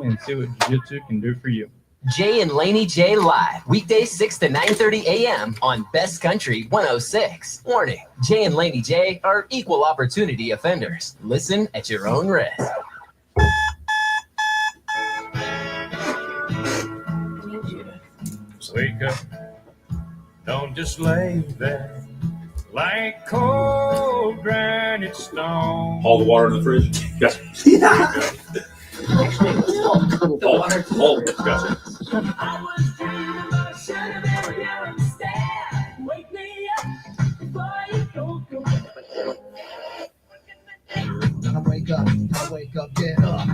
and see what jiu-jitsu can do for you. Jay and Laney J live, weekdays 6 to 9:30 a.m. on Best Country 106. Warning, Jay and Laney J are equal opportunity offenders. Listen at your own risk. Wake up, don't just lay there like cold granite stone. All the water in the fridge? Yes. The water. Oh, gotcha. I was dreaming about a shot of every hour instead. Wake me up before you go. I wake up, get up.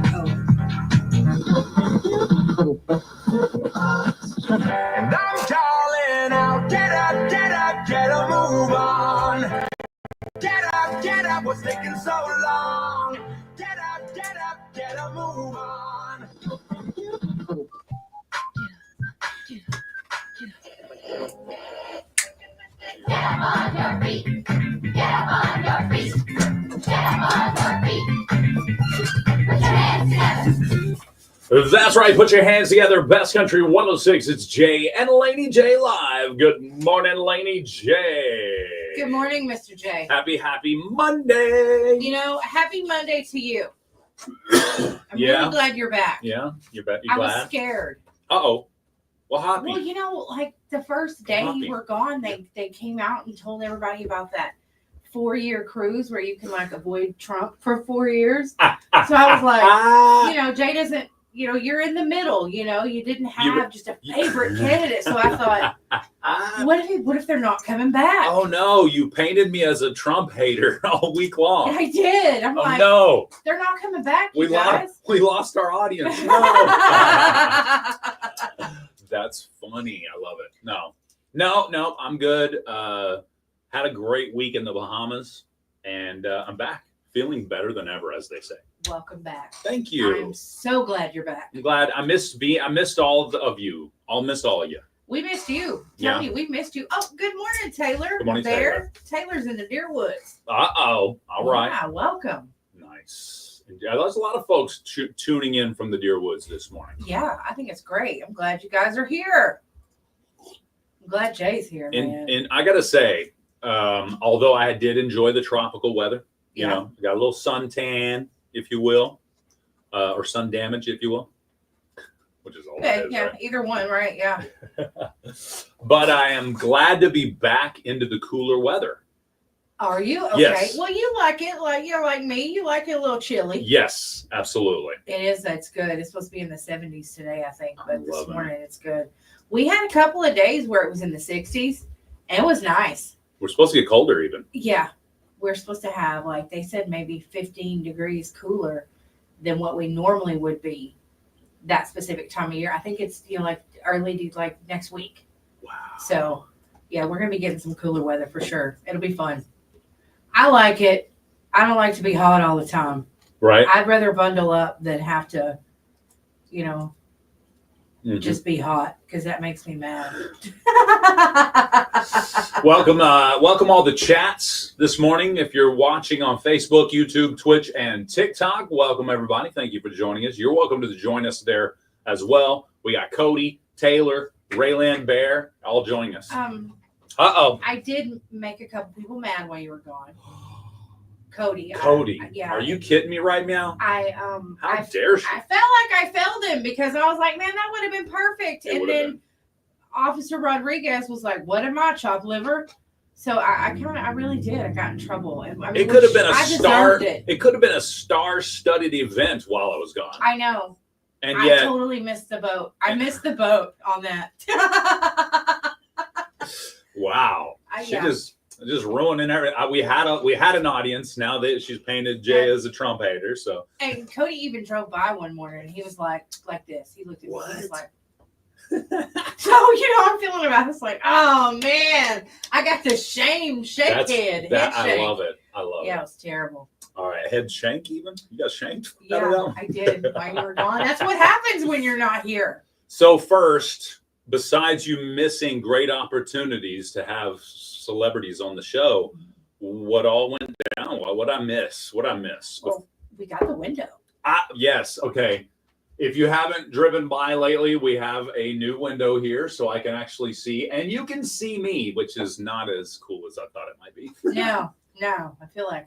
And I'm calling out, get up, get a move on. Get up, what's taking so long? Get up, get a move on. Get up on your feet. Get up on your feet. Get up on your feet. Put your hands together. That's right. Put your hands together. Best Country 106. It's Jay and Laney J live. Good morning, Laney J. Good morning, Mr. J. Happy Monday. You know, happy Monday to you. I'm really glad you're back. Yeah, you're back. You I glad? was scared. Uh-oh. What happened? Well, you know, like the first day you were gone, they came out and told everybody about that 4-year cruise where you can like avoid Trump for 4 years. So I was like, you know, Jay doesn't, you know, you're in the middle, you know, you didn't have just a favorite candidate. So I thought, what if they're not coming back? Oh no, you painted me as a Trump hater all week long. I did. I'm like, no, they're not coming back. You guys. We lost our audience. No. That's funny. I love it. No, I'm good. Had a great week in the Bahamas, and I'm back, feeling better than ever, as they say. Welcome back. Thank you. I'm so glad you're back. I'm glad. I missed all of you. I'll miss all of you. We missed you. Tony, we missed you. Oh, good morning, Taylor. Good morning, Taylor. Taylor's in the Deer Woods. Uh-oh. All right. Yeah, welcome. Nice. Yeah, there's a lot of folks tuning in from the Deer Woods this morning. Yeah, I think it's great. I'm glad you guys are here. I'm glad Jay's here, man. And I got to say, although I did enjoy the tropical weather, you know, got a little suntan, if you will, or sun damage, if you will, which is all it is, right? Either one, right? Yeah. But I am glad to be back into the cooler weather. Are you? Okay. Yes. Well, you like it. Like you're like me. You like it a little chilly. Yes, absolutely. It is. That's good. It's supposed to be in the 70s today, I think. But this morning it's good. We had a couple of days where it was in the 60s, and it was nice. We're supposed to get colder even. Yeah. We're supposed to have, like they said, maybe 15 degrees cooler than what we normally would be that specific time of year. I think it's, you know, like early to like next week. Wow. So, yeah, we're going to be getting some cooler weather for sure. It'll be fun. I like it. I don't like to be hot all the time. Right. I'd rather bundle up than have to, you know, just be hot, because that makes me mad. Welcome all the chats this morning. If you're watching on Facebook, YouTube, Twitch, and TikTok, welcome everybody. Thank you for joining us. You're welcome to join us there as well. We got Cody, Taylor, Rayland Bear, all joining us. I did make a couple people mad while you were gone. Cody. Are you kidding me right now? How dare she? I felt like I failed him because I was like, man, that would have been perfect. And then Officer Rodriguez was like, what am I, chopped liver? So I really did. I got in trouble. I mean, it could have been a star. It. It could have been a star-studded event while I was gone. I know. And I yet, totally missed the boat. I missed the boat on that. Wow. She just ruining everything. We had an audience now that she's painted Jay as a Trump hater. So. And Cody even drove by one morning and he was like this. He looked at me and he was like, so, you know, I'm feeling about this like, oh man, I got the head shake. I love it. Yeah, it was terrible. All right, head shank even? You got shanked? Yeah, I did while you were gone. That's what happens when you're not here. So first, besides you missing great opportunities to have celebrities on the show, what all went down? What I miss? Well, we got the window. Yes. Okay. If you haven't driven by lately, we have a new window here so I can actually see, and you can see me, which is not as cool as I thought it might be. No, I feel like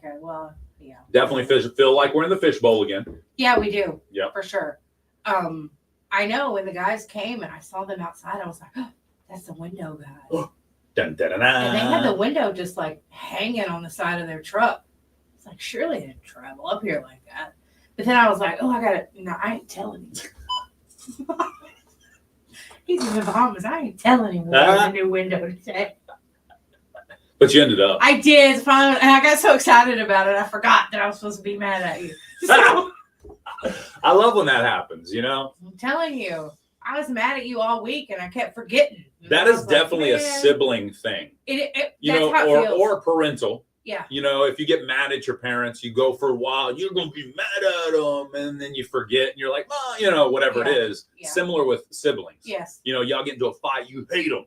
yeah. Definitely feel like we're in the fishbowl again. Yeah, we do. Yep. For sure. I know when the guys came and I saw them outside, I was like, oh, that's the window guys. Dun, dun, dun, dun. And they had the window just like hanging on the side of their truck. It's like, surely they didn't travel up here like that. But then I was like, oh, I ain't telling you. He's in the Bahamas. I ain't telling him the new window today. But you ended up. I did. Finally, and I got so excited about it, I forgot that I was supposed to be mad at you. So, I love when that happens, you know? I'm telling you, I was mad at you all week and I kept forgetting. That is definitely a sibling thing. You know, or parental. Yeah. You know, if you get mad at your parents, you go for a while, you're going to be mad at them, and then you forget, and you're like, oh, you know, whatever it is. Yeah. Similar with siblings. Yes. You know, y'all get into a fight, you hate them,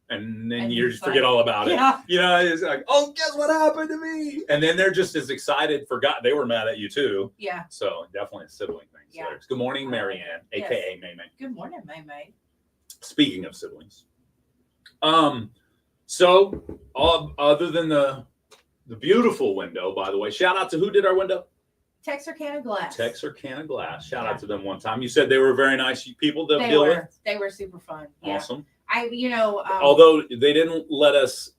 and then you just fight. forget all about it. Yeah. You know, it's like, oh, guess what happened to me? And then they're just as excited, forgot they were mad at you too. Yeah. So definitely a sibling thing. Yeah. So good morning, Marianne, Yes. a.k.a. May May. Good morning, May May. Speaking of siblings. So other than the beautiful window, by the way, shout out to who did our window? Texarkana Glass. Texarkana Glass. Shout out to them one time. You said they were very nice people to They deal were. with. They were super fun. Yeah. Awesome. Although they didn't let us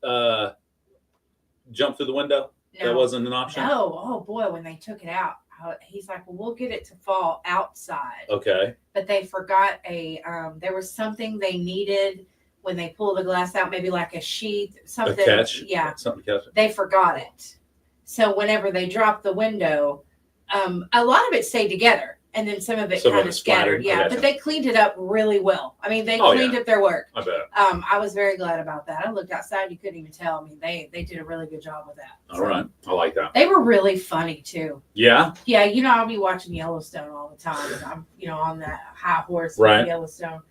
jump through the window. no, That wasn't an option. No. Oh boy, when they took it out, he's like, "Well, we'll get it to fall outside." Okay. But they forgot there was something they needed when they pulled the glass out, maybe like a sheath, something. A catch. Yeah. Something to catch it. They forgot it. So whenever they dropped the window, a lot of it stayed together, and then some of it kind of scattered. Yeah, gotcha. but they cleaned it up really well. I mean, they Oh, cleaned yeah. up their work. I bet. I was very glad about that. I looked outside, you couldn't even tell. I mean, they did a really good job with that. All right. I like that. They were really funny too. Yeah. Yeah, you know, I'll be watching Yellowstone all the time, and I'm, you know, on that high horse Right. with Yellowstone.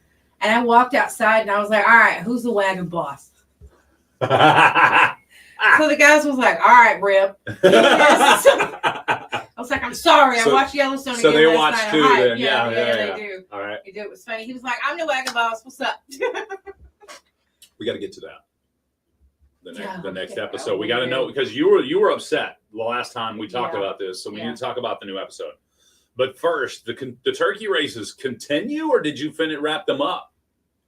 And I walked outside, and I was like, "All right, who's the wagon boss?" So the guys was like, "All right, Rip." I was like, "I'm sorry, I watched Yellowstone so again they last watched night." too, All right. then. Yeah, Yeah. they do. All right. They do. It was funny. He was like, "I'm the wagon boss. What's up?" We got to get to that. The next Yeah, episode. We we got to do. know because you were upset the last time we talked Yeah. about this, so we Yeah. need to talk about the new episode. But first, the turkey races continue, or did you wrap them up?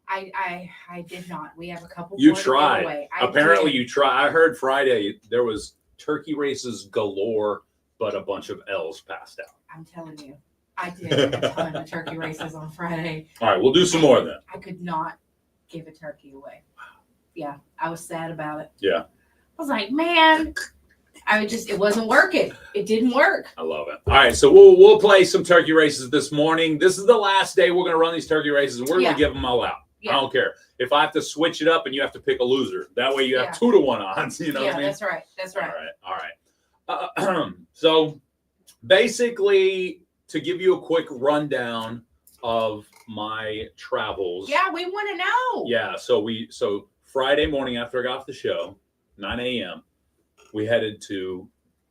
I did not. We have a couple. You more to give tried. away. Apparently, did. you tried. I heard Friday there was turkey races galore, but a bunch of L's passed out. I'm telling you, I did a ton of turkey races on Friday. All right, we'll do some more then. I could not give a turkey away. Yeah, I was sad about it. Yeah. I was like, man, it wasn't working. It didn't work. I love it. All right, so we'll play some turkey races this morning. This is the last day we're going to run these turkey races, and we're going to give them all out. Yeah. I don't care. If I have to switch it up and you have to pick a loser, that way you have 2-to-1 odds. You know what I mean? That's right. That's right. All right. So basically, to give you a quick rundown of my travels. Yeah, we want to know. Yeah. So Friday morning after I got off the show, 9 a.m., we headed to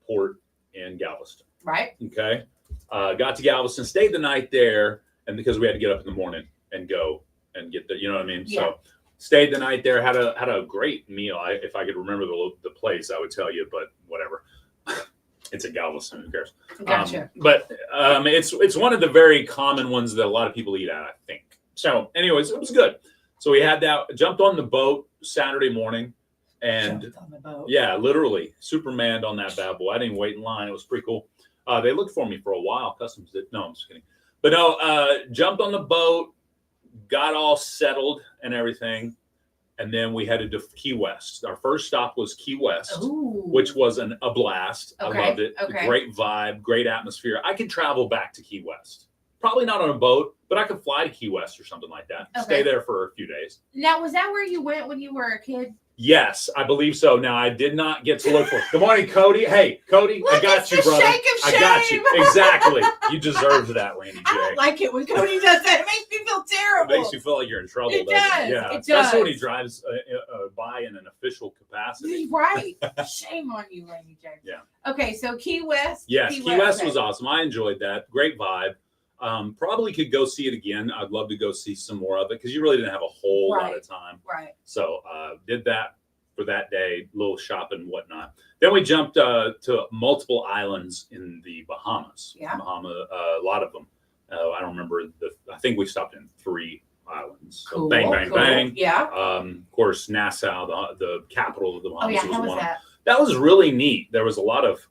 port in Galveston. Right. Okay. Got to Galveston, stayed the night there, and because we had to get up in the morning and go and get the, you know what I mean? Yeah. So stayed the night there, had a great meal. If I could remember the place, I would tell you, but whatever. It's a Galveston, who cares? Gotcha. But it's one of the very common ones that a lot of people eat at, I think. So anyways, it was good. So we had that, jumped on the boat Saturday morning, and Jumped on the boat. yeah, literally Supermaned on that bad boy. I didn't wait in line. It was pretty cool. They looked for me for a while. Customs did. No, I'm just kidding. But no, jumped on the boat, got all settled and everything. And then we headed to Key West. Our first stop was Key West, Ooh. which was a blast. Okay, I loved it. okay. Great vibe, great atmosphere. I could travel back to Key West. Probably not on a boat, but I could fly to Key West or something like that. Okay. Stay there for a few days. Now, was that where you went when you were a kid? Yes, I believe so. Now, I did not get to look for. Good morning, Cody. Hey, Cody, I Look, got it's you, the brother. shake of I got you. shame. Exactly. You deserved that, Laney J. I don't like it when Cody does that. It makes me feel It terrible. makes you feel like you're in trouble. It doesn't does. Yeah, It especially when does. he drives by in an official capacity. Right. Shame on you, Laney J. Yeah. Okay, so Key West. Yes, Key West okay. was awesome. I enjoyed that. Great vibe. Probably could go see it again. I'd love to go see some more of it because you really didn't have a whole lot of time. Right. So did that for that day, little shopping and whatnot. Then we jumped to multiple islands in the Bahamas. Yeah. A lot of them. I don't remember I think we stopped in 3 islands. So Cool, bang, bang, cool. bang. Yeah. Of course, Nassau, the capital of the Oh Bahamas, yeah. How was one. that? That was really neat. There was a lot of.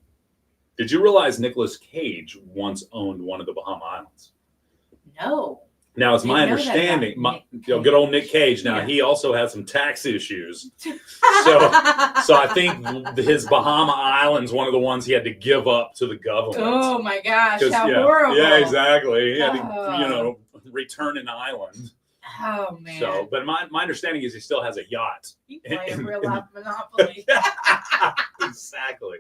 Did you realize Nicolas Cage once owned one of the Bahama Islands? No. Now, it's my Didn't know that about understanding, Nick good old Nick Cage. Now, Yeah. he also had some tax issues. So I think his Bahama Islands, one of the ones he had to give up to the government. Oh my gosh! 'Cause, How yeah, horrible. Yeah, exactly. He had to, Oh. return an island. Oh man. So, but my understanding is he still has a yacht. You play a in- real in- life Monopoly. Exactly.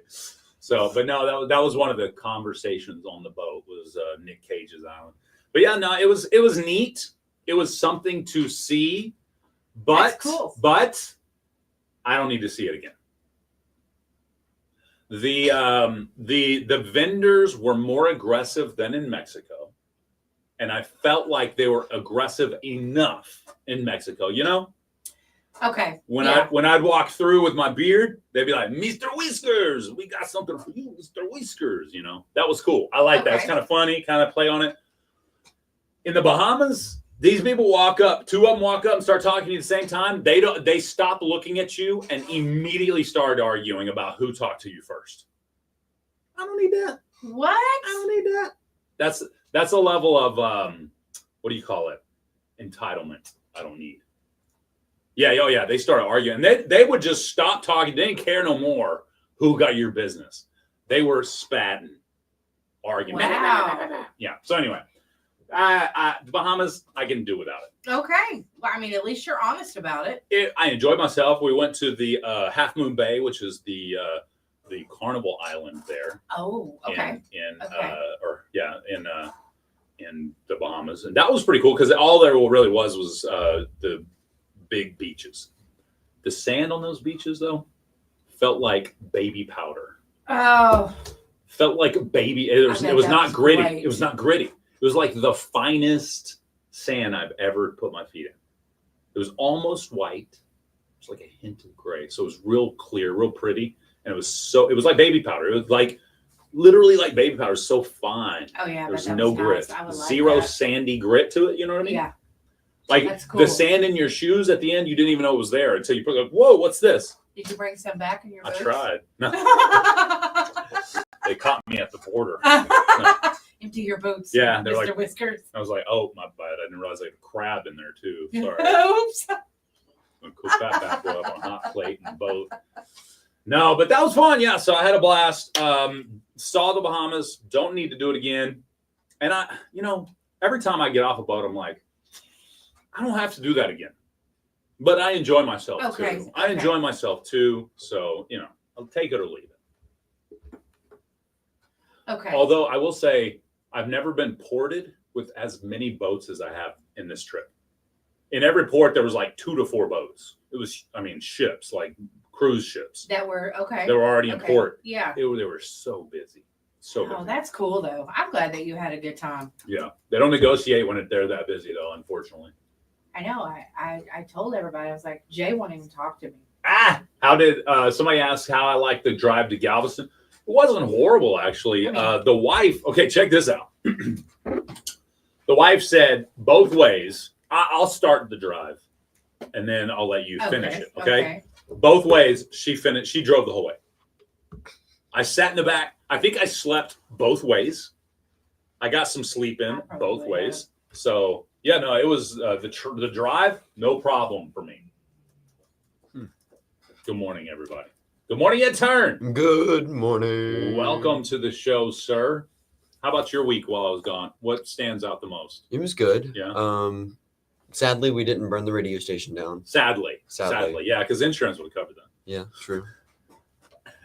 So, but no, that was one of the conversations on the boat was Nick Cage's island. But yeah, no, it was neat. It was something to see, but That's cool. but I don't need to see it again. The vendors were more aggressive than in Mexico, and I felt like they were aggressive enough in Mexico. You know, Okay. when yeah. I'd walk through with my beard, they'd be like, "Mr. Whiskers, we got something for you, Mr. Whiskers." You know, that was cool. I like that. It's Okay. kind of funny, kind of play on it. In the Bahamas, these people walk up, 2 of them walk up and start talking to you at the same time. They stop looking at you and immediately start arguing about who talked to you first. I don't need that. What? I don't need that. That's a level of what do you call it? Entitlement. I don't need. Yeah, oh yeah. They started arguing. They would just stop talking. They didn't care no more who got your business. They were spatting, arguing. Wow. Yeah. So anyway, the Bahamas, I can do without it. Okay. Well, I mean, at least you're honest about it. I enjoyed myself. We went to the Half Moon Bay, which is the Carnival Island there. Oh, okay. In the Bahamas, and that was pretty cool because all there really was the big beaches. The sand on those beaches, though, felt like baby powder. Oh. Felt like baby. It was that not was gritty. great. It was not gritty. It was like the finest sand I've ever put my feet in. It was almost white. It was like a hint of gray. So it was real clear, real pretty. And it was like baby powder. It was like literally like baby powder, so fine. Oh yeah. There's that no was grit. nice. I would like Zero that. sandy grit to it. You know what I mean? Yeah. Like That's cool. the sand in your shoes at the end, you didn't even know it was there until you put like, whoa, what's this? Did you bring some back in your I boots? tried. No, they caught me at the border. Empty your boots. Yeah, they're Mr. like- Whiskers. I was like, oh, my bad. I didn't realize I had a crab in there too. Sorry. Oops. I'm gonna cook that bad boy up on a hot plate in the boat. No, but that was fun. Yeah, so I had a blast. Saw the Bahamas. Don't need to do it again. And every time I get off a boat, I'm like, I don't have to do that again. But I enjoy myself Okay, too. I okay. enjoy myself too. So I'll take it or leave it. Okay. Although I will say, I've never been ported with as many boats as I have in this trip. In every port, there was like 2 to 4 boats. It was, ships, like cruise ships. That were okay. They were already in Okay. port. Yeah. They were so busy. So busy. Oh, that's cool though. I'm glad that you had a good time. Yeah. They don't negotiate when they're that busy, though, unfortunately. I know. I told everybody, I was like, Jay won't even talk to me. How did somebody ask how I like the drive to Galveston? It wasn't horrible, actually. The wife, okay, check this out. The wife said both ways. I'll start the drive and then I'll let you finish it. Okay. Both ways. She finished. She drove the whole way. I sat in the back. I think I slept both ways. I got some sleep in both ways. So yeah, no, it was the drive. No problem for me. Good morning, everybody. Good morning, Ed Turn. Good morning. Welcome to the show, sir. How about your week while I was gone? What stands out the most? It was good. Yeah. Sadly, we didn't burn the radio station down. Sadly. Yeah, because insurance would have covered that. Yeah, true.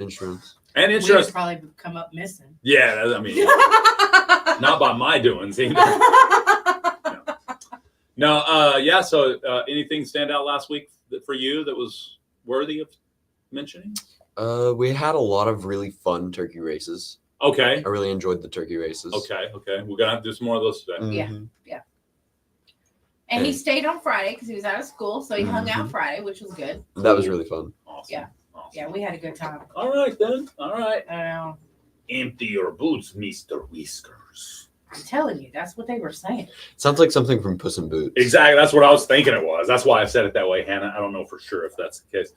Insurance. And We would insurance. probably come up missing. Yeah, not by my doings either. No, yeah. So, anything stand out last week for you that was worthy of mentioning? We had a lot of really fun turkey races. Okay. I really enjoyed the turkey races. Okay. We're gonna have to do some more of those today. Mhm. And he Hey. stayed on Friday because he was out of school, so he hung out Mhm. Friday, which was good. That was really fun. Awesome. Yeah. Awesome. Yeah, we had a good time. All right then. All right. Empty your boots, Mr. Whiskers. I'm telling you, that's what they were saying. Sounds like something from Puss in Boots. Exactly. That's what I was thinking it was. That's why I said it that way, Hannah. I don't know for sure if that's the case.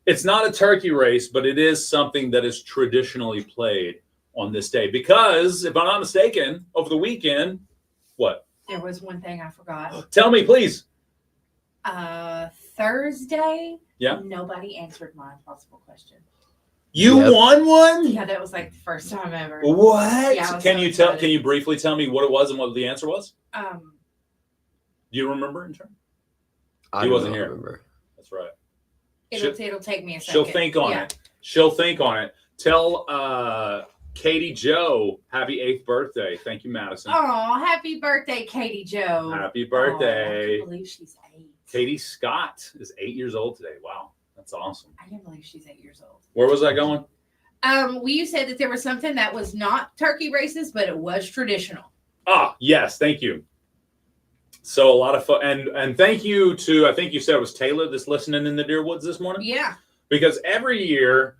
It's not a turkey race, but it is something that is traditionally played on this day because, if I'm not mistaken, over the weekend, what? There was one thing I forgot. Tell me, please. Thursday. Yeah. Nobody answered my impossible question. You Yep. won one? Yeah, that was like the first time ever. What? Yeah, I was Can so you tell? excited. Can you briefly tell me what it was and what the answer was? Um, Do you remember in turn? I He do wasn't not here. remember. That's right. it'll take me a second. She'll think on it. She'll think on it. Tell Katie Joe happy 8th birthday. Thank you, Madison. Oh, happy birthday, Katie Joe. Happy Oh, I birthday. can't believe she's 8. Katie Scott is 8 years old today. Wow, that's awesome. I can't believe she's 8 years old. Where was I going? You said that there was something that was not turkey races, but it was traditional. Ah, yes, thank you. So a lot of fun, and thank you to, I think you said it was Taylor that's listening in the Deer Woods this morning. Yeah. Because every year,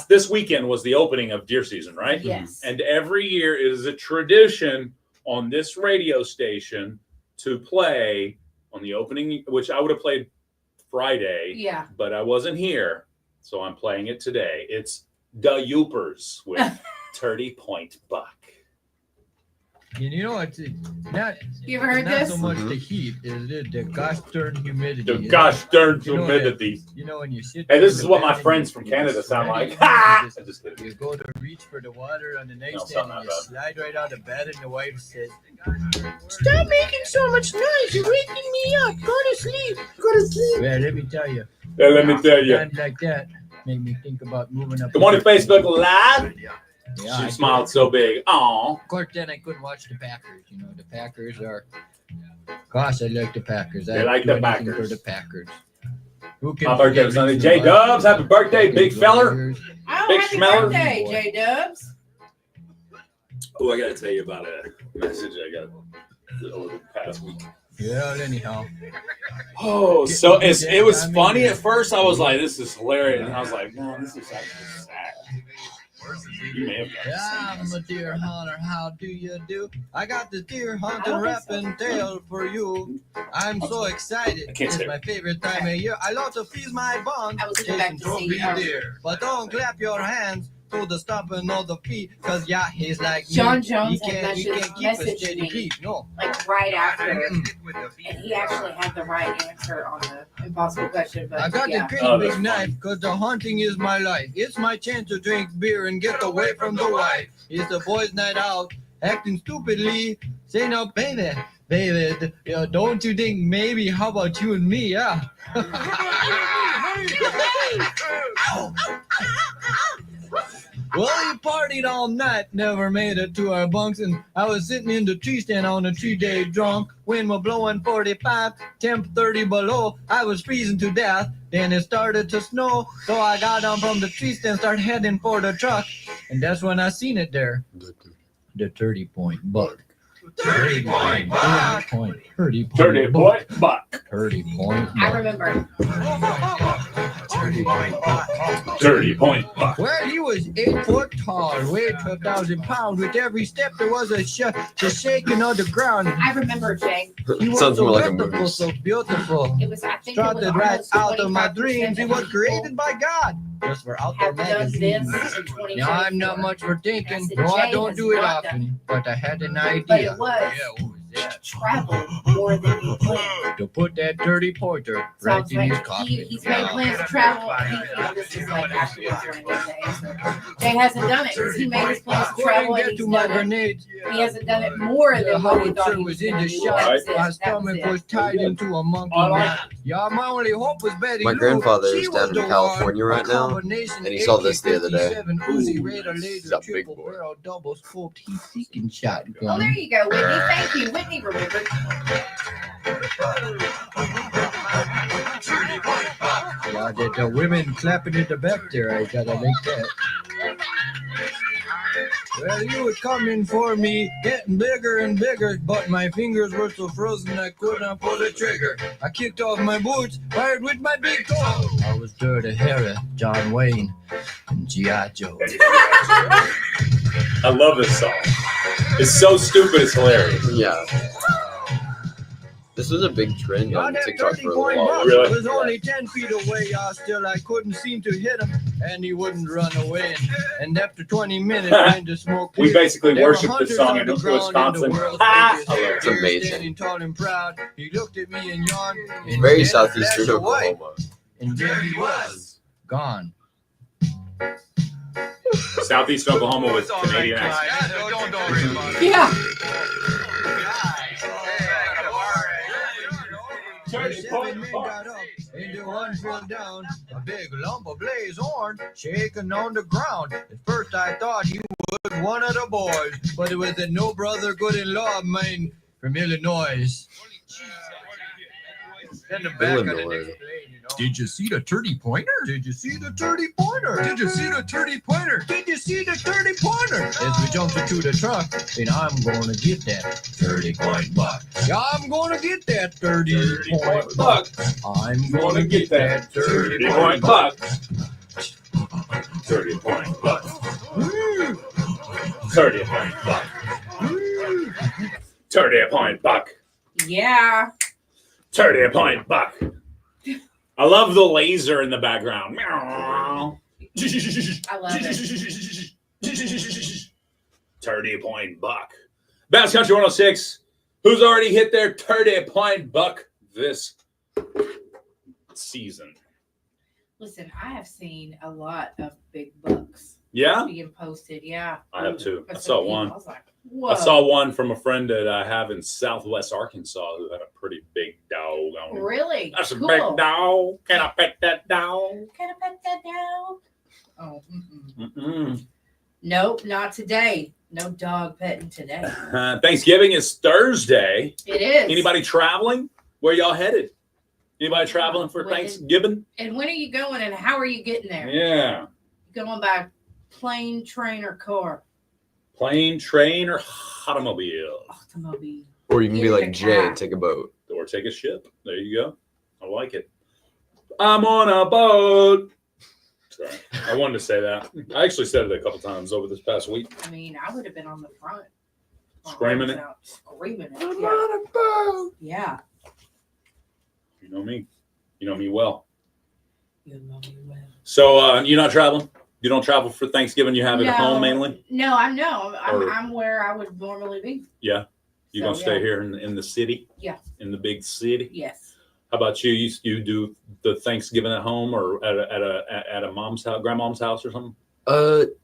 this weekend was the opening of deer season, right? Yes. And every year it is a tradition on this radio station to play on the opening, which I would have played Friday, Yeah. but I wasn't here, so I'm playing it today. It's the Youpers with 30 Point Buck. You know, it's not. You ever heard not this? so much the heat, is it? The gosh darn humidity. The gosh darn You know humidity. You know, when you sit. Hey, this in is the what my bed friends and from you Canada just sound ready, like. you know, Ha! you just- I'm just kidding. You go to reach for the water on the sound nightstand that and you bad. slide right out of bed, and your wife says, Stop making so much noise. You're waking me up. Go to sleep. Go to sleep. "Well, let me tell you." Yeah, let me tell you. Times like that make me think about moving up. Good morning, Facebook Live. Yeah, She I smiled do. so big. Aw. Of course, then I couldn't watch the Packers. You know, the Packers are. Gosh, I like the Packers. You I'd like do the anything Packers. for the Packers. Who can My birthday forget was Sunday. Reese J and Dubs, Buck? happy birthday, big feller. Oh, Big happy schmeller. birthday, J Dubs. Oh, I got to tell you about a message I got over the past week. Yeah, anyhow. Oh, so it was funny at first. I was like, this is hilarious. And I was like, no, this is actually sad. You may have got the Yeah, same I'm a deer hunter. How do you do? I got the deer I hunting don't think rap so. and tail for you. I'm so excited. I can't It's say my favorite time of year. I love to feast my buns. I was looking back to see, Chasing deer. But don't clap your hands to the stomping of the feet. Cause yeah, he's like me. John Jones He had can't keep a messaged steady me. beat. No. Like right after, and he actually had the right answer on the impossible question. But I got yeah. the great Oh, big that's knife because the hunting is my life. It's my chance to drink beer and get away from the wife. It's the boys' night out, acting stupidly. Say now, baby, don't you think maybe how about you and me, yeah? Well, we partied all night, never made it to our bunks, and I was sitting in the tree stand on a 3-day drunk. Wind was blowing 45, temp 30 below. I was freezing to death. Then it started to snow, so I got down from the tree stand, started heading for the truck, and that's when I seen it there. The 30-point buck. 30 point buck. 30 30 point Point Buck. 30 point I buck. remember. 30 Point Buck. Well, he was 8 foot tall, weighed 1,000 pounds. With every step, there was a shaking of the ground. I remember, Jay. He was Sounds so more like a wonderful, moose. so beautiful. It was, I think it was Started right almost out of my 25% dreams. He of was people created by God. Just for outdoor have done this magazines. in 2024. Now, I'm not much for thinking. I said, No, I Jay don't has do it not done often, but I had an But idea. it was Yeah, what was that? travel more than you planned. To put that 30 pointer right Sounds in his like cockpit. he's made plans to travel. This is like after during the day. So Jay hasn't done it because he made his plans to travel and Get he's to my done it. grenades. He hasn't done it more The than what he thought howitzer he was was in going the to do. shot. That was it. My That was stomach it. was tied into a monkey I like knot. Yeah, my only hope was Betty My Lou. grandfather She is was down in the one. California right now, Combination and he saw this the other day. AK-57 Uzi Ooh, Raider this laser is a big triple boy. barrel double scoped heat seeking shotgun. Oh, there you go, Whitney. Thank you. Whitney remembered. Yeah, the women clapping in the back there. I gotta make that. Well, you were coming for me, getting bigger and bigger, but my fingers were so frozen I could not pull the trigger. I kicked off my boots, fired with my big toe. I was Dirty Harry, John Wayne, and G.I. Joe. I love this song. It's so stupid, it's hilarious. Yeah. This was a big trend on that TikTok for a 30-point while. buck Really? was only 10 feet away. Still, I couldn't seem to hit him, and he wouldn't run away. And after 20 minutes, when the smoke We cleared, basically there were worship this hunters song on in the ground Wisconsin. in the world's Ah! biggest I love it. It's deer, amazing. standing tall and proud. He looked at me and yawned. It's and very then a southeastern flash of white, Oklahoma. and there he was, gone. Southeast Oklahoma with Canadian accent. Yeah. Seven men got up, and the one fell down. A big lump of blaze horn shaking on the ground. At first I thought he was one of the boys, but it was a no brother good-in-law of mine from Illinois. Then the back of the Illinois. next plane, you know. Did you see the 30-pointer? Did you see the 30-pointer? Did you see the 30-pointer? Did you see the 30-pointer? As we jumped into the truck, and I'm gonna get that 30-point buck. Yeah, I'm gonna get that 30-point buck. I'm gonna get that 30-point buck. 30-point buck. 30-point buck. 30-point buck. Yeah. 30-point buck. I love the laser in the background. Meow. I love it. 30-point buck. Bass Country 106. Who's already hit their 30-point buck this season? Listen, I have seen a lot of big bucks Yeah? being posted. Yeah. I have too. I But saw some people, one. I was like, whoa. I saw one from a friend that I have in Southwest Arkansas who had a pretty big dog on him. Really? That's cool. a big dog. Can I pet that dog? Can I pet that dog? Oh, mm-mm. Mm-mm. Nope, not today. No dog petting today. Thanksgiving is Thursday. It is. Anybody traveling? Where y'all headed? Anybody traveling for When- Thanksgiving? And when are you going and how are you getting there? Yeah. Going by plane, train, or car? Plane, train, or automobile. Automobile. Or you can Get be in like the Jay car. and take a boat. Or take a ship. There you go. I like it. I'm on a boat. Sorry. I wanted to say that. I actually said it a couple times over this past week. I mean, I would have been on the front. Screaming it? Screaming it. I'm Yeah. on a boat. Yeah. You know me. You know me well. You know me well. So you're not traveling? You don't travel for Thanksgiving? You have it at No. home mainly? No, I know. Or- I'm where I would normally be. Yeah. You So, gonna stay yeah. here in the city? Yeah. In the big city? Yes. How about you? You do the Thanksgiving at home or at a mom's house, grandmom's house or something?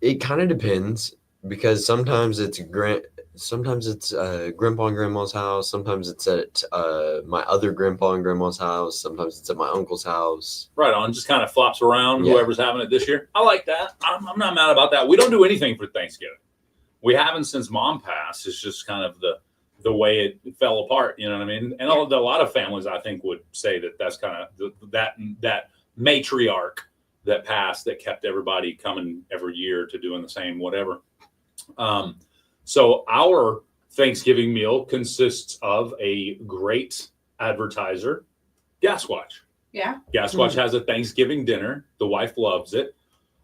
It kind of depends because sometimes it's grandpa and grandma's house. Sometimes it's at my other grandpa and grandma's house. Sometimes it's at my uncle's house. Right on. Just kind of flops around. Yeah. Whoever's having it this year. I like that. I'm not mad about that. We don't do anything for Thanksgiving. We haven't since Mom passed. It's just kind of the way it fell apart. You know what I mean? And a lot of families, I think, would say that that's kind of that matriarch that passed that kept everybody coming every year to doing the same whatever. So our Thanksgiving meal consists of a great advertiser, Gaswatch. Yeah. Gaswatch has a Thanksgiving dinner. The wife loves it.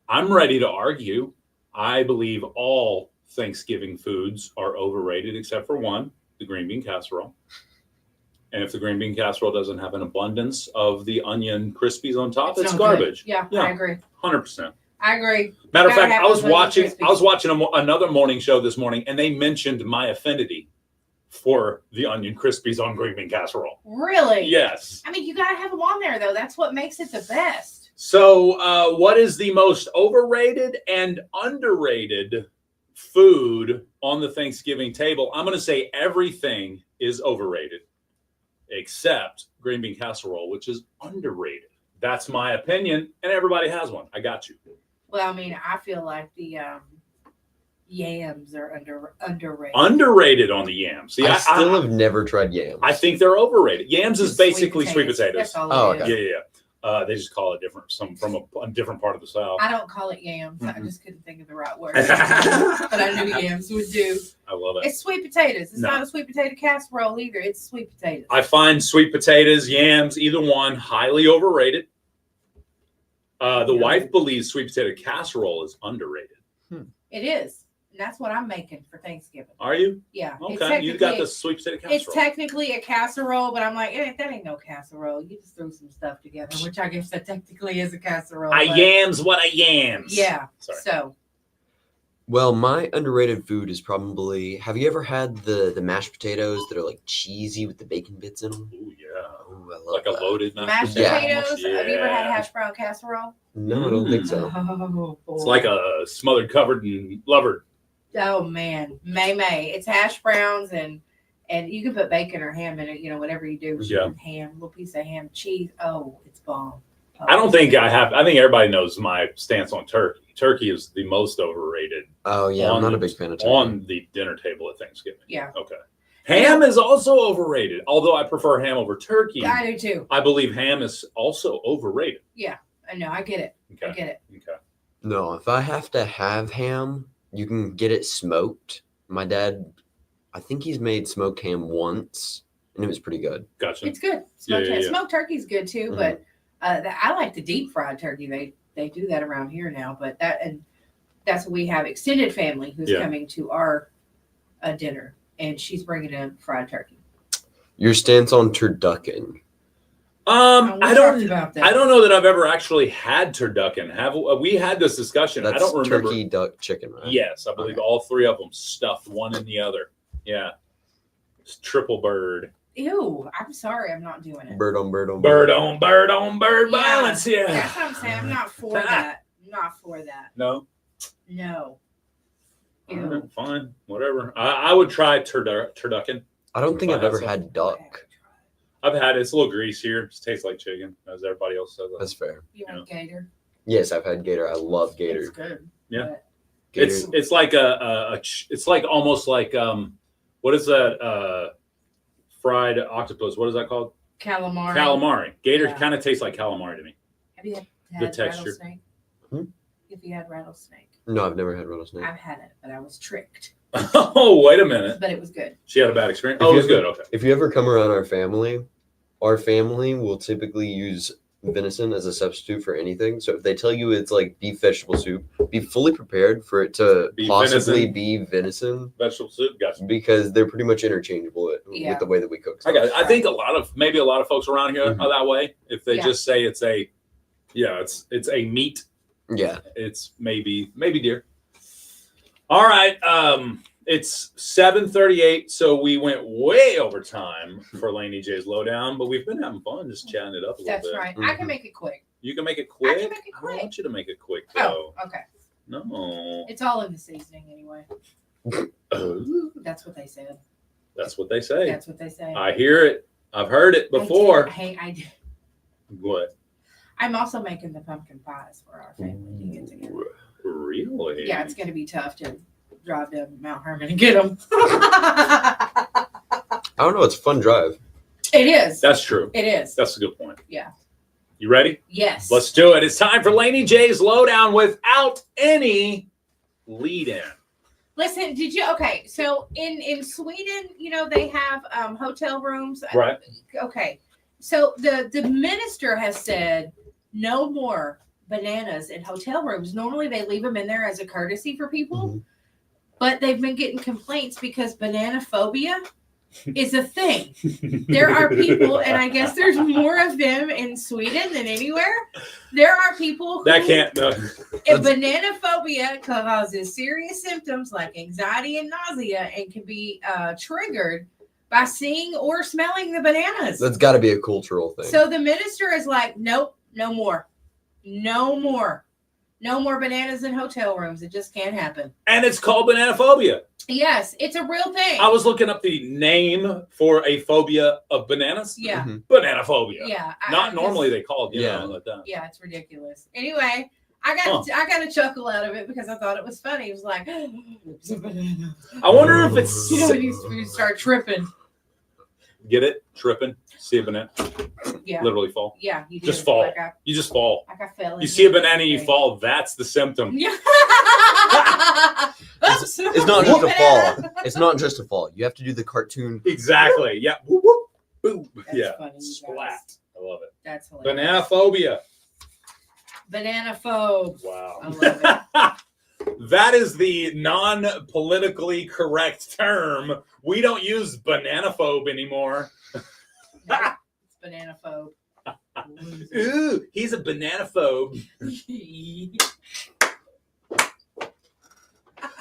I'm ready to argue. I believe all Thanksgiving foods are overrated except for one, the green bean casserole. And if the green bean casserole doesn't have an abundance of the onion crispies on top, it's no garbage. good. Yeah, Yeah. I agree. 100%. I agree. Matter of Gotta fact, have I was those Onion watching Crispies. another morning show this morning, and they mentioned my affinity for the onion crispies on green bean casserole. Really? Yes. I mean, you got to have them on there, though. That's what makes it the best. So, what is the most overrated and underrated food on the Thanksgiving table? I'm going to say everything is overrated except green bean casserole, which is underrated. That's my opinion, and everybody has one. I got you. Well, I mean, I feel like the yams are underrated. Underrated on the yams. See, I still have never tried yams. I think they're overrated. Yams is basically sweet potatoes. That's all Oh, it is. okay. Yeah. They just call it different. Some from a different part of the South. I don't call it yams. I Mhm. just couldn't think of the right word. But I knew yams would do. I love it. It's sweet potatoes. It's No. not a sweet potato casserole either. It's sweet potatoes. I find sweet potatoes, yams, either one, highly overrated. The wife believes sweet potato casserole is underrated. It is. And that's what I'm making for Thanksgiving. Are you? Yeah. It's Okay, you got technically- the sweet potato casserole. It's technically a casserole, but I'm like, that ain't no casserole. You just threw some stuff together, which I guess that technically is a casserole. I but- yams what I yams. Yeah. Sorry. So Well, my underrated food is probably. Have you ever had the mashed potatoes that are like cheesy with the bacon bits in them? Ooh, yeah. Oh, I love Like a that. loaded mashed Yeah. potatoes. Have you ever had Yeah. hash brown casserole? No, I don't think so. Oh, boy. It's like a smothered, covered, and lovered. Oh man, May. It's hash browns and you can put bacon or ham in it. You know, whatever you do. Yeah. Ham, little piece of ham, cheese. Oh, it's bomb. Oh, I don't think I have. I think everybody knows my stance on turkey. Turkey is the most overrated Oh yeah, On I'm not the- a big fan of turkey. on the dinner table at Thanksgiving. Yeah. Okay. Ham is also overrated. Although I prefer ham over turkey, I do too. I believe ham is also overrated. I know. I get it. I Okay. get it. Okay. No, if I have to have ham, you can get it smoked. My dad, I think he's made smoked ham once, and it was pretty good. Gotcha. It's good. Smoked, Yeah. smoked turkey's good too, Mhm. but I like the deep fried turkey. They do that around here now, but that's what we have. Extended family who's Yeah. coming to our dinner, and she's bringing in fried turkey. Your stance on turducken? We I talked don't. about that. I don't know that I've ever actually had turducken. Have we had this discussion? That's I don't remember. turkey, duck, chicken, right? Yes, I believe Okay. all three of them stuffed one in the other. Yeah, it's triple bird. Ew! I'm sorry, I'm not doing it. Bird on bird on Bird on bird on bird Yeah. violence. Yeah. That's what I'm saying. I'm not for that. I'm not for that. No. No. All Ew. right, fine. Whatever. I would try turducken. I don't think If I I've had ever some. had duck. I've had it. It's a little greasier. It tastes like chicken, as everybody else says. That's fair. You want gator? Yes, I've had gator. I love It's gator. good. Yeah. but Gator. It's like it's like almost like what is that fried octopus? What is that called? Calamari. Calamari. Gator Yeah. kind of tastes like calamari to me. Have you had The texture. rattlesnake? Hmm? If you had rattlesnake, No, I've never had rattlesnake. I've had it, but I was tricked. Oh, wait a minute. But it was good. She had a bad experience. If Oh, it you was ever- good. Okay. If you ever come around our family will typically use venison as a substitute for anything. So if they tell you it's like beef vegetable soup, be fully prepared for it to Be possibly venison. be venison Vegetable soup. Gotcha. because they're pretty much interchangeable Yeah. with the way that we cook. I got it. I think a lot of folks around here Mhm. are that way. If they Yeah. just say it's a a meat, Yeah. it's maybe deer. All right. It's 7:38, so we went way over time for Laney J's lowdown, but we've been having fun just chatting it up a little That's bit. right. I can Mhm. make it quick. You can make it quick. I can make it I quick. want you to make it quick though. Oh, okay. No. It's all in the seasoning anyway. Oh, That's what they said. that's what they say. That's what they say. I hear it. I've heard it before. I did. What? I'm also making the pumpkin pies for our family to get together. Really? Yeah, it's going to be tough to drive to Mount Herman and get them. I don't know. It's a fun drive. It is. That's true. It is. That's a good point. Yeah. You ready? Yes. Let's do it. It's time for Laney J's lowdown without any lead in. Listen, did you? Okay, so in Sweden, you know, they have hotel rooms. Right. Okay, so the minister has said no more bananas in hotel rooms. Normally they leave them in there as a courtesy for people, Mhm. but they've been getting complaints because banana phobia is a thing. There are people, and I guess there's more of them in Sweden than anywhere. There are people who, That can't. if banana phobia causes serious symptoms like anxiety and nausea and can be triggered by seeing or smelling the bananas. That's got to be a cultural thing. So the minister is like, nope, no more. No more. No more bananas in hotel rooms. It just can't happen. And it's called banana phobia. Yes, it's a real thing. I was looking up the name for a phobia of bananas. Yeah. Mhm. Banana phobia. Yeah. Not normally they called, Yeah. like that. Yeah, it's ridiculous. Anyway, I got a chuckle out of it because I thought it was funny. It was like, it's a banana. I wonder if it's. You know, when you start tripping. Get it? Tripping, see a banana, Yeah. literally fall. Yeah, you Just did. fall. Like You just fall. I fell. You see a banana, you fall. That's the symptom. Yeah. It's not just a fall. It's not just a fall. You have to do the cartoon. Exactly. Yeah. Whoop, whoop, boom. That's Yeah. funny, you Splat. guys. I love it. That's hilarious. Banana phobia. Banana phobe. Wow. I love it. That is the non-politically correct term. We don't use banana phobe anymore. No, it's banana phobe. Ooh, he's a banana phobe.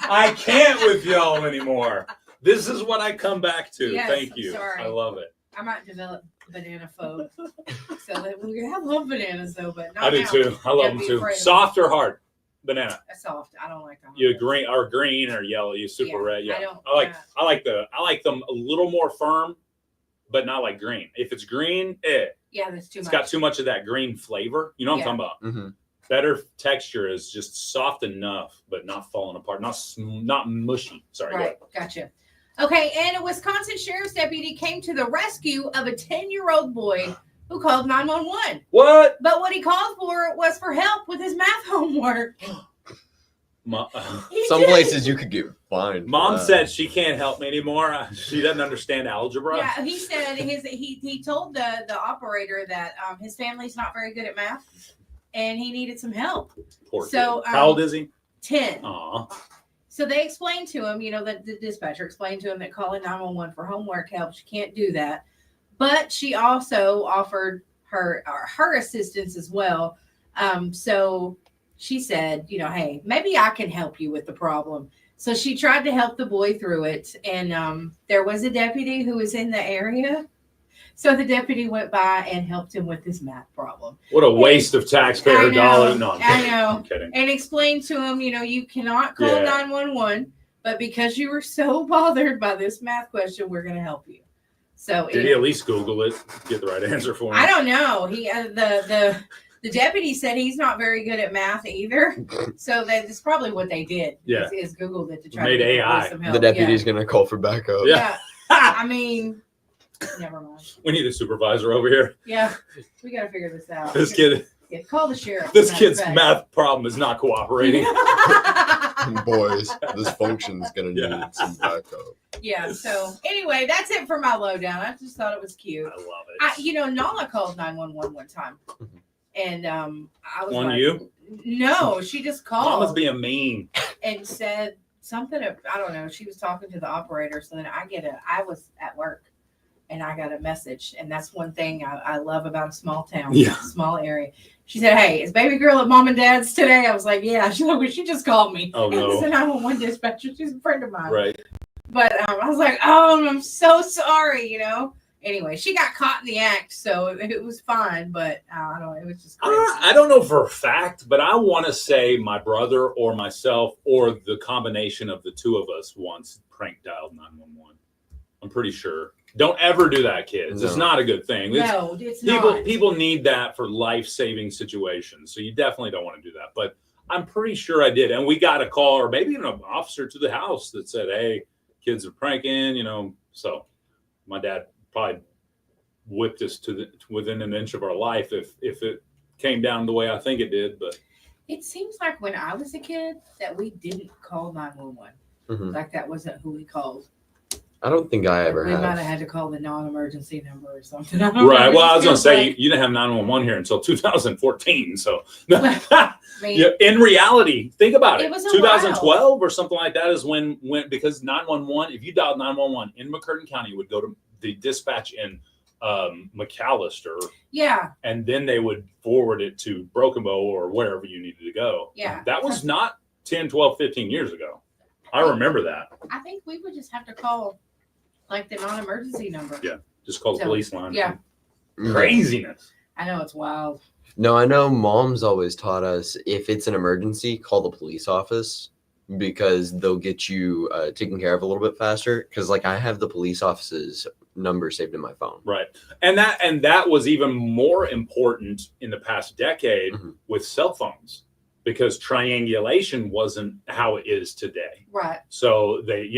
I can't with y'all anymore. This is what I come back to. Yes, Thank I'm you. sorry. I love it. I might develop banana phobe. So that I love bananas though, but not I do now. too. I love Gotta them be too. afraid of Soft or hard? Banana. That's soft. I don't like them. You green or yellow? You super Yeah, red? Yeah. I don't- I like them a little more firm, but not like green. If it's green, Yeah, that's too it's much. got too much of that green flavor. You know what I'm talking about? Mm-hmm. Better texture is just soft enough, but not falling apart, not mushy. Sorry. go Right, gotcha. Okay, and a Wisconsin sheriff's deputy came to the rescue of a 10-year-old boy who called 911. What? But what he called for was for help with his math homework. He Some did. places you could get fined. for Mom that. said she can't help me anymore. She doesn't understand algebra. Yeah, he said he told the operator that his family's not very good at math and he needed some help. Poor So, kid. How old is he? 10. Aw. So they explained to him, the dispatcher explained to him that calling 911 for homework helps. You can't do that. But she also offered her assistance as well. So she said, hey, maybe I can help you with the problem. So she tried to help the boy through it. And there was a deputy who was in the area. So the deputy went by and helped him with his math problem. What a waste of taxpayer dollars. No, I'm I kidding. know. I'm kidding. And explained to him, you cannot call Yeah. 911, but because you were so bothered by this math question, we're going to help you. So Did he at least Google it? Get the right answer for him? I don't know. He the deputy said he's not very good at math either. So that's probably what they did. Yeah. Is Googled it to try Made to get AI. some help. The deputy's gonna call for backup. Yeah. I mean, never mind. We need a supervisor over here. Yeah, we got to figure this out. This kid, Yeah, call the sheriff. this as a kid's matter of math problem is not cooperating. And boys, this function's gonna Yeah. need some backup. Yeah. So anyway, that's it for my lowdown. I just thought it was cute. I love it. Nala called 911 one time, and I was On like, you? No, she just Mama's called being mean. and said something. I don't know. She was talking to the operator, so then I was at work, and I got a message, and that's one thing I love about a small town, Yeah. small area. She said, "Hey, is baby girl at mom and dad's today?" I was like, "Yeah." She's like, "Well, she just called me." Oh, And no. it's a 911 dispatcher. She's a friend of mine. Right. But I was like, "Oh, I'm so sorry," Anyway, she got caught in the act, so it was fine. But I don't know, it was just crazy. I don't know for a fact, but I want to say my brother or myself or the combination of the two of us once prank dialed 911. I'm pretty sure. Don't ever do that, kids. It's No. not a good thing. It's- No, it's not. People need that for life-saving situations, so you definitely don't want to do that. But I'm pretty sure I did, and we got a call, or maybe even an officer to the house that said, "Hey, kids are pranking," So my dad probably whipped us to within an inch of our life if it came down the way I think it did. But It seems like when I was a kid that we didn't call 911. Mhm. Like that wasn't who we called. I don't think I ever We might have have. had to call the non-emergency number or something. I don't right, know. well, I was It going to feels say like- you didn't have 911 here until 2014. So I mean, yeah, in reality, think about it. It was a 2012 or something like that is when because 911, if you dialed 911 in McCurtain County, it would go to the dispatch in McAllister, yeah, and then they would forward it to Broken Bow or wherever you needed to go. Yeah. That was not 10, 12, 15 years ago. I remember that. I think we would just have to call like the non-emergency number. Yeah. Just call the So, police line. yeah. Craziness. I know it's wild. No, I know mom's always taught us if it's an emergency, call the police office because they'll get you taken care of a little bit faster. Because like I have the police office's number saved in my phone. Right. And that was even more important in the past decade Mhm. with cell phones. because triangulation wasn't how it is today. Right. So they,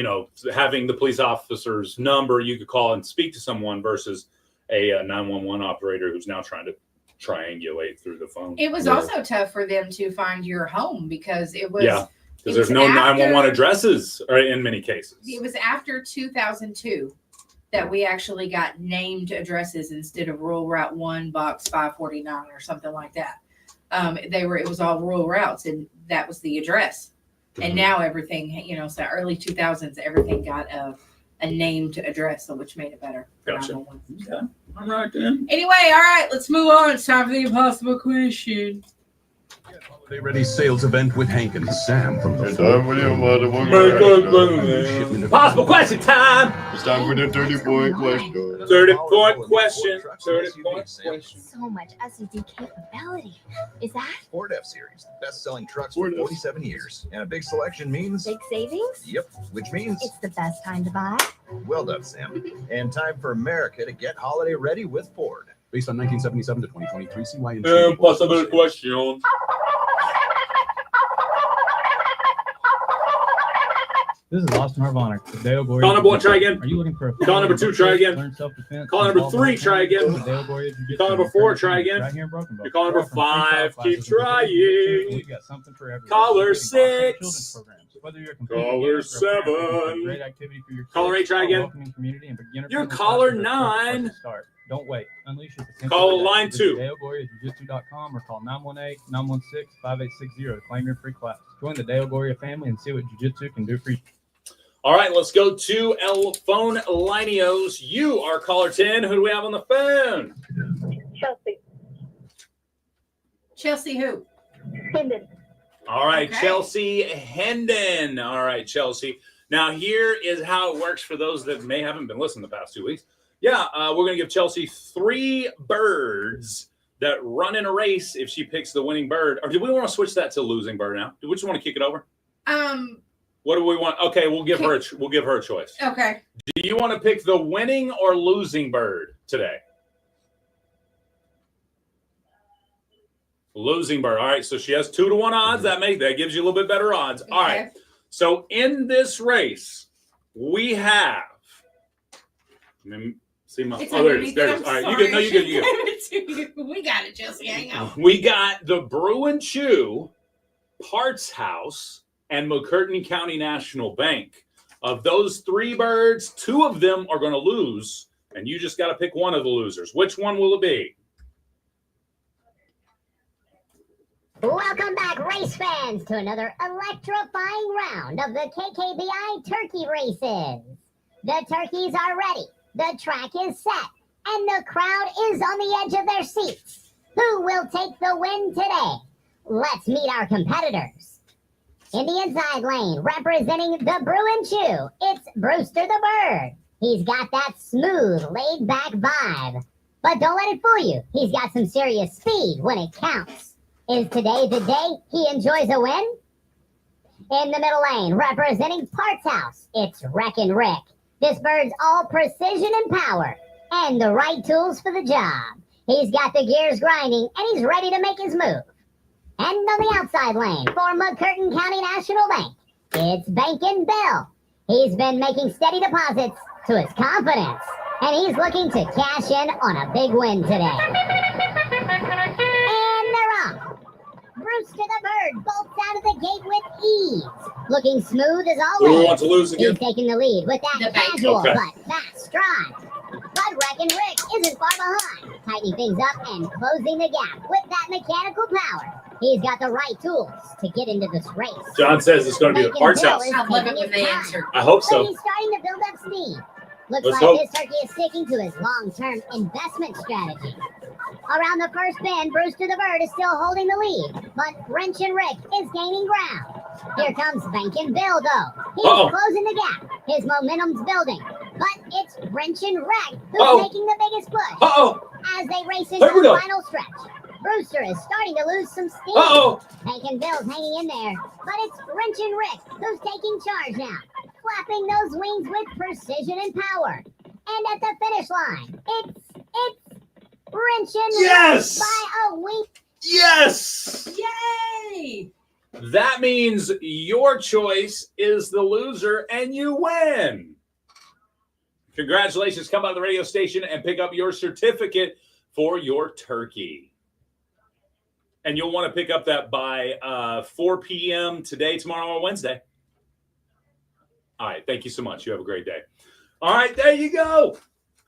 having the police officer's number, you could call and speak to someone versus a 911 operator who's now trying to triangulate through the phone. It was also tough for them to find your home because it was. Yeah, because there's no 911 addresses in many cases. It was after 2002 that we actually got named addresses instead of Rural Route 1, Box 549 or something like that. It was all rural routes, and that was the address. And now everything, so early 2000s, everything got a named address, so which made it better. Gotcha. Okay. All right then. Anyway, all right, let's move on. It's time for the impossible question. Holiday Ready sales event with Hank and Sam from the Possible question time. It's time for the 30-point question. 30-point question. 30-point question. So much SUV capability. Is that Ford F-Series, best-selling trucks for 47 years. And a big selection means... big savings? Yep, which means... It's the best time to buy. Well done, Sam. And time for America to get holiday ready with Ford. based on 1977 to 2023 CY and Impossible question. This is Austin Harvonic. Dale Gory. Call number 1, try again. Are you looking for a Call number 2, try again. Learn self-defense? Call number 3, try again. Call number 4, try again. Right here in Broken Bow. Your call number 5, keep trying. We got something for everyone. Caller Including children's 6. programs. Whether you're a complete Caller beginner or a parent, 7. great activity for your Caller 8, try kids, again. welcoming community and beginner Your friendly caller classes are a great 9. place to start. Don't wait. Unleash your potential. Call today. line Visit 2. DaleGoria.jiu-jitsu.com or call 918-916-5860 to claim your free class. Join the Dale Goria family and see what jiu-jitsu can do for you. All right, let's go to El Phone Lineos. You are caller 10. Who do we have on the phone? Chelsea. Chelsea who? Hendon. All right, Okay. Chelsea Hendon. All right, Chelsea. Now, here is how it works for those that may haven't been listening the past 2 weeks. Yeah, we're going to give Chelsea 3 birds that run in a race if she picks the winning bird. Or do we want to switch that to losing bird now? Do we just want to kick it over? What do we want? Okay, we'll give her a choice. Okay. Do you want to pick the winning or losing bird today? Losing bird. All right, so she has 2-to-1 odds. That gives you a little bit better odds. All right. So in this race, we have. See my. It's There it is. There it is. I'm All right, sorry. you good. We got it, Chelsea. Hang on. We got the Brew and Chew, Parts House, and McCurtain County National Bank. Of those 3 birds, 2 of them are going to lose, and you just got to pick one of the losers. Which one will it be? Welcome back, race fans, to another electrifying round of the KKBI Turkey Races. The turkeys are ready, the track is set, and the crowd is on the edge of their seats. Who will take the win today? Let's meet our competitors. In the inside lane, representing the Brew and Chew, it's Brewster the Bird. He's got that smooth, laid-back vibe. But don't let it fool you. He's got some serious speed when it counts. Is today the day he enjoys a win? In the middle lane, representing Parts House, it's Wreckin' Rick. This bird's all precision and power, and the right tools for the job. He's got the gears grinding, and he's ready to make his move. And on the outside lane, for McCurtain County National Bank, it's Bankin' Bill. He's been making steady deposits to his confidence, and he's looking to cash in on a big win today. And they're off. Brewster the Bird bolts out of the gate with ease. Looking smooth as Who do we always. want to lose again? He's taking the lead with that The bank. casual Okay. but fast stride. But Wreckin' Rick isn't far behind, tightening things up and closing the gap with that mechanical power. He's got the right tools to get into this race. John says it's going to be the Bankin' Parts Bill House. is I love it taking when they his time, answer. I hope but so. he's starting to build up steam. Looks Let's like hope. this turkey is sticking to his long-term investment strategy. Around the first bend, Brewster the Bird is still holding the lead, but Wrenchin' Rick is gaining ground. Here comes Bankin' Bill, though. He's closing the gap. His momentum's building, but it's Wrenchin' Rick who's making the biggest push. As they race into Here we the go. final stretch, Brewster is starting to lose some steam. Bankin' Bill's hanging in there, but it's Wrenchin' Rick who's taking charge now, flapping those wings with precision and power. And at the finish line, it's Wrenchin' Yes! Rick by a week. Yes! Yay! That means your choice is the loser and you win. Congratulations. Come by the radio station and pick up your certificate for your turkey. And you'll want to pick up that by 4 p.m. today, tomorrow, or Wednesday. All right. Thank you so much. You have a great day. All right. There you go.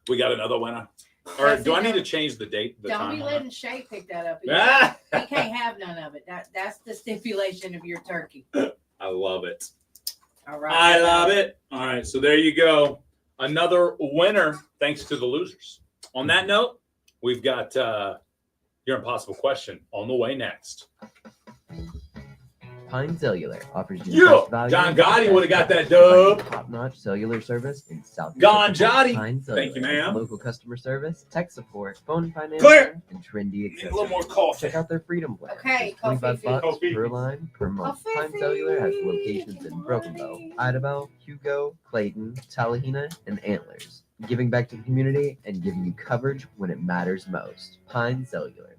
We got another winner. Or do I need to change the date? Don't be letting Shay pick that up. He can't have none of it. That's the stipulation of your turkey. I love it. All right. I love it. All right. So there you go. Another winner thanks to the losers. On that note, we've got your impossible question on the way next. Pine Cellular offers you Yeah, best value. John Gotti would have got that dub. Top-notch cellular service in South. John Gotti. Pine Cellular. Thank you, ma'am. Local customer service, tech support, phone financing, Clear. and trendy A accessories. little more coffee. Check out their Freedom Plan. Okay, It's $25 coffee. per line per month. Pine Cellular has locations in Broken Bow, Idabel, Hugo, Clayton, Talahena, and Antlers. Giving back to the community and giving you coverage when it matters most. Pine Cellular.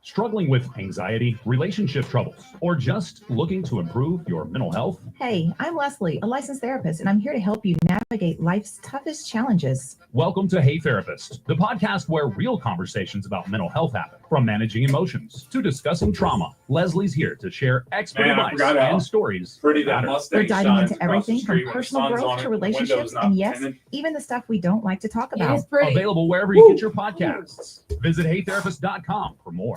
Struggling with anxiety, relationship troubles, or just looking to improve your mental health? Hey, I'm Leslie, a licensed therapist, and I'm here to help you navigate life's toughest challenges. Welcome to Hey Therapist, the podcast where real conversations about mental health happen. From managing emotions to discussing trauma, Leslie's here to share expert advice and stories. Pretty that matter. Mustang We're diving shines into across the everything street from when the personal sun's growth on to it, the window's relationships, not and yes, tinted. even the stuff we don't like to talk It about. is pretty. Available wherever you get your podcasts. Visit heytherapist.com for more.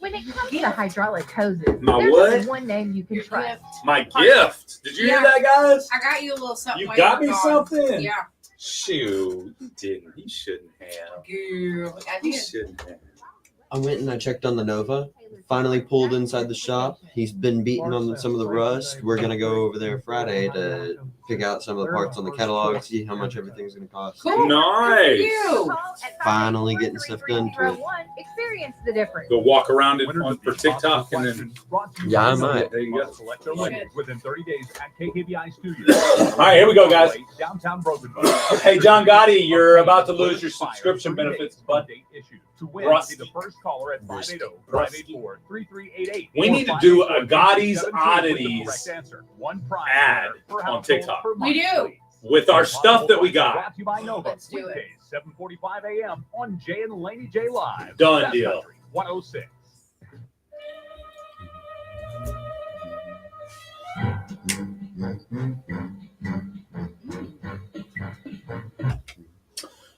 When it comes to hydraulic hoses, My there's what? only one name you can Your trust. gift. My gift. Did you hear that, guys? I got you a little something. You while got were me gone. something? Yeah. Shoot, you didn't. He shouldn't have. Girl, I He did. shouldn't have. I went and I checked on the Nova. Finally pulled inside the shop. He's been beating on some of the rust. We're gonna go over there Friday to pick out some of the parts on the catalog, see how much everything's gonna cost. Cool. Nice. You. Finally getting stuff done to it. Experience the difference. Go walk around it for TikTok and then. Yeah, I might. There you go. Select their winners within 30 days at KKBI Studios. All right, here we go, guys. Downtown Broken Bow. Hey, John Gotti, you're about to lose your subscription benefits, bud. To win, Rusty. be the first caller at 580-584-3388. We need to do a Gotti's Oddities ad on TikTok We do. with our stuff that we got. Brought to you by Nova. Let's do it. Weekdays, 7:45 a.m. on Jay and Laney J Live. Done Best deal. Country 106.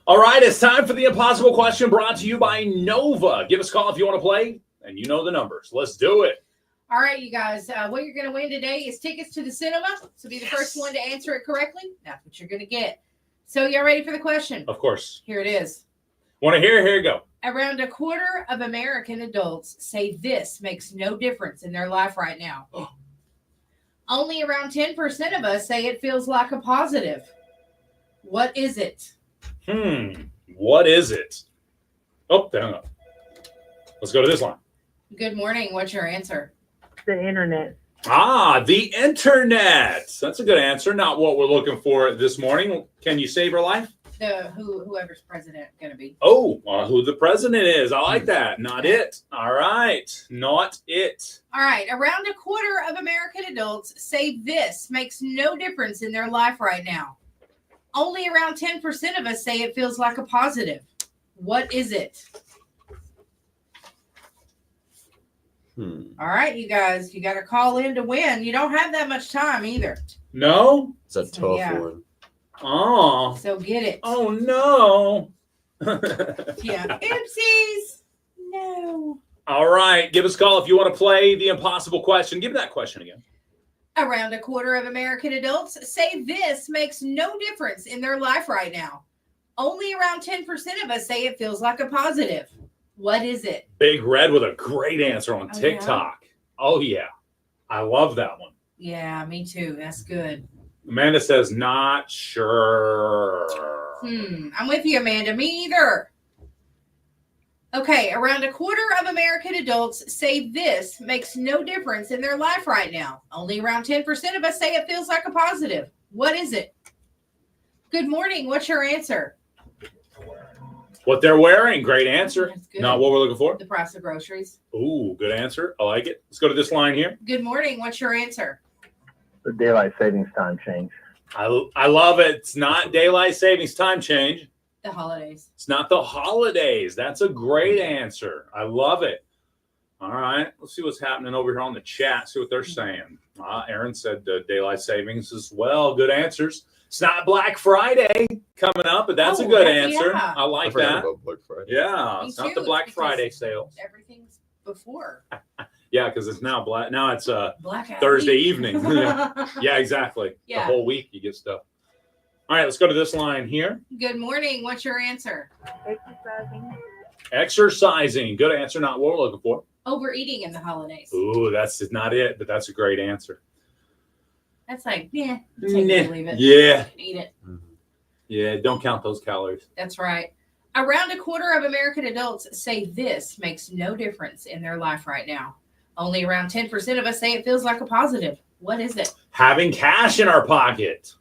All right, it's time for the impossible question brought to you by Nova. Give us a call if you want to play, and you know the numbers. Let's do it. All right, you guys. What you're going to win today is tickets to the cinema. So be the first one to answer it correctly. That's what you're going to get. So y'all ready for the question? Of course. Here it is. Want to hear it? Here you go. Around a quarter of American adults say this makes no difference in their life right now. Only around 10% of us say it feels like a positive. What is it? What is it? Oh, hang on. Let's go to this line. Good morning. What's your answer? The internet. The internet. That's a good answer. Not what we're looking for this morning. Can you save her life? Whoever's president going to be. Oh, who the president is. I like that. Not it. All right. Not it. All right. Around a quarter of American adults say this makes no difference in their life right now. Only around 10% of us say it feels like a positive. What is it? All right, you guys. You got to call in to win. You don't have that much time either. No? It's a tough yeah. one. Oh. So get it. Oh, no. Yeah. Oopsies. No. All right. Give us a call if you want to play the impossible question. Give me that question again. Around a quarter of American adults say this makes no difference in their life right now. Only around 10% of us say it feels like a positive. What is it? Big Red with a great answer on TikTok. Oh, yeah. I love that one. Yeah, me too. That's good. Amanda says, not sure. I'm with you, Amanda. Me either. Okay, around a quarter of American adults say this makes no difference in their life right now. Only around 10% of us say it feels like a positive. What is it? Good morning. What's your answer? What they're wearing. Great answer. That's good. Not what we're looking for. The price of groceries. Ooh, good answer. I like it. Let's go to this line here. Good morning. What's your answer? The daylight savings time change. I love it. It's not daylight savings time change. The holidays. It's not the holidays. That's a great answer. I love it. All right. Let's see what's happening over here on the chat. See what they're saying. Aaron said daylight savings as well. Good answers. It's not Black Friday coming up, but that's a good answer. Yeah. I like forgot that. about Black Friday. Yeah. Me It's not too. the Black Because Friday sale. Everything's before. Yeah, because it's now black. Now it's Black Thursday week. evening. Yeah, exactly. Yeah. The whole week you get stuff. All right, let's go to this line here. Good morning. What's your answer? Exercising. Exercising. Good answer. Not what we're looking for. Overeating in the holidays. Ooh, that's not it, but that's a great answer. That's like, yeah, take it or leave it. Yeah. Eat it. Yeah, don't count those calories. That's right. Around a quarter of American adults say this makes no difference in their life right now. Only around 10% of us say it feels like a positive. What is it? Having cash in our pocket.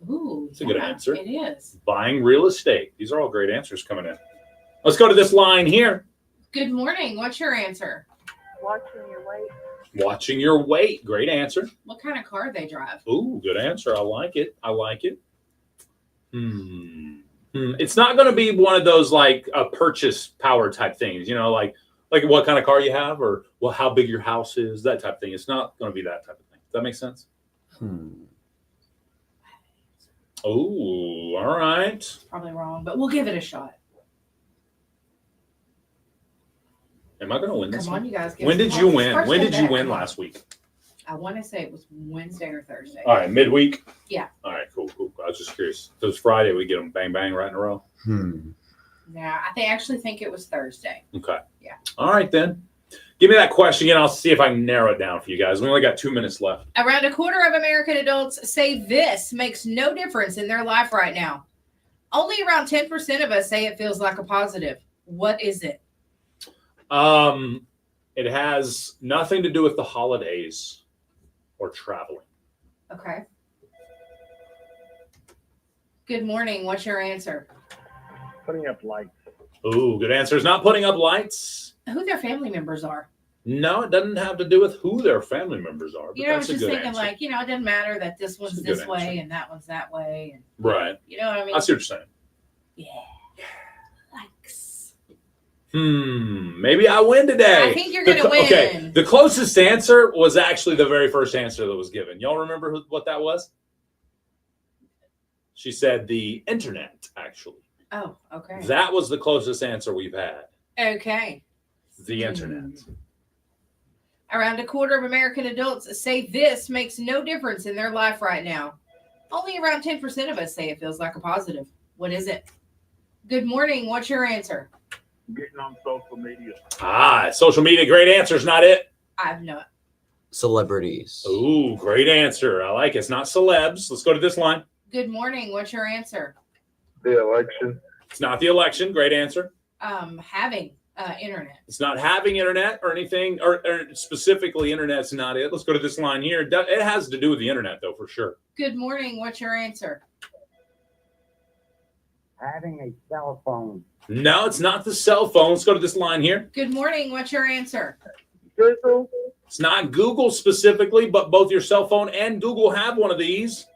Ooh, That's a good answer. It is. Buying real estate. These are all great answers coming in. Let's go to this line here. Good morning. What's your answer? Watching your weight. Watching your weight. Great answer. What kind of car they drive? Ooh, good answer. I like it. I like it. It's not going to be one of those like a purchase power type things, you know, like what kind of car you have or well, how big your house is, that type of thing. It's not going to be that type of thing. Does that make sense? Oh, all right. Probably wrong, but we'll give it a shot. Am I going to win this? Come on, one? you guys. Give When us did a you call. win? First When day did you back. win last week? I want to say it was Wednesday or Thursday. All right, midweek. Yeah. All right, cool. I was just curious. If it was Friday, we get them bang bang right in a row. Yeah, I actually think it was Thursday. Okay. Yeah. All right then. Give me that question again. I'll see if I can narrow it down for you guys. We only got 2 minutes left. Around a quarter of American adults say this makes no difference in their life right now. Only around 10% of us say it feels like a positive. What is it? It has nothing to do with the holidays or traveling. Okay. Good morning. What's your answer? Putting up lights. Ooh, good answer. It's not putting up lights. Who their family members are. No, it doesn't have to do with who their family members are. But You know, I that's was just a good thinking answer. like, you know, it doesn't matter that this one's It's a good this way answer. and that one's that way. And, Right. you know what I mean? I see what you're saying. Yeah. Thanks. Maybe I win today. I think you're going to win. Okay, the closest answer was actually the very first answer that was given. Y'all remember what that was? She said the internet, actually. Oh, okay. That was the closest answer we've had. Okay. The internet. Around a quarter of American adults say this makes no difference in their life right now. Only around 10% of us say it feels like a positive. What is it? Good morning. What's your answer? Getting on social media. Social media. Great answer. Is not it. I've not. Celebrities. Ooh, great answer. I like it. It's not celebs. Let's go to this line. Good morning. What's your answer? The election. It's not the election. Great answer. Having internet. It's not having internet or anything, or specifically internet's not it. Let's go to this line here. It has to do with the internet, though, for sure. Good morning. What's your answer? Having a cell phone. No, it's not the cell phone. Let's go to this line here. Good morning. What's your answer? Google. It's not Google specifically, but both your cell phone and Google have one of these.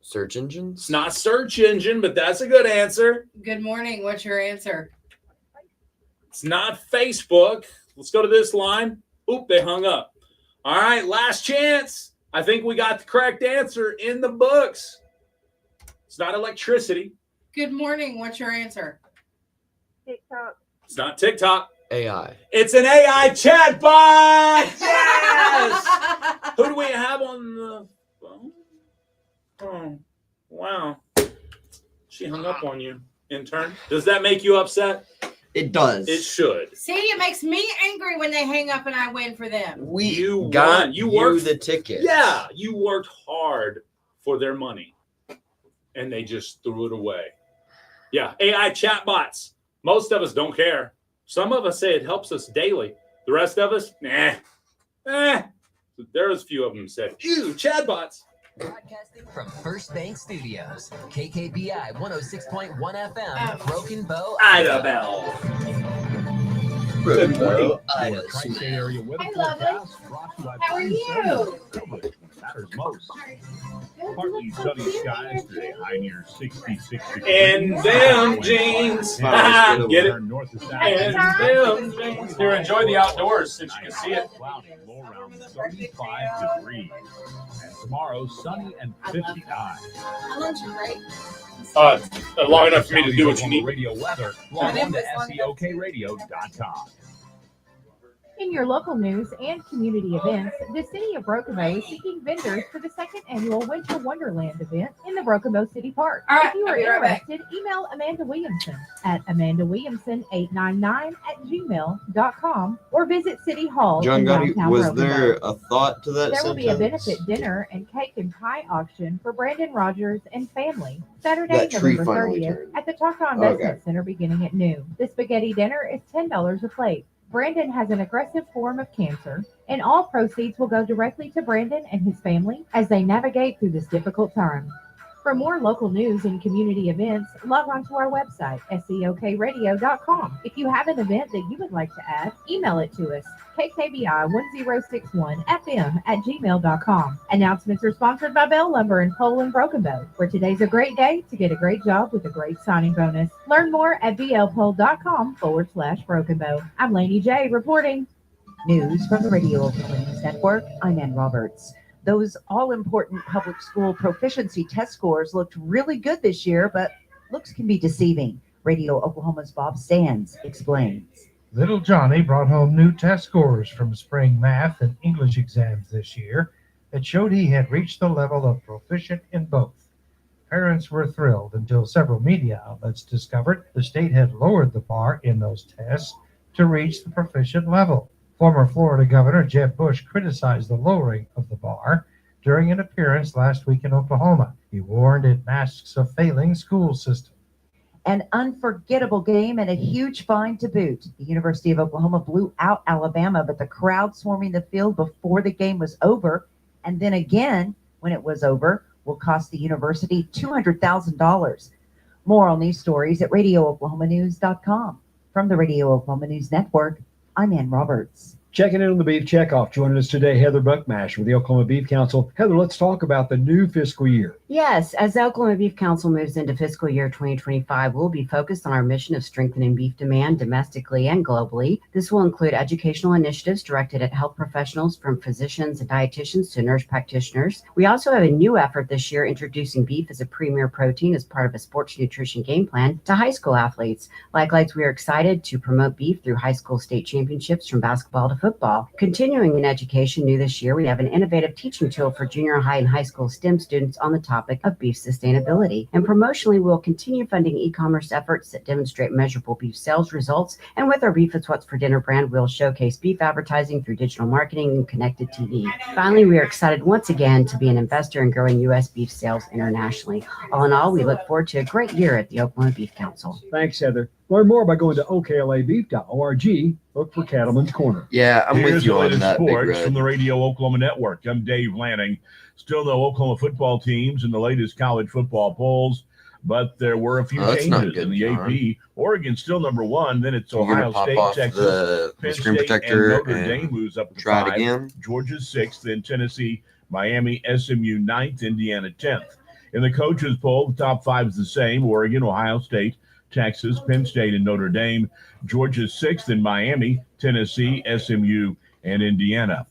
Search engines? It's not search engine, but that's a good answer. Good morning. What's your answer? It's not Facebook. Let's go to this line. Oop, they hung up. All right, last chance. I think we got the correct answer in the books. It's not electricity. Good morning. What's your answer? TikTok. It's not TikTok. AI. It's an AI chatbot. Yes. Who do we have on the phone? Oh, wow. She hung up on you, intern. Does that make you upset? It does. It should. See, it makes me angry when they hang up and I win for them. You got won. You worked the ticket. Yeah, you worked hard for their money, and they just threw it away. Yeah, AI chatbots. Most of us don't care. Some of us say it helps us daily. The rest of us, nah. There's a few of them said, ew, chatbots. Broadcasting from First Bank Studios, KKBI 106.1 FM, Broken Bow, Idaho. Broken Bow, Your Idaho. tri-state area weather Hi, lovely. forecast brought to you by How are you? Coverage when it matters most. Partly sunny skies today, high near 66 degrees. And them jeans. Get it? North to south. And them jeans. Here, enjoy the outdoors since you can see it. Cloudy, low around 35 degrees. And tomorrow, sunny and 59. How long's your break? Long enough for me to do what you need. Radio weather, log on to SEOKradio.com. In your local news and community events, the City of Broken Bow is seeking vendors for the second annual Winter Wonderland event in the Broken Bow City Park. All right, If you I'll are be right back. interested, email Amanda Williamson at amandawilliamson899@gmail.com or visit City Hall John in Gotti, downtown was Broken there Bow. a thought to that There will be a sentence? benefit dinner and cake and pie auction for Brandon Rogers and family Saturday, That tree November finally 30th turned. at the Choctaw Okay. Investment Center beginning at noon. The spaghetti dinner is $10 a plate. Brandon has an aggressive form of cancer, and all proceeds will go directly to Brandon and his family as they navigate through this difficult time. For more local news and community events, log on to our website, SEOKradio.com. If you have an event that you would like to add, email it to us, kkbi1061fm@gmail.com. Announcements are sponsored by Bell Lumber and Pole and Broken Bow, where today's a great day to get a great job with a great signing bonus. Learn more at blpole.com/Broken Bow. I'm Laney J reporting. News from the Radio Oklahoma News Network. I'm Ann Roberts. Those all-important public school proficiency test scores looked really good this year, but looks can be deceiving. Radio Oklahoma's Bob Sands explains. Little Johnny brought home new test scores from spring math and English exams this year that showed he had reached the level of proficient in both. Parents were thrilled until several media outlets discovered the state had lowered the bar in those tests to reach the proficient level. Former Florida Governor Jeb Bush criticized the lowering of the bar during an appearance last week in Oklahoma. He warned it masks a failing school system. An unforgettable game and a huge fine to boot. The University of Oklahoma blew out Alabama, but the crowd swarming the field before the game was over, and then again when it was over, will cost the university $200,000. More on these stories at RadioOklahomaNews.com. From the Radio Oklahoma News Network, I'm Ann Roberts. Checking in on the Beef Checkoff. Joining us today, Heather Buckmash with the Oklahoma Beef Council. Heather, let's talk about the new fiscal year. Yes, as the Oklahoma Beef Council moves into fiscal year 2025, we'll be focused on our mission of strengthening beef demand domestically and globally. This will include educational initiatives directed at health professionals, from physicians and dietitians to nurse practitioners. We also have a new effort this year introducing beef as a premier protein as part of a sports nutrition game plan to high school athletes. Likewise, we are excited to promote beef through high school state championships from basketball to football. Continuing in education, new this year, we have an innovative teaching tool for junior high and high school STEM students on the topic of beef sustainability. And promotionally, we'll continue funding e-commerce efforts that demonstrate measurable beef sales results. And with our Beef It's What's for Dinner brand, we'll showcase beef advertising through digital marketing and connected TV. Finally, we are excited once again to be an investor in growing U.S. beef sales internationally. All in all, we look forward to a great year at the Oklahoma Beef Council. Thanks, Heather. Learn more by going to oklabeef.org. Look for Cattleman's Corner. Yeah, I'm Here's with you the on latest that, Big sports Red. from the Radio Oklahoma Network. I'm Dave Lanning. Still no Oklahoma football teams in the latest college football polls, but there were a few that's not changes good, in the John. AP. Oregon's still number one. Then it's You're gonna Ohio pop State, off Texas, the Penn screen State, protector and Notre and Dame moves up to try it 5. again. Georgia's 6th, then Tennessee, Miami, SMU 9th, Indiana 10th. In the coaches poll, the top 5 is the same: Oregon, Ohio State, Texas, Penn State, and Notre Dame. Georgia's 6th in Miami, Tennessee, SMU, and Indiana.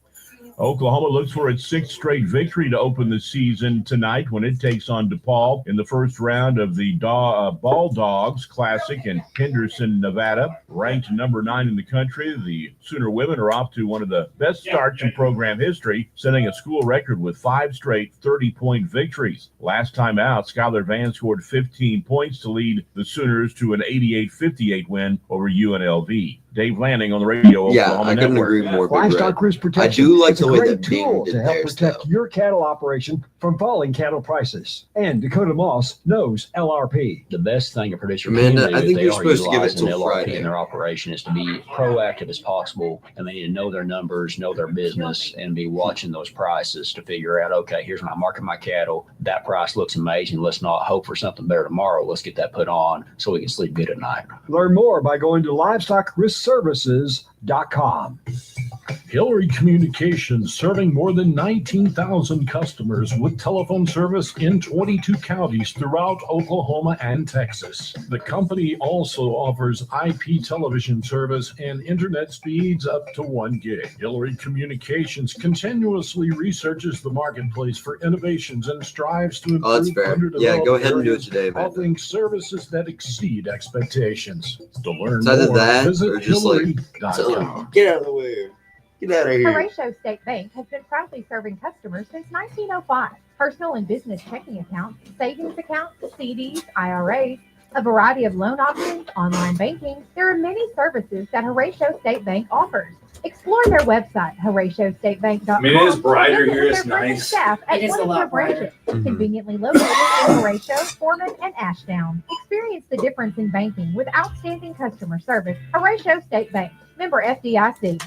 Oklahoma looks for its 6th straight victory to open the season tonight when it takes on DePaul in the first round of the Ball Dogs Classic in Henderson, Nevada. Ranked number 9 in the country, the Sooner women are off to one of the best starts in program history, setting a school record with 5 straight 30-point victories. Last time out, Skylar Van scored 15 points to lead the Sooners to an 88-58 win over UNLV. Dave Lanning on the radio. Yeah, Oklahoma I couldn't Network. agree more. Big Livestock Red. risk protection. I do like is the a way great that Bing tool did to help theirs, protect though. your cattle operation from falling cattle prices. And Dakota Moss knows LRP. The best thing a producer Amanda, can do I think if they you're are supposed to give it utilizing till LRP Friday. in their operation is to be proactive as possible, and they need to know their numbers, know their business, and be watching those prices to figure out, okay, here's when I market my cattle. That price looks amazing. Let's not hope for something better tomorrow. Let's get that put on so we can sleep good at night. Learn more by going to livestockriskservices.com. Hillary Communications, serving more than 19,000 customers with telephone service in 22 counties throughout Oklahoma and Texas. The company also offers IP television service and internet speeds up to 1 gig. Hillary Communications continuously researches the marketplace for innovations and strives to Oh, that's improve fair. underdeveloped Yeah, go ahead and do it areas, today, man. offering services that exceed expectations. To learn It's either more, that visit or just like, Hillary.com. get out of the way. Get out of here. Horatio State Bank has been proudly serving customers since 1905. Personal and business checking accounts, savings accounts, CDs, IRAs, a variety of loan options, online banking. There are many services that Horatio State Bank offers. Explore their website, HoratioStateBank.com. I mean, it is brighter or visit here. their It's friendly nice. Staff at It is one a of lot their brighter. branches, Mm-hmm. conveniently located in Horatio, Foreman, and Ashdown. Experience the difference in banking with outstanding customer service. Horatio State Bank, member FDIC.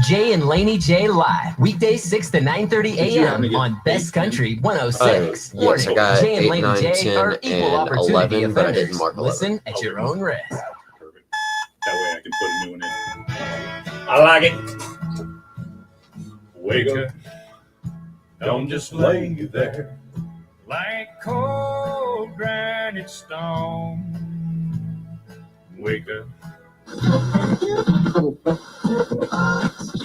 Jay and Laney J live weekdays 6 to 9:30 a.m. on Best Country 106. Yes, I got Jay and 8, Laney 9, J 10, are equal and opportunity 11, but I didn't offenders. mark 11. Listen at your own risk. Perfect. That way I can put a new one in. I like it. Wake up. Don't just lay there. Like cold granite stone. Wake up.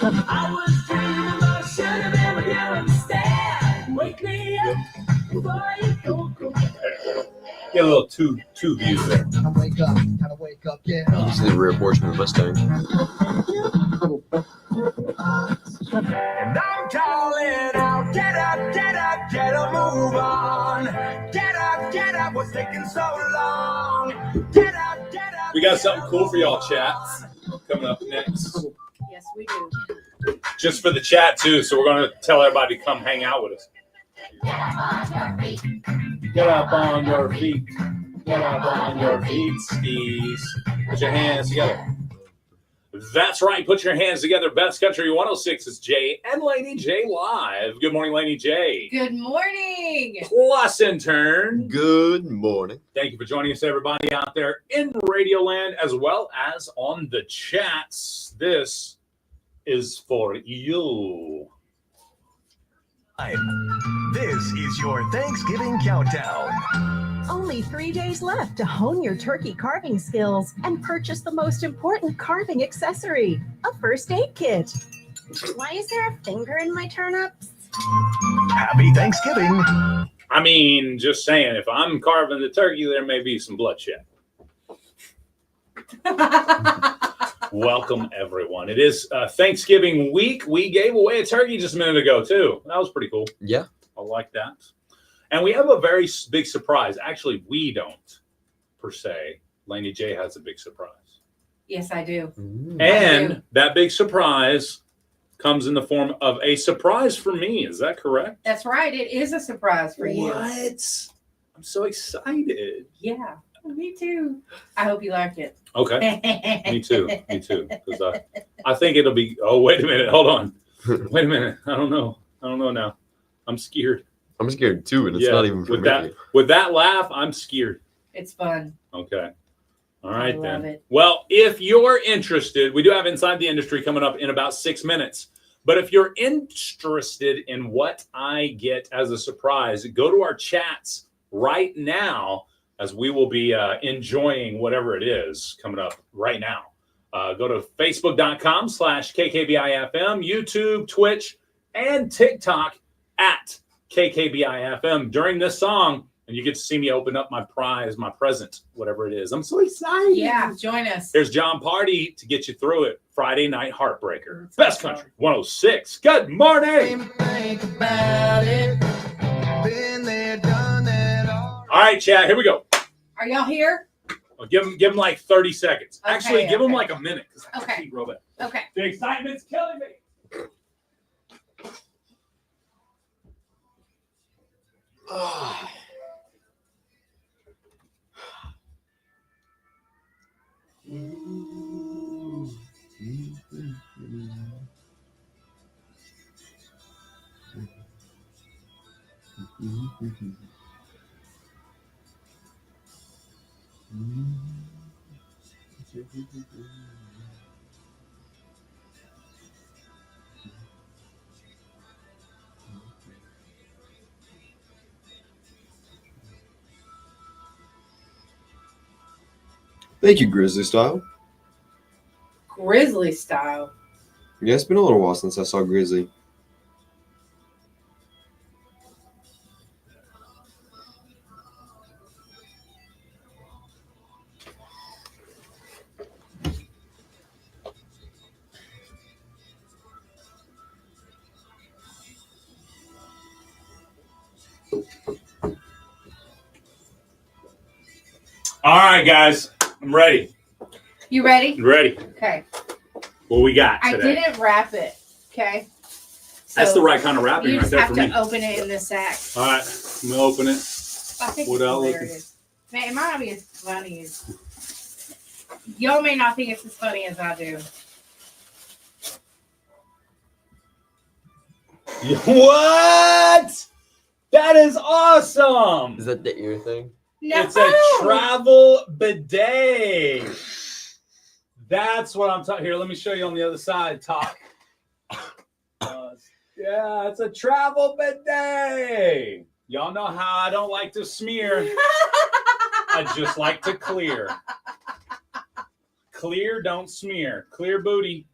I was dreaming about sugar and with you instead. Wake me up before you go. Get a little two views there. Gotta wake up, yeah. You see the rear portion of the Mustang. And I'm calling out, get up, get a move on. Get up, what's taking so long? Get up. We got something cool for y'all, chats, coming up next. Yes, we do. Just for the chat, too. So we're going to tell everybody to come hang out with us. Get up on your feet. Get up on your feet, skis. Put your hands together. That's right. Put your hands together. Best Country 106 is Jay and Laney J live. Good morning, Laney J. Good morning. Plus intern. Good morning. Thank you for joining us, everybody out there in Radio Land as well as on the chats. This is for you. This is your Thanksgiving countdown. Only 3 days left to hone your turkey carving skills and purchase the most important carving accessory, a first aid kit. Why is there a finger in my turnips? Happy Thanksgiving. I mean, just saying, if I'm carving the turkey, there may be some bloodshed. Welcome, everyone. It is Thanksgiving week. We gave away a turkey just a minute ago, too. That was pretty cool. Yeah. I like that. And we have a very big surprise. Actually, we don't, per se. Laney J has a big surprise. Yes, I do. And that big surprise comes in the form of a surprise for me. Is that correct? That's right. It is a surprise for you. What? I'm so excited. Yeah, me too. I hope you like it. Okay. Me too. Me too. Because I think it'll be. Oh, wait a minute. Hold on. Wait a minute. I don't know now. I'm scared. I'm scared too, and it's not even for with me. that. With that laugh, I'm scared. It's fun. Okay. All right, I then. love it. Well, if you're interested, we do have Inside the Industry coming up in about 6 minutes. But if you're interested in what I get as a surprise, go to our chats right now, as we will be enjoying whatever it is coming up right now. Go to facebook.com/KKBIFM, YouTube, Twitch, and TikTok at KKBIFM during this song. And you get to see me open up my prize, my present, whatever it is. I'm so excited. Yeah, join us. Here's John Party to get you through it. Friday Night Heartbreaker. Best Country 106. Good morning. Think about it. Been there, done that all. All right, chat. Here we go. Are y'all here? Well, give him like 30 seconds. Okay, Actually, give him okay. like a minute. Okay. Real bad. Okay. The excitement's killing me. Thank you, Grizzly Style. Grizzly style. Yeah, it's been a little while since I saw Grizzly. All right, guys. I'm ready. You ready? Ready. Okay. What we got I today? didn't wrap it. Okay. That's So the right kind of wrapping you right just there have for to me. open it in the sack. All right. I'm going to open it. I think What it's else? hilarious. Man, it might not be as funny as y'all may not think it's as funny as I do. What? That is awesome. Is that the ear thing? No. It's a travel bidet. That's what I'm talking. Here, let me show you on the other side. Talk. Yeah, it's a travel bidet. Y'all know how I don't like to smear. I just like to clear. Clear, don't smear. Clear booty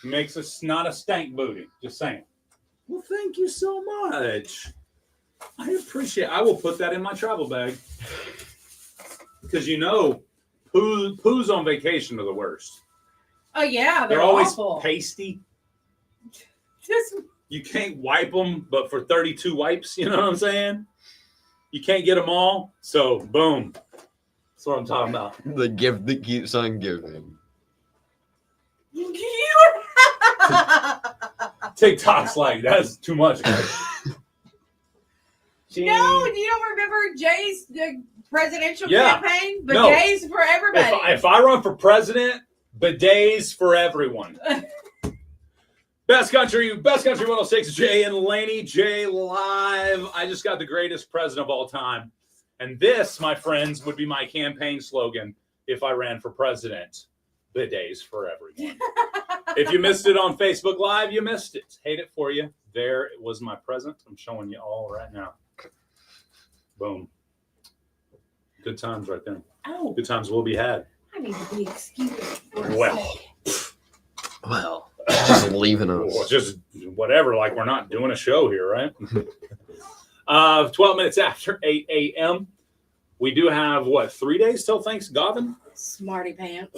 makes us not a stank booty. Just saying. Well, thank you so much. I appreciate it. I will put that in my travel bag. Because you know, poos on vacation are the worst. Oh yeah, They're always awful. pasty. Just You can't wipe them, but for 32 wipes, you know what I'm saying? You can't get them all. So, boom. That's what I'm talking about. The gift that keeps on giving. TikTok's like, that's too much, guys. No, you don't remember Jay's presidential Yeah. campaign? No. Bidets for everybody. If I run for president, bidets for everyone. Best Country 106, Jay and Laney J live. I just got the greatest president of all time. And this, my friends, would be my campaign slogan if I ran for president. Bidets for everyone. If you missed it on Facebook Live, you missed it. Hate it for you. There it was my present. I'm showing you all right now. Boom. Good times right there. Oh. Good times will be had. I need to be excused for a Well. second. Well, just leaving us. Well, just whatever, like we're not doing a show here, right? 12 minutes after 8 a.m. We do have, 3 days till Thanksgiving? Smarty pants.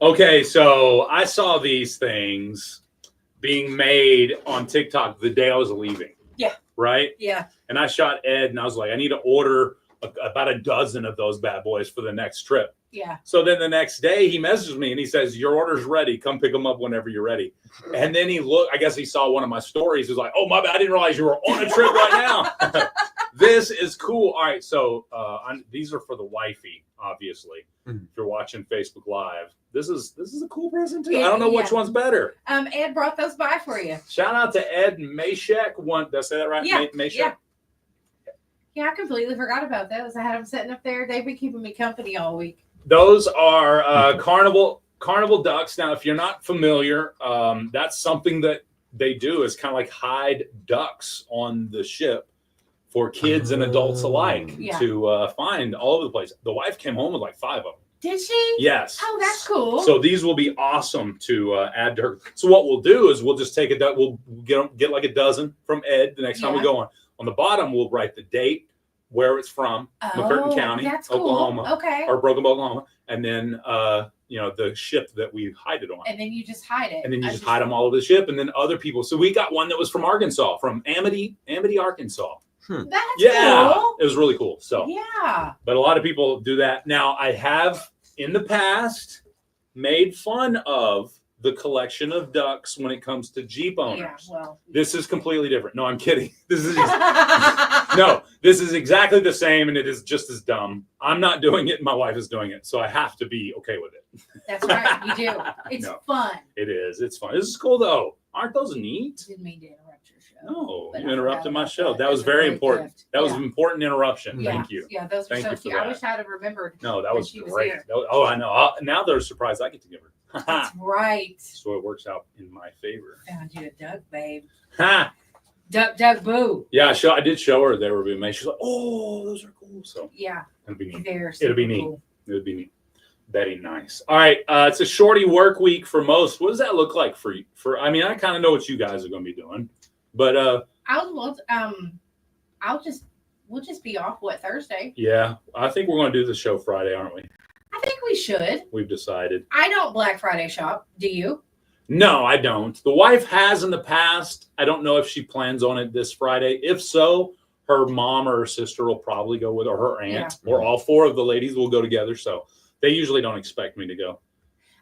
Okay, so I saw these things being made on TikTok the day I was leaving. Yeah. Right? Yeah. And I shot Ed, and I was like, I need to order about a dozen of those bad boys for the next trip. Yeah. So then the next day he messages me and he says, your order's ready. Come pick them up whenever you're ready. And then I guess he saw one of my stories. He was like, oh, my bad. I didn't realize you were on a trip right now. This is cool. All right. So these are for the wifey, obviously. If you're watching Facebook Live, this is a cool present too. I don't know which one's better. Ed brought those by for you. Shout out to Ed Mashek. Did I say that right? Yeah. Mashek? Yeah. Yeah, I completely forgot about those. I had them sitting up there. They've been keeping me company all week. Those are carnival ducks. Now, if you're not familiar, that's something that they do is kind of like hide ducks on the ship for kids and adults alike to find all over the place. The wife came home with like 5 of them. Did she? Yes. Oh, that's cool. So these will be awesome to add to her. So what we'll do is we'll just take a duck. We'll get like a dozen from Ed the next time we go on. On the bottom, we'll write the date, where it's from, McCurtain County, that's Oklahoma, cool. Okay. or Broken Bow, Oklahoma, and then the ship that we hide it on. And then you just hide it. And then you hide them all over the ship, and then other people. So we got one that was from Arkansas, from Amity, Arkansas. That's Yeah, cool. it was really cool. So Yeah. but a lot of people do that. Now, I have in the past made fun of the collection of ducks when it comes to Jeep owners. Yeah, well. This is completely different. No, I'm kidding. This is no, this is exactly the same, and it is just as dumb. I'm not doing it, and my wife is doing it, so I have to be okay with it. That's right. You do. It's No. fun. It is. It's fun. This is cool, though. Aren't those neat? Didn't mean to interrupt your show. No, But you I interrupted forgot my about show. that. That was That's a very great important. gift. That was Yeah. an important interruption. Yeah. Thank you. Yeah, those were Thank so you for cute. I that. wish I'd have remembered. No, that when was she was great. here. Oh, I know. Now they're surprised I get to give her. That's right. So it works out in my favor. Found you a duck, babe. Ha! Duck, duck, boo. Yeah, I did show her they were being made. She's like, "Oh, those are cool." So Yeah. it'll be neat. They're It'll be super neat. cool. It would be neat. Very nice. All right, it's a shorty work week for most. What does that look like for you? I mean, I kind of know what you guys are going to be doing, but we'll just be off Thursday. yeah, I think we're going to do the show Friday, aren't we? I think we should. We've decided. I don't Black Friday shop. Do you? No, I don't. The wife has in the past. I don't know if she plans on it this Friday. If so, her mom or her sister will probably go with her, or her aunt, or all four of the ladies will go together. So they usually don't expect me to go.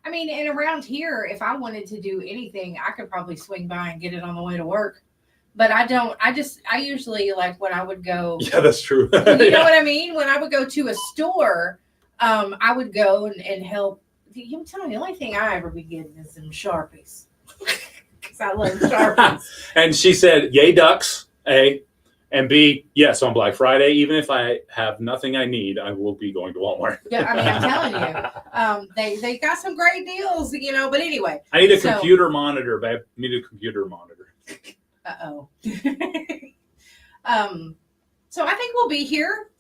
I mean, and around here, if I wanted to do anything, I could probably swing by and get it on the way to work. But I don't. I usually like when I would go. Yeah, that's true. You know what I mean? When I would go to a store, I would go and help. I'm telling you, the only thing I ever be getting is some Sharpies. Because I love Sharpies. And she said, "Yay, ducks, A, and B, yes, on Black Friday, even if I have nothing I need, I will be going to Walmart." Yeah, I mean, I'm telling you, they got some great deals, But anyway, I need a computer monitor, babe. I need a computer monitor. Uh-oh. So I think we'll be here.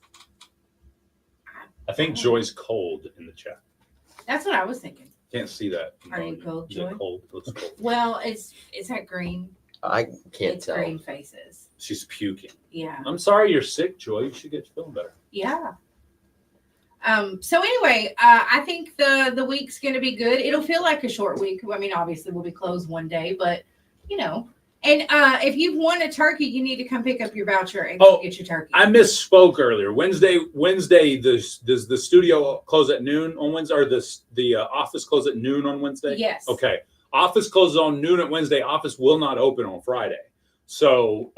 I think Joy's cold in the chat. That's what I was thinking. Can't see that. Are you cold, Is it Joy? cold? It looks cold. Well, it's that green. I can't It's tell. green faces. She's puking. Yeah. I'm sorry you're sick, Joy. You should get feeling better. Yeah. So anyway, I think the week's going to be good. It'll feel like a short week. I mean, obviously we'll be closed one day, but And if you've won a turkey, you need to come pick up your voucher and go get your turkey. I misspoke earlier. Wednesday. Does the studio close at noon on Wednesday, or the office close at noon on Wednesday? Yes. Okay. Office closes on noon at Wednesday. Office will not open on Friday. So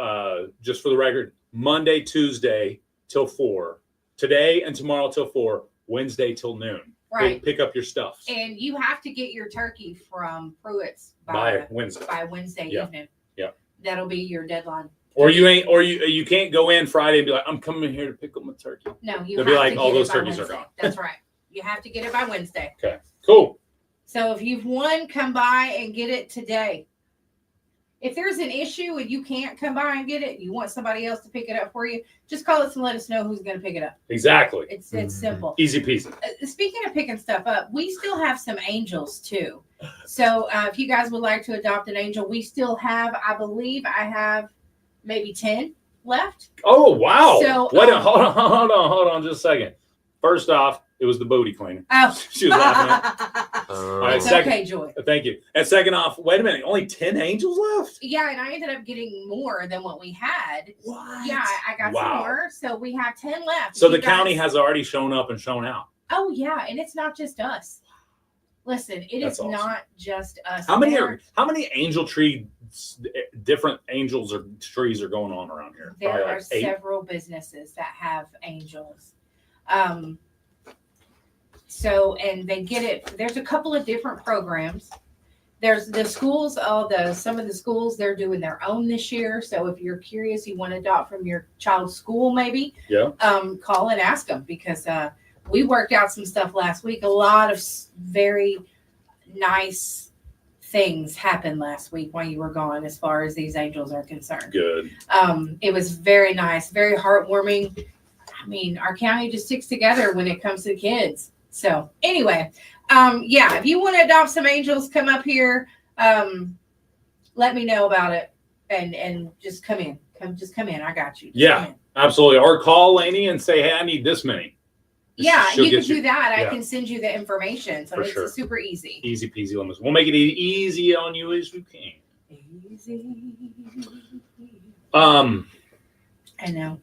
just for the record, Monday, Tuesday till 4. Today and tomorrow till 4. Wednesday till noon. Right. Pick up your stuff And you have to get your turkey from Pruitt's by Wednesday. By Wednesday Yeah. evening. Yeah. That'll be your deadline. Or you can't go in Friday and be like, "I'm coming here to pick up my turkey." No, you They'll have be like, to "All get it those by turkeys are Wednesday. gone." That's right. You have to get it by Wednesday. Okay. Cool. So if you've won, come by and get it today. If there's an issue and you can't come by and get it, you want somebody else to pick it up for you, just call us and let us know who's going to pick it up. Exactly. It's simple. Easy peasy. Speaking of picking stuff up, we still have some angels too. So if you guys would like to adopt an angel, we still have, I believe I have maybe 10 left. Oh wow! So, Wait, hold on, just a second. First off, it was the booty cleaner. Oh, She was laughing at. All right, It's second, okay, Joy. Thank you. And second off, wait a minute, only 10 angels left? Yeah, and I ended up getting more than what we had. What? Yeah, I got Wow. some more. So we have 10 left. So You the county guys- has already shown up and shown out. Oh, yeah, and it's not just us. Listen, it That's is awesome. not just us. How many There- angel different angels or trees are going on around here? There Probably are like 8. several businesses that have angels. So, and they get it. There's a couple of different programs. There's the schools, some of the schools, they're doing their own this year. So if you're curious, you want to adopt from your child's school, maybe, call and ask them, because we worked out some stuff last week. A lot of very nice things happened last week while you were gone, as far as these angels are concerned. Good. It was very nice, very heartwarming. I mean, our county just sticks together when it comes to kids. So anyway, if you want to adopt some angels, come up here. Let me know about it, and just come in. Come in. I got you. Just come in. Absolutely. Or call Laney and say, "Hey, I need this many." Yeah, She'll you get can do that. I Yeah. can send you the information. So For it's sure. super easy. Easy peasy lemons. We'll make it easy on you as we can. Easy. I know.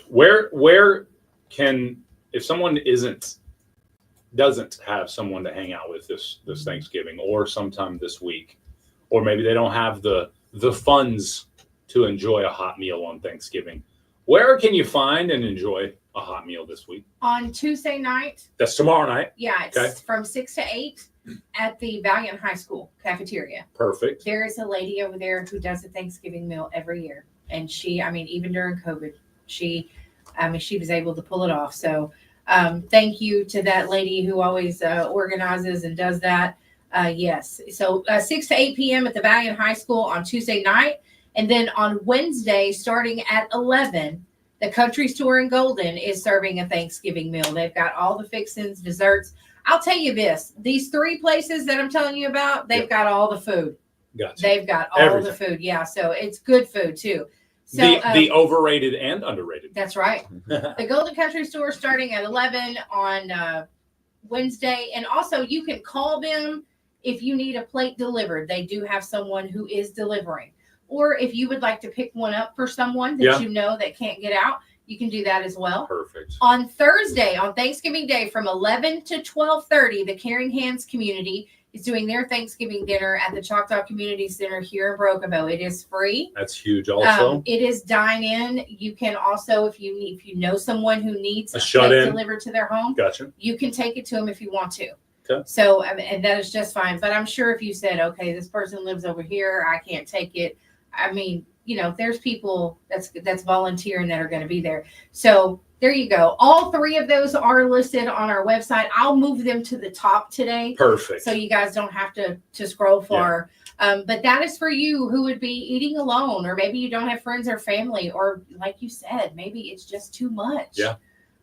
Where can, if someone doesn't have someone to hang out with this Thanksgiving or sometime this week, or maybe they don't have the funds to enjoy a hot meal on Thanksgiving, where can you find and enjoy a hot meal this week? On Tuesday night. That's tomorrow night. Yeah, it's from 6 to 8 at the Valiant High School cafeteria. Perfect. There is a lady over there who does a Thanksgiving meal every year. And she, I mean, even during COVID, she was able to pull it off. So thank you to that lady who always organizes and does that. Yes. So 6 to 8 p.m. at the Valiant High School on Tuesday night. And then on Wednesday, starting at 11, the Country Store in Golden is serving a Thanksgiving meal. They've got all the fixings, desserts. I'll tell you this, these 3 places that I'm telling you about, they've got all the food. Gotcha. They've got all the food. Yeah. So it's good food too. So the overrated and underrated. That's right. The Golden Country Store starting at 11 on Wednesday. And also you can call them if you need a plate delivered. They do have someone who is delivering. Or if you would like to pick one up for someone that you know that can't get out, you can do that as well. Perfect. On Thursday, on Thanksgiving Day, from 11 to 12:30, the Caring Hands community is doing their Thanksgiving dinner at the Choctaw Community Center here in Brokenbow. It is free. That's huge. Also, it is dine in. You can also, if you know someone who needs a shut plate in delivered to their home, gotcha. You can take it to them if you want to. Okay. So, and that is just fine. But I'm sure if you said, okay, this person lives over here, I can't take it. I mean, you know, there's people that's volunteering that are going to be there. So there you go. All 3 of those are listed on our website. I'll move them to the top today. Perfect. So you guys don't have to scroll far. Yeah. But that is for you who would be eating alone, or maybe you don't have friends or family, or like you said, maybe it's just too much. Yeah.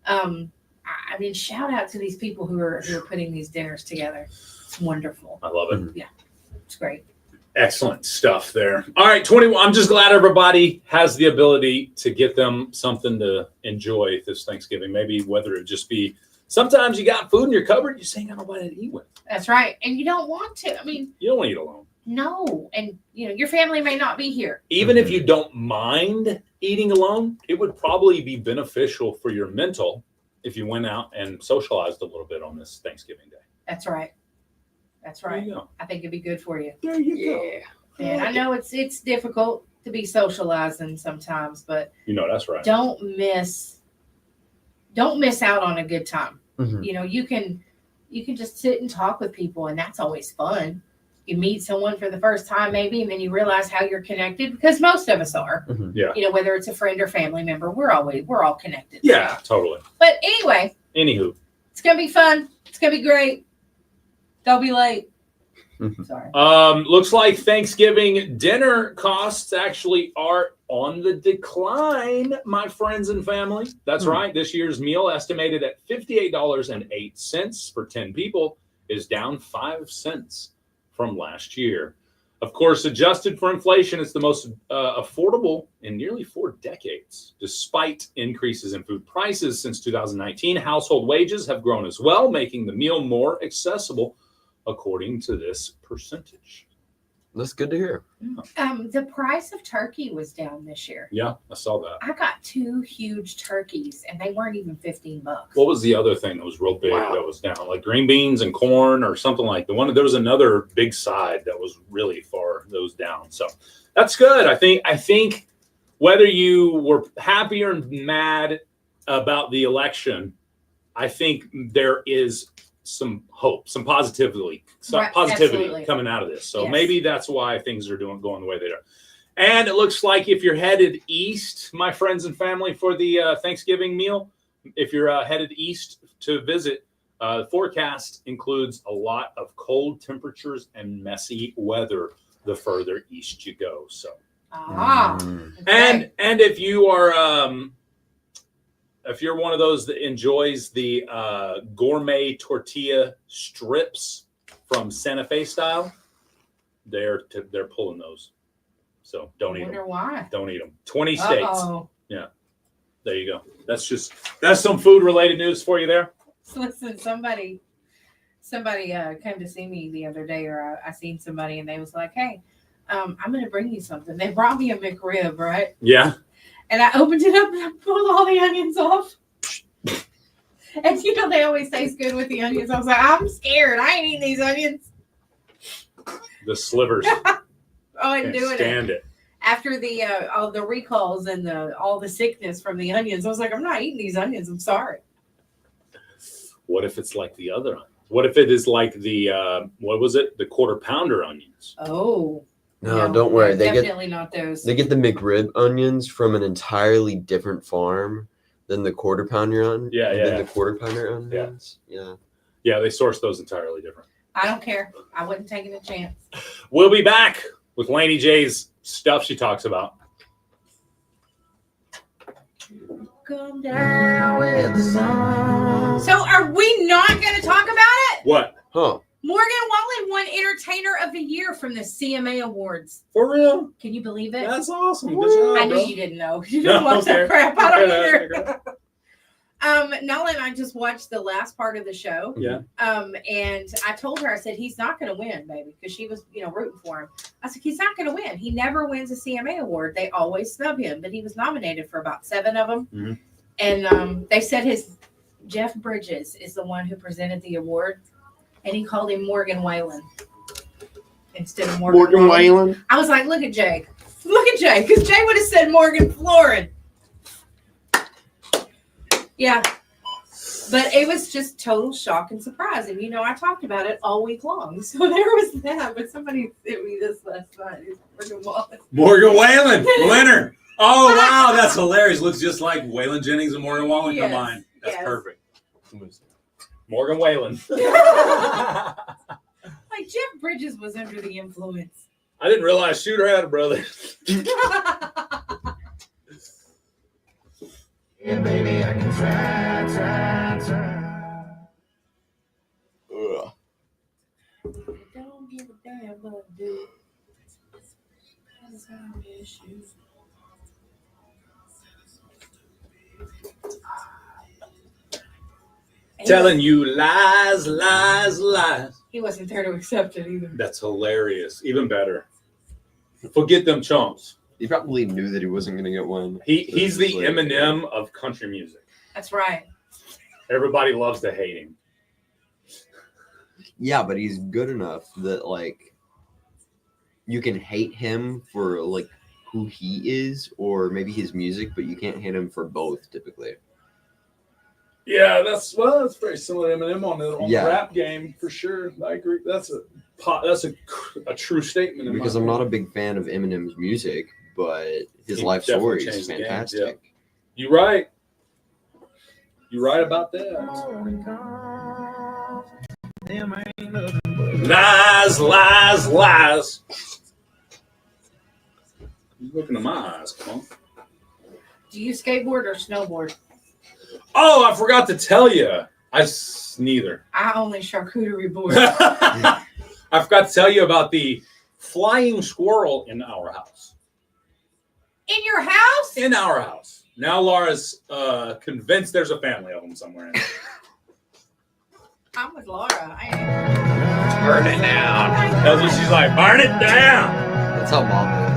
I mean, shout out to these people who are putting these dinners together. It's wonderful. I love it. Yeah, it's great. Excellent stuff there. All right, 21. I'm just glad everybody has the ability to get them something to enjoy this Thanksgiving. Maybe whether it just be, sometimes you got food in your cupboard, you just ain't got nobody to eat with. That's right. And you don't want to. I mean, you don't want to eat alone. No. And, you know, your family may not be here. Even if you don't mind eating alone, it would probably be beneficial for your mental if you went out and socialized a little bit on this Thanksgiving Day. That's right. That's right. There you go. I think it'd be good for you. There you go. And I know it's difficult to be socializing sometimes, but you know that's right. Don't miss out on a good time. Mm-hmm. You know, you can just sit and talk with people, and that's always fun. You meet someone for the first time, maybe, and then you realize how you're connected, because most of us are. Mm-hmm. Yeah. You know, whether it's a friend or family member, we're all connected. Yeah, totally. But anyway, anywho, it's gonna be fun. It's gonna be great. Don't be late. Sorry. Looks like Thanksgiving dinner costs actually are on the decline, my friends and family. That's right. This year's meal, estimated at $58.08 for 10 people, is down 5 cents from last year. Of course, adjusted for inflation, it's the most affordable in nearly 4 decades. Despite increases in food prices since 2019, household wages have grown as well, making the meal more accessible, according to this percentage. That's good to hear. The price of turkey was down this year. Yeah, I saw that. I got 2 huge turkeys, and they weren't even $15. What was the other thing that was real big that was down? Like green beans and corn or something like the one. There was another big side that was really far those down. So that's good. I think whether you were happy or mad about the election, I think there is some hope, some positivity Absolutely. coming out of this. So Yes. maybe that's why things are going the way they are. And it looks like if you're headed east, my friends and family, for the Thanksgiving meal, if you're headed east to visit, the forecast includes a lot of cold temperatures and messy weather the further east you go. So, and if you are if you're one of those that enjoys the gourmet tortilla strips from Santa Fe style, they're pulling those. So don't eat them. Wonder why? Don't eat them. 20 states. Uh-oh. Yeah. There you go. That's some food related news for you there. Listen, somebody came to see me the other day, or I seen somebody, and they was like, "Hey, I'm going to bring you something." They brought me a McRib, right? Yeah. And I opened it up and I pulled all the onions off. And you know, they always taste good with the onions. I was like, I'm scared. I ain't eating these onions. The slivers. Oh, and Can't doing stand it. After the all the recalls and all the sickness from the onions, I was like, I'm not eating these onions. I'm sorry. What if it's like the other onions? What if it is like the what was it? The quarter pounder onions. Oh. No, don't worry. They definitely not those. They get the McRib onions from an entirely different farm than the quarter pounder onions. Than the quarter pounder onions. Yeah, they source those entirely different. I don't care. I wasn't taking a chance. We'll be back with Laney J's stuff she talks about. Come down with the sun. So are we not going to talk about it? What? Huh. Morgan Wallen won Entertainer of the Year from the CMA Awards. For real? Can you believe it? That's awesome. Good job, I knew bro. you didn't know. You didn't watch that crap. I don't either. Nala and I just watched the last part of the show. Yeah. And I told her, I said, he's not going to win, baby, because she was, rooting for him. I said, he's not going to win. He never wins a CMA award. They always snub him, but he was nominated for about 7 of them. Mm-hmm. And they said Jeff Bridges is the one who presented the award, and he called him Morgan Whalen instead of Morgan Whalen. I was like, look at Jay. Look at Jay, because Jay would have said Morgan Florin. Yeah. But it was just total shock and surprise. And, I talked about it all week long. So there was that. But somebody sent me this last night. Morgan Whalen, winner. Oh, wow. That's hilarious. Looks just like Waylon Jennings and Morgan Wallen combined. That's perfect. Morgan Whalen. Like Jeff Bridges was under the influence. I didn't realize Shooter had a brother. Yeah, baby, I can try. Don't give a damn what I do. That's how I miss you. Telling you lies, lies, lies. He wasn't there to accept it either. That's hilarious. Even better. Forget them chumps. He probably knew that he wasn't going to get one. He's the Eminem of country music. That's right. Everybody loves to hate him. Yeah, but he's good enough that you can hate him for who he is or maybe his music, but you can't hate him for both typically. Yeah, that's very similar to Eminem on the rap game for sure. I agree. That's a true statement. Because I'm not a big fan of Eminem's music, but his life story is fantastic. Game, yeah. You're right. You're right about that. Lies, lies, lies. You looking in my eyes, come on. Do you skateboard or snowboard? Oh, I forgot to tell you. Neither. I only charcuterie board. I forgot to tell you about the flying squirrel in our house. In your house? In our house. Now Laura's convinced there's a family of them somewhere in there. I'm with Laura. Burn it down. That's what she's like. Burn it down. That's how mom is.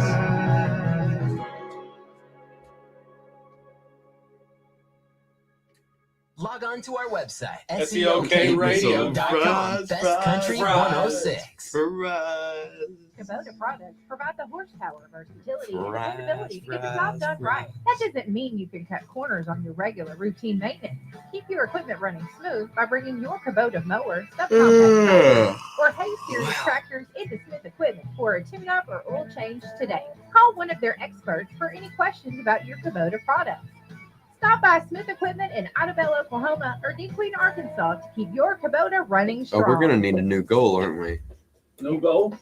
Log on to our website, SEOKradio.com. Best Country 106. Kubota products provide the horsepower, versatility, and dependability to get the job done right. That doesn't mean you can cut corners on your regular routine maintenance. Keep your equipment running smooth by bringing your Kubota mower, subcompact mowers, or hay series tractors into Smith Equipment for a tune-up or oil change today. Call one of their experts for any questions about your Kubota products. Stop by Smith Equipment in Idabel, Oklahoma, or Deep Queen, Arkansas to keep your Kubota running strong. Oh, we're going to need a new goal, aren't we? No goal?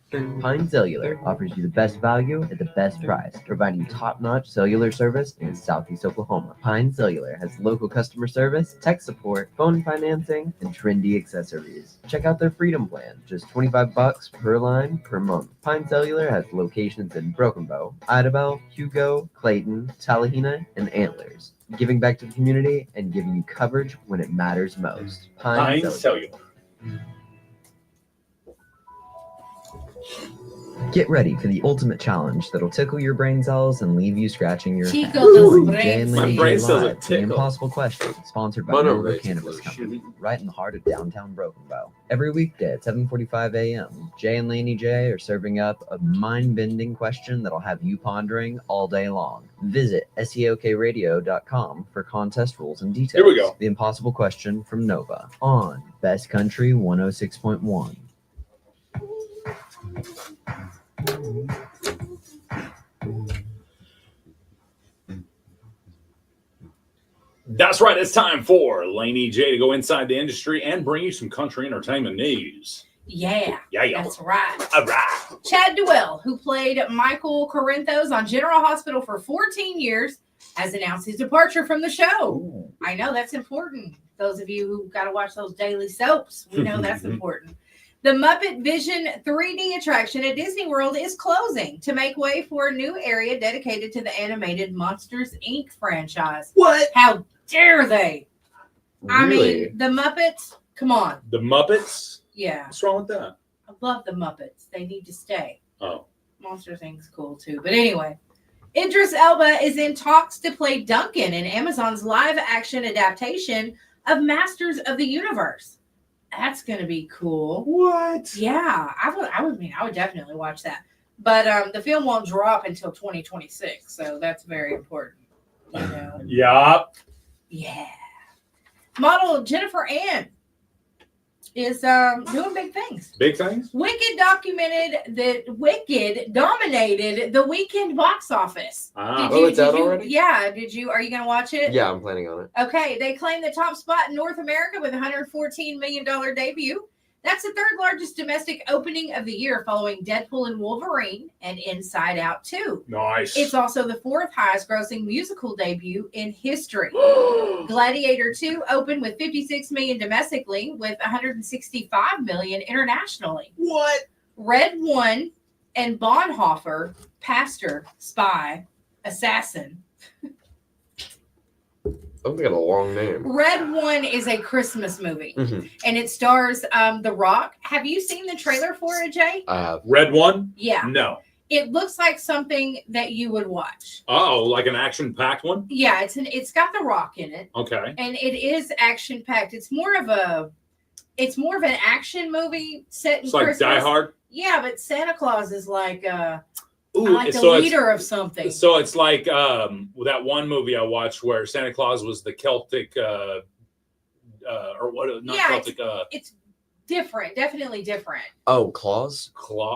Pine Cellular offers you the best value at the best price, providing top-notch cellular service in Southeast Oklahoma. Pine Cellular has local customer service, tech support, phone financing, and trendy accessories. Check out their Freedom Plan, just $25 per line per month. Pine Cellular has locations in Broken Bow, Idabel, Hugo, Clayton, Talahena, and Antlers, giving back to the community and giving you coverage when it matters most. Pine Cellular. Get ready for the ultimate challenge that'll tickle your brain cells and leave you scratching your head. Tickle those Jay and brain Laney cells. My brain J cells are Live, the tickled. Impossible Question, sponsored by Mine are Nova ready Cannabis to Company, right in the heart of downtown Broken Bow. Every weekday at 7:45 a.m., Jay and Laney J are serving up a mind-bending question that'll have you pondering all day long. Visit seokradio.com for contest rules and details. Here we go. The Impossible Question from Nova on Best Country 106.1. That's right. It's time for Laney J to go inside the industry and bring you some country entertainment news. Yeah, Yeah. that's right. All right. Chad Duell, who played Michael Corinthos on General Hospital for 14 years, has announced his departure from the show. Ooh. I know that's important. Those of you who got to watch those daily soaps, we know that's important. The Muppet Vision 3D attraction at Disney World is closing to make way for a new area dedicated to the animated Monsters, Inc. franchise. What? How dare they? I Really? mean, the Muppets, come on. The Muppets? Yeah. What's wrong with that? I love the Muppets. They need to stay. Oh. Monsters Inc.'s cool too. But anyway, Idris Elba is in talks to play Duncan in Amazon's live-action adaptation of Masters of the Universe. That's going to be cool. What? Yeah, I would definitely watch that. But the film won't drop until 2026, so that's very important. You know? Yup. Yeah. Model Jennifer Ann is doing big things. Big things? Wicked dominated the weekend box office. It's out already? Yeah. Did you? Are you going to watch it? Yeah, I'm planning on it. Okay. They claim the top spot in North America with a $114 million debut. That's the third largest domestic opening of the year, following Deadpool and Wolverine and Inside Out 2. Nice. It's also the fourth highest grossing musical debut in history. Gladiator 2 opened with $56 million domestically, with $165 million internationally. What? Red One and Bonhoeffer, pastor, spy, assassin. Oh, they got a long name. Red One is a Christmas movie, Mhm. and it stars The Rock. Have you seen the trailer for it, Jay? I have. Red One? Yeah. No. It looks like something that you would watch. Oh, like an action-packed one? Yeah, it's got The Rock in it, Okay. and it is action packed. It's more of an action movie set in It's like Christmas. Die Hard? Yeah, but Santa Claus is like Ooh, like the so it's- leader of something. So it's like that one movie I watched where Santa Claus was the Celtic, or what? Not Yeah, Celtic. It's different, definitely different. Oh, Claus?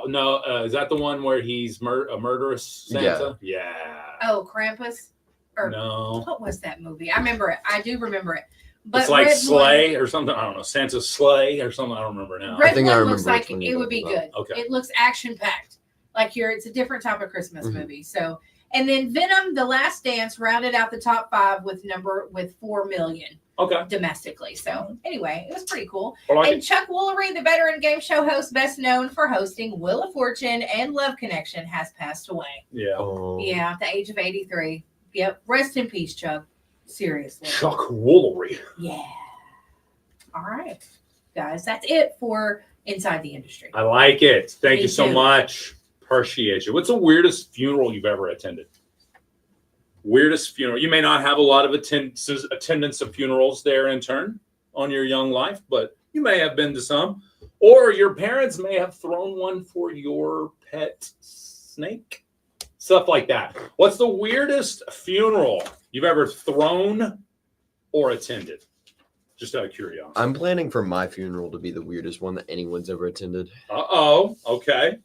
No, is that the one where he's a murderous Santa? Yeah. Oh, Krampus? Or No. what was that movie? I remember it. I do remember it. But It's like Red Sleigh or something. I don't know. Santa's Sleigh or something. I don't remember now. Red One looks like it would be good. Okay. It looks action packed. Like it's a different type of Christmas Mm-hmm. movie. So, and then Venom: The Last Dance rounded out the top 5 with 4 million. Okay. Domestically. So anyway, it was pretty cool. I like and it. Chuck Woolery, the veteran game show host best known for hosting Wheel of Fortune and Love Connection, has passed away. Yeah. Yeah, at the age of 83. Yep. Rest in peace, Chuck. Seriously. Chuck Woolery. Yeah. All right, guys, that's it for Inside the Industry. I like it. Thank Me you so too. much. Appreciate you. What's the weirdest funeral you've ever attended? Weirdest funeral. You may not have a lot of attendance of funerals there in turn on your young life, but you may have been to some. Or your parents may have thrown one for your pet snake. Stuff like that. What's the weirdest funeral you've ever thrown or attended? Just out of curiosity. I'm planning for my funeral to be the weirdest one that anyone's ever attended. Uh-oh. Okay.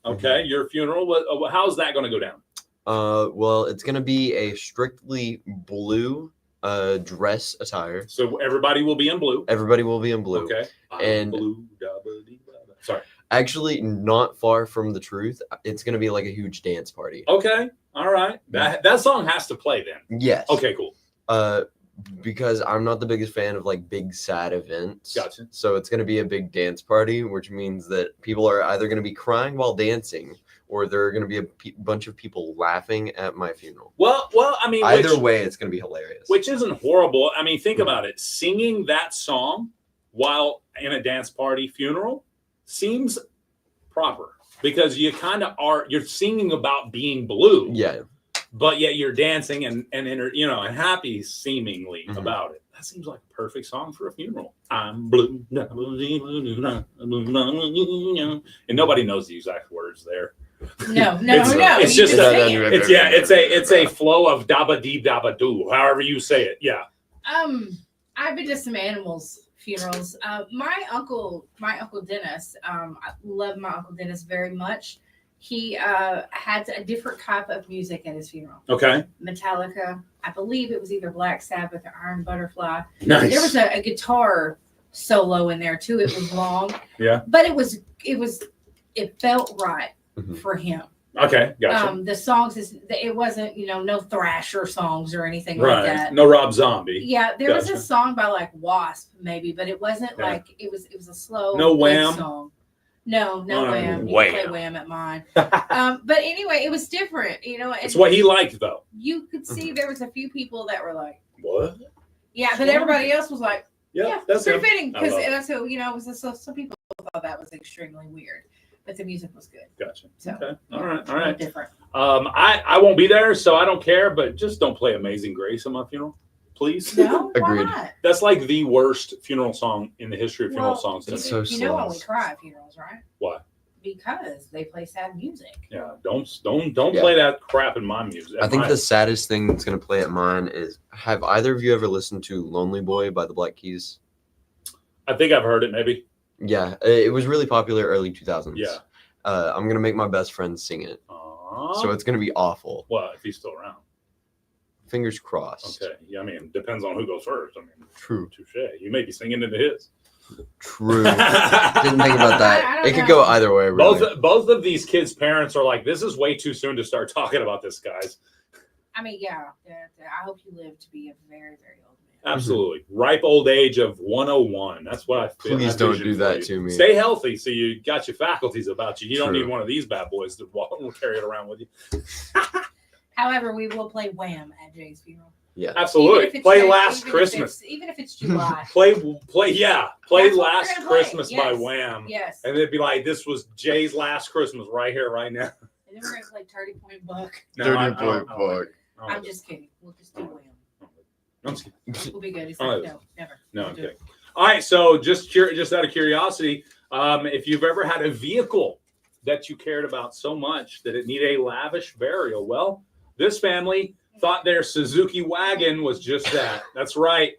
Your funeral. How's that going to go down? Well, it's gonna be a strictly blue dress attire. So everybody will be in blue. Everybody will be in blue. Okay. And sorry. Actually, not far from the truth. It's gonna be like a huge dance party. Okay. All right. That song has to play then. Yes. Okay, cool. Because I'm not the biggest fan of like big sad events. Gotcha. So it's going to be a big dance party, which means that people are either going to be crying while dancing, or there are going to be a bunch of people laughing at my funeral. Well, I mean, either way, it's going to be hilarious. Which isn't horrible. I mean, think about it. Singing that song while in a dance party funeral seems proper. because you kind of you're singing about being blue. Yeah. But yet you're dancing and happy seemingly about it. That seems like a perfect song for a funeral. I'm blue. And nobody knows the exact words there. No. It's just it's a flow of dabba dee dabba doo, however you say it. Yeah. I've been to some animals' funerals. My uncle Dennis, I love my Uncle Dennis very much. He had a different type of music at his funeral. Okay. Metallica. I believe it was either Black Sabbath or Iron Butterfly. Nice. There was a guitar solo in there too. It was long. Yeah. But it felt right for him. Okay, gotcha. The songs it wasn't, no Thrasher songs or anything like that. No Rob Zombie. Yeah, there was a song by like Wasp maybe, but it wasn't like it was a slow Wham song. No Wham. You can play Wham at mine. But anyway, it was different, And it's what he liked though. You could see there was a few people that were like, what? Yeah, but everybody else was like, yeah, that's pretty fitting because that's who it was. Some people thought that was extremely weird. But the music was good. Gotcha. So, okay. All right. Different. I won't be there, so I don't care. But just don't play "Amazing Grace" on my funeral, please. No, agreed. Why not? That's like the worst funeral song in the history of funeral songs. It's so you know why we cry at funerals, right? Why? Because they play sad music. Yeah. Don't play that crap in my music. I think the saddest thing that's gonna play at mine is: have either of you ever listened to "Lonely Boy" by the Black Keys? I think I've heard it. Maybe. Yeah, it was really popular early 2000s. Yeah. I'm gonna make my best friend sing it. So it's gonna be awful. Well, if he's still around. Fingers crossed. Okay. Yeah, I mean, depends on who goes first. I mean, true. Touche. You may be singing into his. True. Didn't think about that. It could go either way. Really. Both of these kids' parents are like, this is way too soon to start talking about this, guys. I mean, yeah. I hope you live to be a very, very old man. Absolutely. Ripe old age of 101. That's what I feel. Please don't do that to me. Stay healthy so you got your faculties about you. You don't True. need one of these bad boys to carry it around with you. However, we will play Wham at Jay's funeral. Yeah. Absolutely. Play Last Christmas. Even if it's July. Play That's Last what we're gonna Christmas play. by Yes. Wham. Yes. And they'd be like, this was Jay's last Christmas right here, right now. And then we're going to play 30 Point Buck. No, 30 Point Buck. I'm just kidding. We'll just do Wham. I'm just kidding. We'll be good. He's Oh, like, no, never. No, We'll I'm do kidding. it. All right, so just out of curiosity, if you've ever had a vehicle that you cared about so much that it needed a lavish burial, well, this family thought their Suzuki wagon was just that. That's right.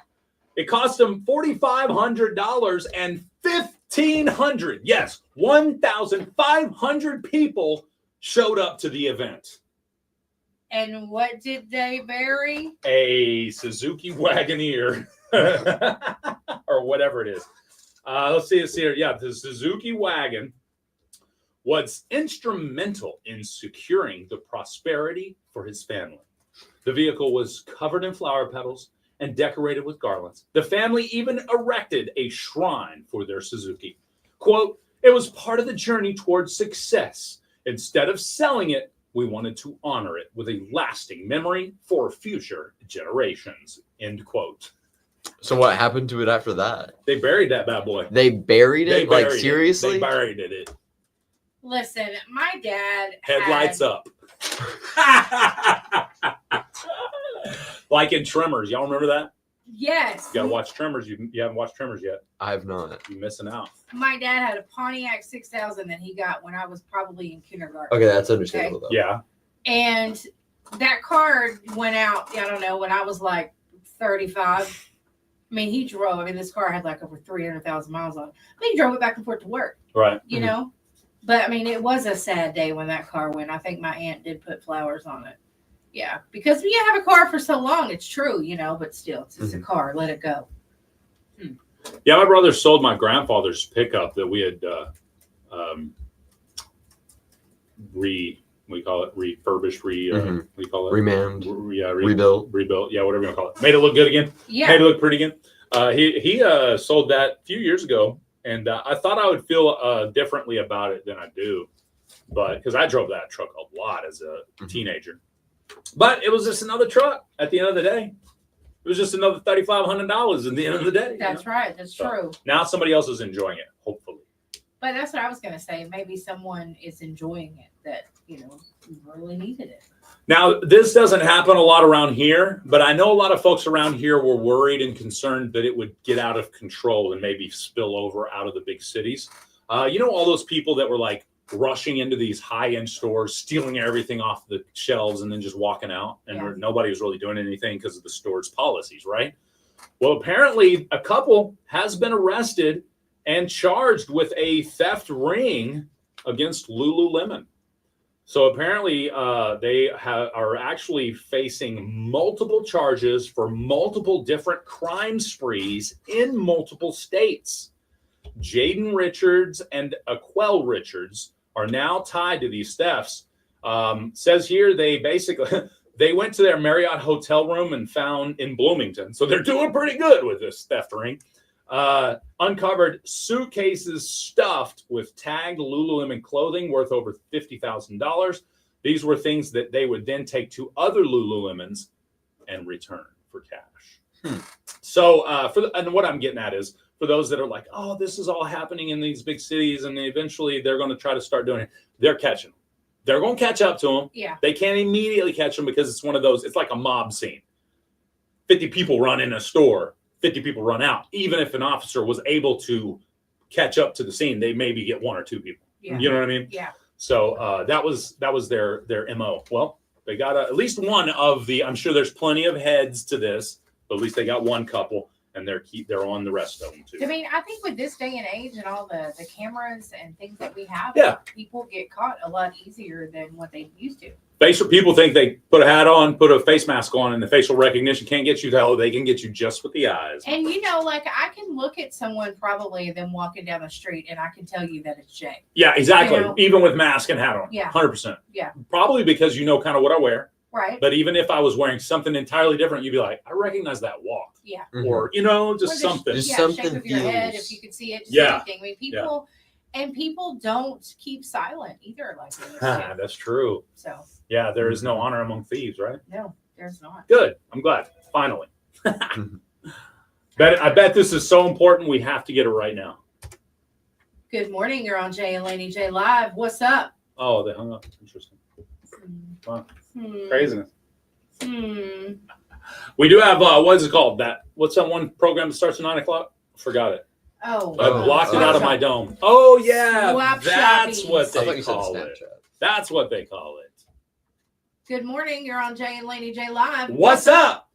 It cost them $4,500 and 1,500. Yes, 1,500 people showed up to the event. And what did they bury? A Suzuki Wagoneer or whatever it is. Let's see this here. Yeah, the Suzuki wagon was instrumental in securing the prosperity for his family. The vehicle was covered in flower petals and decorated with garlands. The family even erected a shrine for their Suzuki. Quote, it was part of the journey towards success. Instead of selling it, we wanted to honor it with a lasting memory for future generations. End quote. So what happened to it after that? They buried that bad boy. They buried it? They Like, buried seriously? They buried it. Listen, my dad Headlights up. Like in Tremors. Y'all remember that? Yes. You gotta watch Tremors. You haven't watched Tremors yet. I have not. You're missing out. My dad had a Pontiac 6000 that he got when I was probably in kindergarten. Okay, that's understandable though. Yeah. And that car went out, I don't know, when I was like 35. I mean, he drove. I mean, this car had like over 300,000 miles on it. But he drove it back and forth to work. Right. You know? But I mean, it was a sad day when that car went. I think my aunt did put flowers on it. Yeah. Because when you have a car for so long, it's true, you know, but still, it's just a car. Let it go. Yeah, my brother sold my grandfather's pickup that we had refurbished, remanned, rebuilt, yeah, whatever you want to call it. Made it look good again. Yeah. Made it look pretty again. He sold that a few years ago, and I thought I would feel differently about it than I do, but because I drove that truck a lot as a teenager. But it was just another truck at the end of the day. It was just another $3,500 at the end of the day. That's right. That's true. Now somebody else is enjoying it, hopefully. But that's what I was going to say. Maybe someone is enjoying it that, really needed it. Now, this doesn't happen a lot around here, but I know a lot of folks around here were worried and concerned that it would get out of control and maybe spill over out of the big cities. All those people that were like rushing into these high-end stores, stealing everything off the shelves and then just walking out, and nobody was really doing anything because of the store's policies, right? Well, apparently a couple has been arrested and charged with a theft ring against Lululemon. So apparently they are actually facing multiple charges for multiple different crime sprees in multiple states. Jaden Richards and Aquel Richards are now tied to these thefts. Says here they basically they went to their Marriott hotel room and found in Bloomington. So they're doing pretty good with this theft ring. Uncovered suitcases stuffed with tagged Lululemon clothing worth over $50,000. These were things that they would then take to other Lululemons and return for cash. So and what I'm getting at is for those that are like, oh, this is all happening in these big cities, and eventually they're going to try to start doing it. They're catching them. They're going to catch up to them. Yeah. They can't immediately catch them because it's one of those. It's like a mob scene. 50 people run in a store. 50 people run out. Even if an officer was able to catch up to the scene, they maybe get one or two people. Yeah. You know what I mean? Yeah. So that was their MO. Well, they got at least one of the. I'm sure there's plenty of heads to this, but at least they got one couple, and they're on the rest of them too. I mean, I think with this day and age and all the cameras and things that we have, people get caught a lot easier than what they used to. Facial people think they put a hat on, put a face mask on, and the facial recognition can't get you. They can get you just with the eyes. And I can look at someone probably them walking down the street, and I can tell you that it's Jay. Yeah, exactly. Even with mask and hat on. Yeah, 100%. Yeah, probably because you know kind of what I wear. Right. But even if I was wearing something entirely different, you'd be like, I recognize that walk. Yeah. Or just something. Just something. Shake of your head if you could see it. Anything. I mean, people. Yeah. And people don't keep silent either, like they used to. That's true. So. Yeah, there is no honor among thieves, right? No, there's not. Good. I'm glad. Finally. I bet this is so important. We have to get it right now. Good morning. You're on Jay and Laney J Live. What's up? Oh, they hung up. Interesting. Wow. Craziness. We do have what is it called? What's that one program that starts at 9:00? Forgot it. Oh, I blocked it out of my dome. Oh yeah, Swap that's shoppies. what they call it. That's what they call it. Good morning. You're on Jay and Laney J Live. What's up?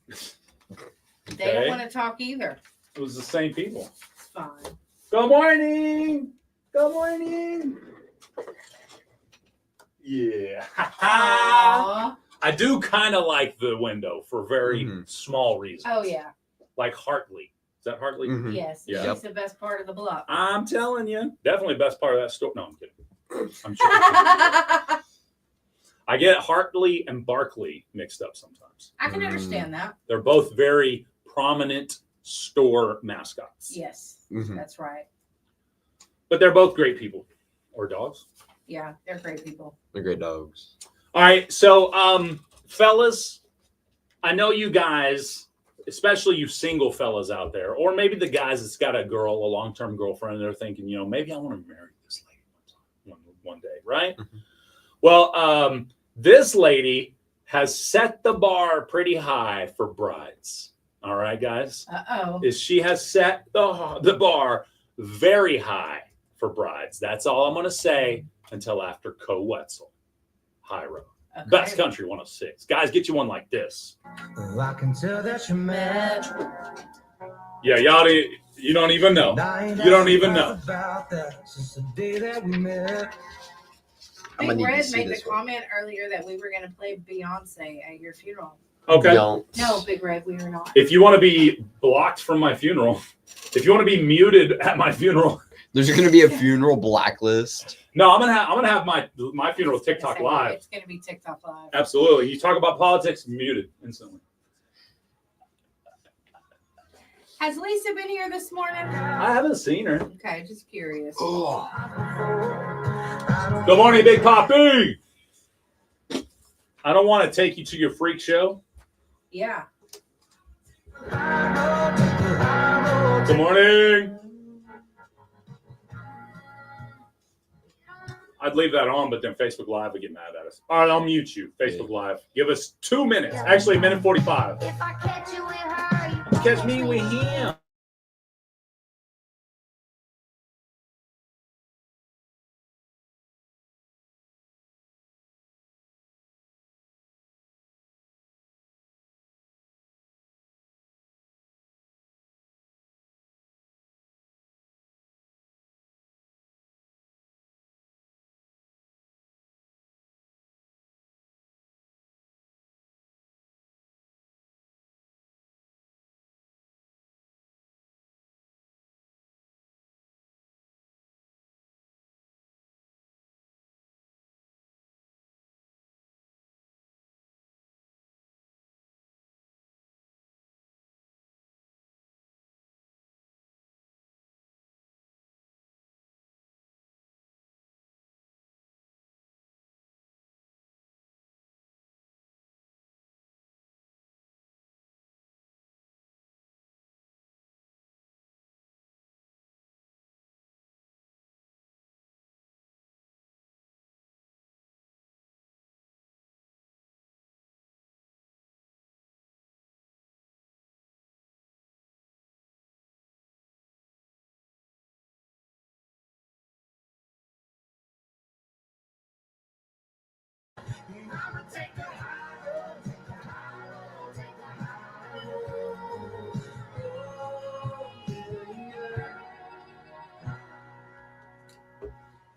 They don't want to talk either. It was the same people. It's fine. Good morning. Good morning. Yeah. I do kind of like the window for very small reasons. Oh, yeah. Like Hartley. Is that Hartley? Yes. Yeah. It's the best part of the block. I'm telling you. Definitely best part of that store. No, I'm kidding. I'm sure. I get Hartley and Barkley mixed up sometimes. I can understand that. They're both very prominent store mascots. Yes, that's right. But they're both great people. Or dogs. Yeah, they're great people. They're great dogs. All right, so fellas, I know you guys, especially you single fellas out there, or maybe the guys that's got a girl, a long-term girlfriend, and they're thinking, maybe I want to marry this lady one day, right? Well, this lady has set the bar pretty high for brides. All right, guys? She has set the bar very high for brides. That's all I'm going to say until after Co Wetzel. High Road. Okay. Best Country 106. Guys, get you one like this. Oh, I can tell that you're mad. Yeah, y'all, you don't even know. You don't even know. About that since the day that we met. Big Red made the comment earlier that we were going to play Beyonce at your funeral. Okay. No, Big Red, we were not. If you want to be blocked from my funeral, if you want to be muted at my funeral, there's going to be a funeral blacklist. No, I'm gonna have my funeral TikTok live. It's gonna be TikTok live. Absolutely. You talk about politics, muted instantly. Has Lisa been here this morning? I haven't seen her. Okay, just curious. Oh. Good morning, Big Poppy. I don't want to take you to your freak show. Yeah. Good morning. I'd leave that on, but then Facebook Live would get mad at us. All right, I'll mute you. Facebook Live. Give us 2 minutes. Actually, 1:45. If I catch you with her, you Catch me with him.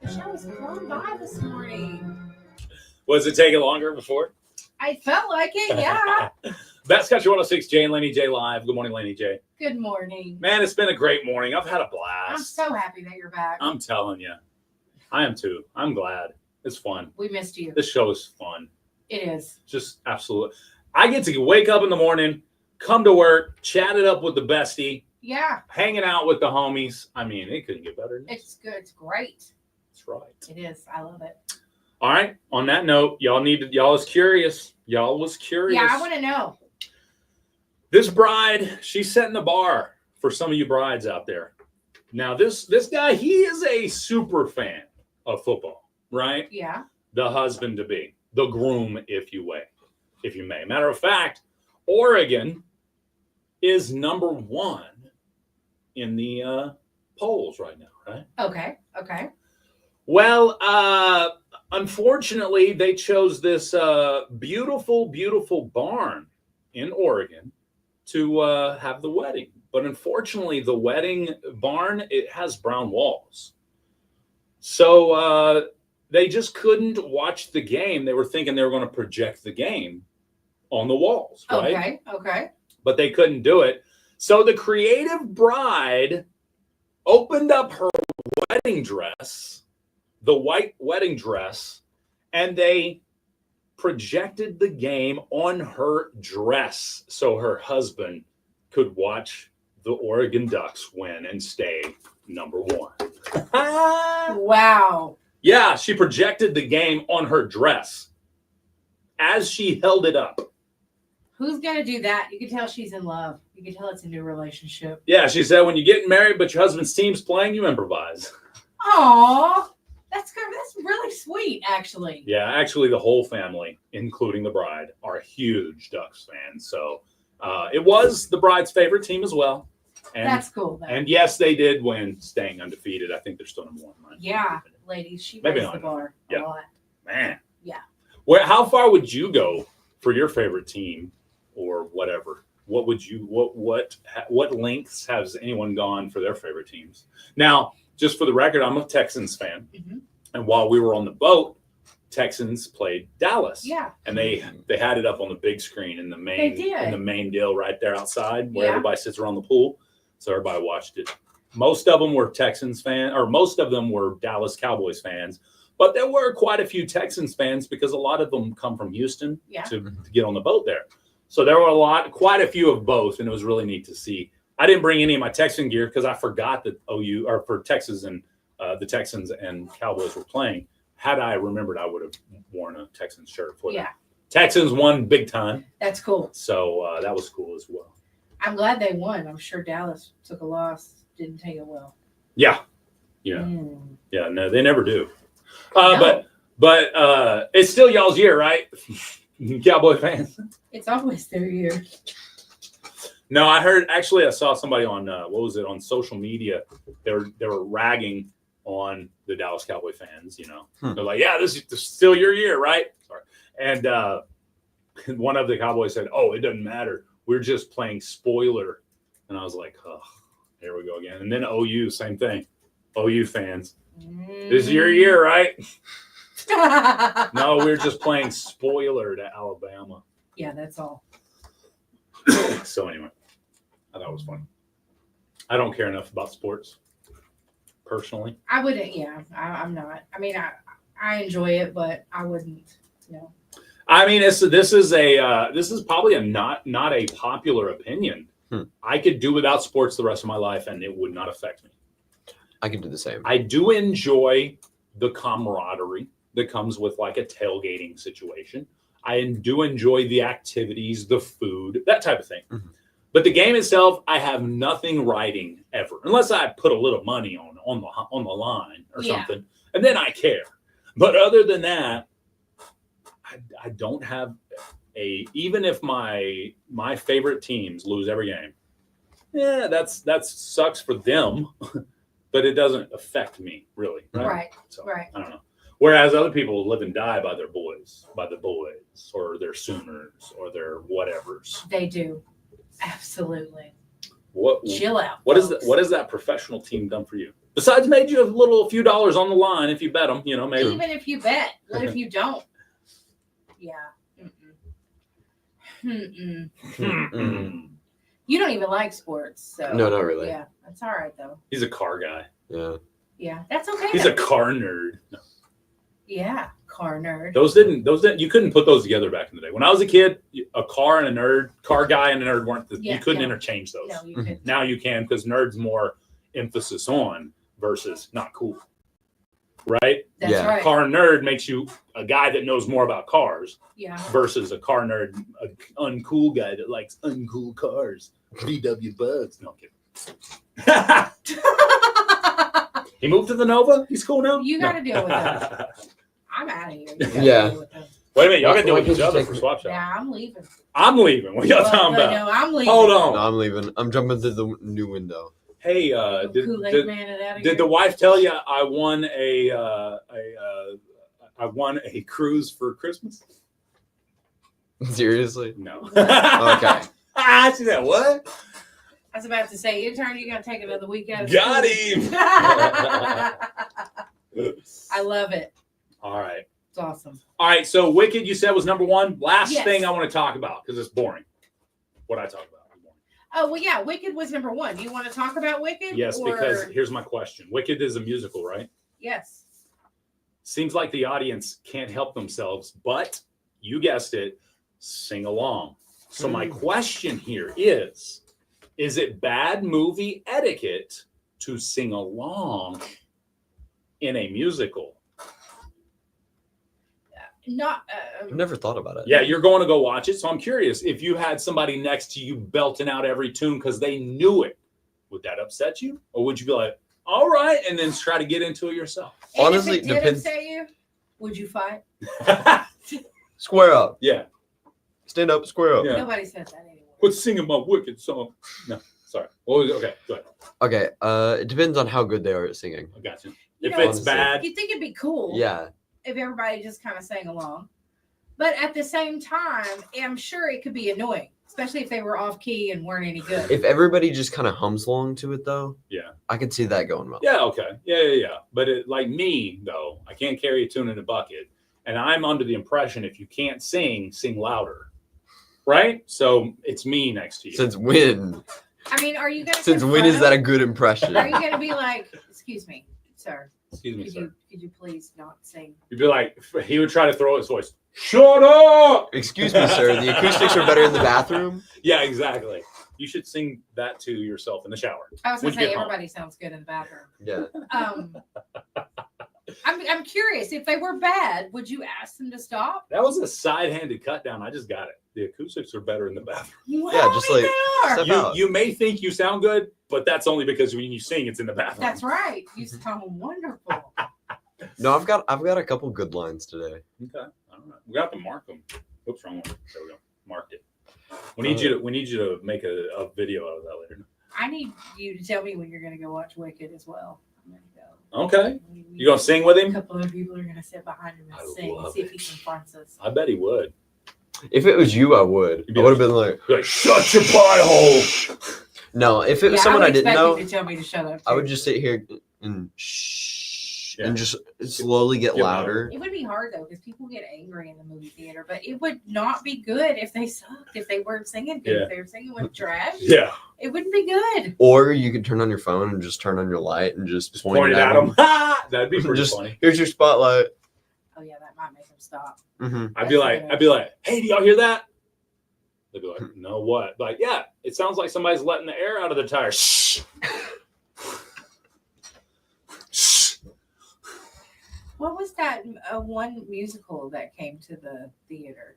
The show was blown by this morning. Was it taking longer before? I felt like it, yeah. Best Country 106, Jay and Laney J live. Good morning, Laney J. Good morning. Man, it's been a great morning. I've had a I'm blast. so happy that you're back. I'm telling you. I am too. I'm glad. It's fun. We missed you. This show is fun. It is. Just absolute. I get to wake up in the morning, come to work, chat it up with the bestie, Yeah, hanging out with the homies. I mean, it couldn't get better than this. it's good. It's great. That's right. It is. I love it. All right. On that note, y'all was curious. Y'all was curious. Yeah, I want to know. This bride, she's setting the bar for some of you brides out there. Now, this guy, he is a super fan of football, right? Yeah. The husband to be, the groom, if you may. Matter of fact, Oregon is number 1 in the polls right now, right? Okay. Okay. Well, unfortunately, they chose this beautiful, beautiful barn in Oregon to have the wedding. But unfortunately, the wedding barn, it has brown walls. So they just couldn't watch the game. They were thinking they were going to project the game on the walls, right? Okay. Okay. But they couldn't do it. So the creative bride opened up her wedding dress, the white wedding dress, and they projected the game on her dress so her husband could watch the Oregon Ducks win and stay number 1. Wow. Yeah, she projected the game on her dress as she held it up. Who's going to do that? You can tell she's in love. You can tell it's a new relationship. Yeah, she said when you're getting married but your husband's team's playing, you improvise. Aw. That's good. That's really sweet, actually. Yeah, actually the whole family, including the bride, are huge Ducks fans. So it was the bride's favorite team as well. And, That's cool, though. And yes, they did win, staying undefeated. I think they're still number 1. Right? Yeah, ladies, she Maybe raised not. the bar Yeah. a lot. Man. Yeah. How far would you go for your favorite team or whatever? What would you what lengths has anyone gone for their favorite teams? Now, just for the record, I'm a Texans fan. Mm-hmm. And while we were on the boat, Texans played Dallas. Yeah. And they had it up on the big screen in the main deal right there outside where everybody sits around the pool. So everybody watched it. Most of them were Texans fans, or most of them were Dallas Cowboys fans. But there were quite a few Texans fans because a lot of them come from Houston to get on the boat there. So there were quite a few of both, and it was really neat to see. I didn't bring any of my Texan gear because I forgot that for Texas and the Texans and Cowboys were playing. Had I remembered, I would have worn a Texans shirt for them. Texans won big time. That's cool. So that was cool as well. I'm glad they won. I'm sure Dallas took a loss, didn't take it well. Yeah. Yeah. Yeah, no, they never do. But it's still y'all's year, right? Cowboy fans. It's always their year. No, I saw somebody on on social media. They were ragging on the Dallas Cowboy fans. They're like, yeah, this is still your year, right? Sorry. And one of the Cowboys said, oh, it doesn't matter. We're just playing spoiler. And I was like, oh, here we go again. And then OU, same thing. OU fans, this is your year, right? No, we're just playing spoiler to Alabama. Yeah, that's all. So anyway, I thought it was funny. I don't care enough about sports, personally. I wouldn't. Yeah, I'm not. I mean, I enjoy it, but I wouldn't. I mean, this is probably not a popular opinion. I could do without sports the rest of my life, and it would not affect me. I can do the same. I do enjoy the camaraderie that comes with like a tailgating situation. I do enjoy the activities, the food, that type of thing. Mm-hmm. But the game itself, I have nothing riding ever, unless I put a little money on the line or something, and then I care. But other than that, I don't have even if my favorite teams lose every game. Yeah, that sucks for them, but it doesn't affect me really. Right. So, Right. I don't know. Whereas other people live and die by the boys, or their Sooners, or their whatevers. They do. Absolutely. What? Chill out. What has that professional team done for you? Besides, made you a few dollars on the line if you bet them. Maybe. Even if you bet, what if you don't? Yeah. You don't even like sports, so No, not really. Yeah, that's all right though. He's a car guy. Yeah. Yeah, that's okay. He's a car nerd. No. Yeah, car nerd. Those didn't. You couldn't put those together back in the day. When I was a kid, a car guy and a nerd weren't. You couldn't interchange those. No, you couldn't. Now you can, because nerd's more emphasis on versus not cool. Right? That's right. Car nerd makes you a guy that knows more about cars. Yeah. Versus a car nerd, an uncool guy that likes uncool cars. VW Bugs. No, I'm kidding. He moved to the Nova? He's cool now? You got to deal with that. I'm out of here. You gotta Yeah. deal with them. Wait a minute. Y'all got to deal with each other for swap shop. Yeah, I'm leaving. I'm leaving. What y'all talking about? No, I'm leaving. Hold on. No, I'm leaving. I'm jumping through the new window. Hey, Kool-Aid man it out of did here. the wife tell you I won a cruise for Christmas? Seriously? No. Okay. She said, what? I was about to say, intern, you got to take another week out of Got school. him. I love it. All right. It's awesome. All right. So Wicked, you said, was number one. Last Yes. thing I want to talk about, because it's boring. What I talk about. Oh, well, yeah, Wicked was number one. Do you want to talk about Wicked? Yes, or... because here's my question. Wicked is a musical, right? Yes. Seems like the audience can't help themselves, but you guessed it, sing along. So my question here is it bad movie etiquette to sing along in a musical? Not. I've never thought about it. Yeah, you're going to go watch it. So I'm curious, if you had somebody next to you belting out every tune because they knew it, would that upset you? Or would you be like, all right, and then try to get into it yourself? And Honestly, if it did depends. upset you, would you fight? Square up. Yeah. Stand up, square up. Yeah. Nobody said that anyway. Quit singing my Wicked song. No, sorry. What was it? Okay, go ahead. Okay. It depends on how good they are at singing. I got you. You If know, it's bad, You'd think it'd be cool. Yeah. If everybody just kind of sang along. But at the same time, I'm sure it could be annoying, especially if they were off key and weren't any good. If everybody just kind of hums along to it, though, yeah. I could see that going well. Yeah, okay. Yeah. But like me, though, I can't carry a tune in a bucket. And I'm under the impression if you can't sing louder. Right? So it's me next to you. Since when? I mean, are you going to Since when is that a good impression? Are you going to be like, excuse me, sir? Excuse me, sir. Could you please not sing? You'd be like, he would try to throw his voice. Shut up! Excuse me, sir. The acoustics are better in the bathroom. Yeah, exactly. You should sing that to yourself in the shower. I was when going to you say, get home. everybody sounds good in the bathroom. Yeah. I'm curious, if they were bad, would you ask them to stop? That was a side-handed cut down. I just got it. The acoustics are better in the bathroom. Well, Yeah, just like step You, out. you may think you sound good, but that's only because when you sing, it's in the bathroom. That's right. You sound wonderful. No, I've got a couple good lines today. Okay, all right. We got to mark them. Oops, wrong one. There we go. Marked it. We need you to make a video out of that later. I need you to tell me when you're going to go watch Wicked as well. I'm going to go. Okay. You gonna sing with him? A couple of people are going to sit behind him and sing and see if he confronts us. I bet he would. If it was you, I would. I would have been like, shut your pie hole. No, if it was someone I didn't know, you to tell me to shut up. I would just sit here and and just slowly get louder. It would be hard though because people get angry in the movie theater, but it would not be good if they sucked, if they weren't singing good, if they were singing with trash. Yeah. It wouldn't be good. Or you could turn on your phone and just turn on your light and just point it at them. That'd be pretty funny. Here's your spotlight. Oh yeah, that might make them stop. Mm-hmm. I'd be like, hey, do y'all hear that? They'd be like, no, what? Like, yeah, it sounds like somebody's letting the air out of the tire. Shh. What was that one musical that came to the theater?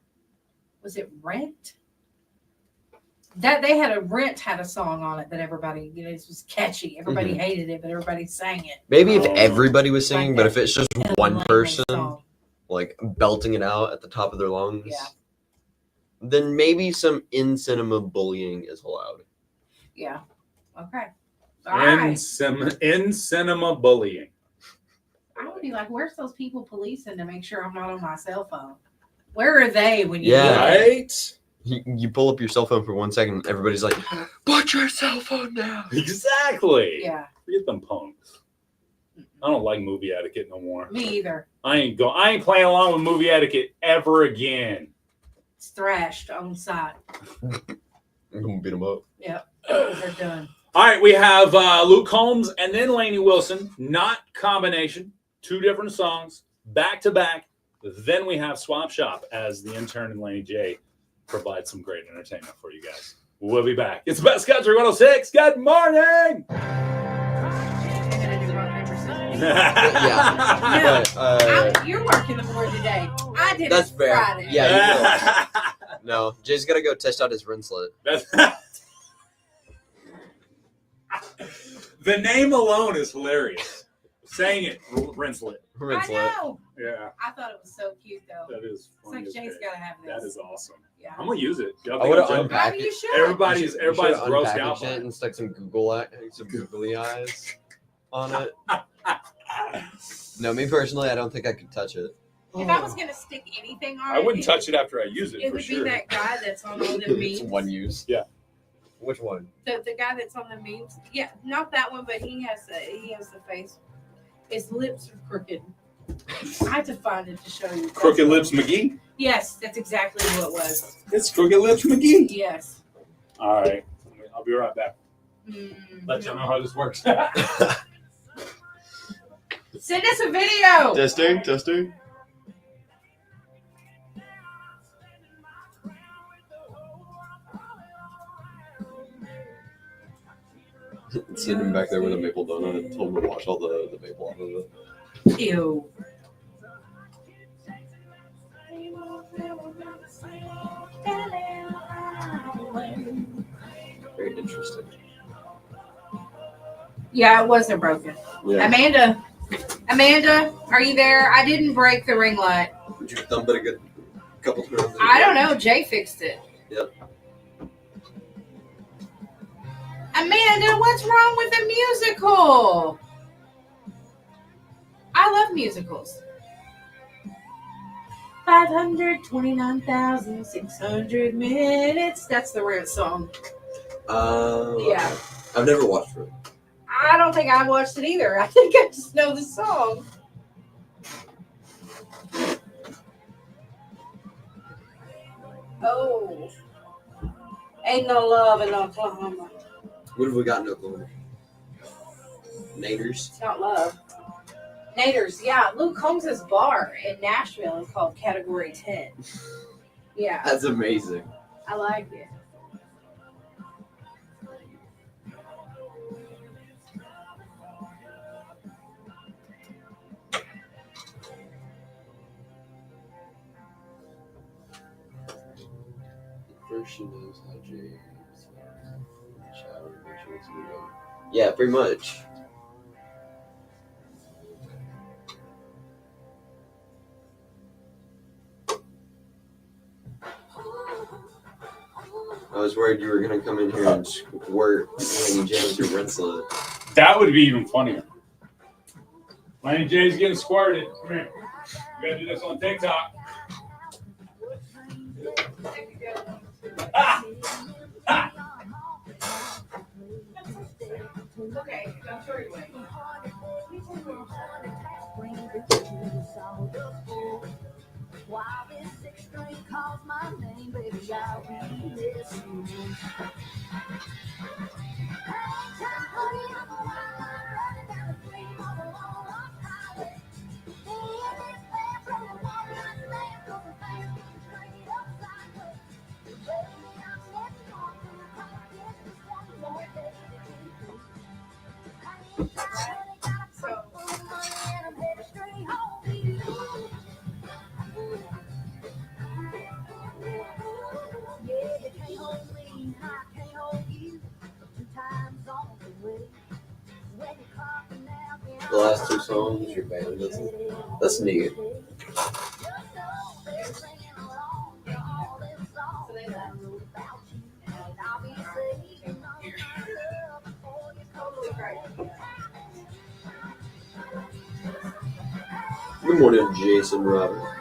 Was it Rent? That they had a song on it that everybody, it was catchy. Everybody hated it, but everybody sang it. Maybe if everybody was singing, but if it's just one person like belting it out at the top of their lungs, then maybe some in-cinema bullying is allowed. Yeah. Okay. In cinema bullying. I would be like, where's those people policing to make sure I'm not on my cell phone? Where are they when you right? You pull up your cell phone for 1 second, everybody's like, put your cell phone down. Exactly. Yeah. Forget them punks. I don't like movie etiquette no more. Me either. I ain't playing along with movie etiquette ever again. It's thrashed on site. I'm gonna beat them up. Yep. They're done. All right, we have Luke Combs and then Laney Wilson, not combination, 2 different songs, back to back. Then we have Swap Shop as the intern and Laney J provide some great entertainment for you guys. We'll be back. It's Best Country 106. Good morning. You're working the board today. I did That's it fair. Friday. Yeah, you will. No, Jay's got to go test out his rinslet. The name alone is hilarious. Saying it, rinslet. I know. Yeah. I thought it was so cute though. That is funny. It's like Jay's got to have this. That is awesome. Yeah. I'm gonna use it. I would have unpacked You it. should. Everybody's grossed out by it it. and stuck some googly eyes on it. No, me personally, I don't think I could touch it. If I was gonna stick anything on I wouldn't touch it after I use it. It for would sure. be that guy that's on all the It's memes. one use. Yeah. Which one? The guy that's on the memes. Yeah, not that one, but he has the face. His lips are crooked. I have to find it to show you. Crooked Lips McGee? Yes, that's exactly who it was. It's Crooked Lips McGee. Yes. All right. I'll be right back. Let y'all know how this works. Send us a video. Testing. Sitting back there with a maple donut and told him to wash all the maple off of it. Ew. Very interesting. Yeah, it wasn't broken. Yeah. Amanda, are you there? I didn't break the ring light. Would you thump it a good couple times? I don't know. Jay fixed it. Yep. Amanda, what's wrong with the musical? I love musicals. 529,600 minutes. That's the Rent song. Yeah. I've never watched it. I don't think I watched it either. I think I just know the song. Oh. Ain't no love in Oklahoma. What have we got in Oklahoma? Naders. It's not love. Naders, yeah. Luke Combs' bar in Nashville is called Category 10. Yeah. That's amazing. I like it. First she knows how Jay is shower, then she wants to go. Yeah, pretty much. was worried you were gonna come in here and squirt Laney J with your rinselet. That would be even funnier. Laney J's getting squirted. Come here. We gotta do this on TikTok. Ah! Ah! Okay, I'm sure you will. The last 2 songs your band doesn't. That's neat. Good morning, Jason Roberts.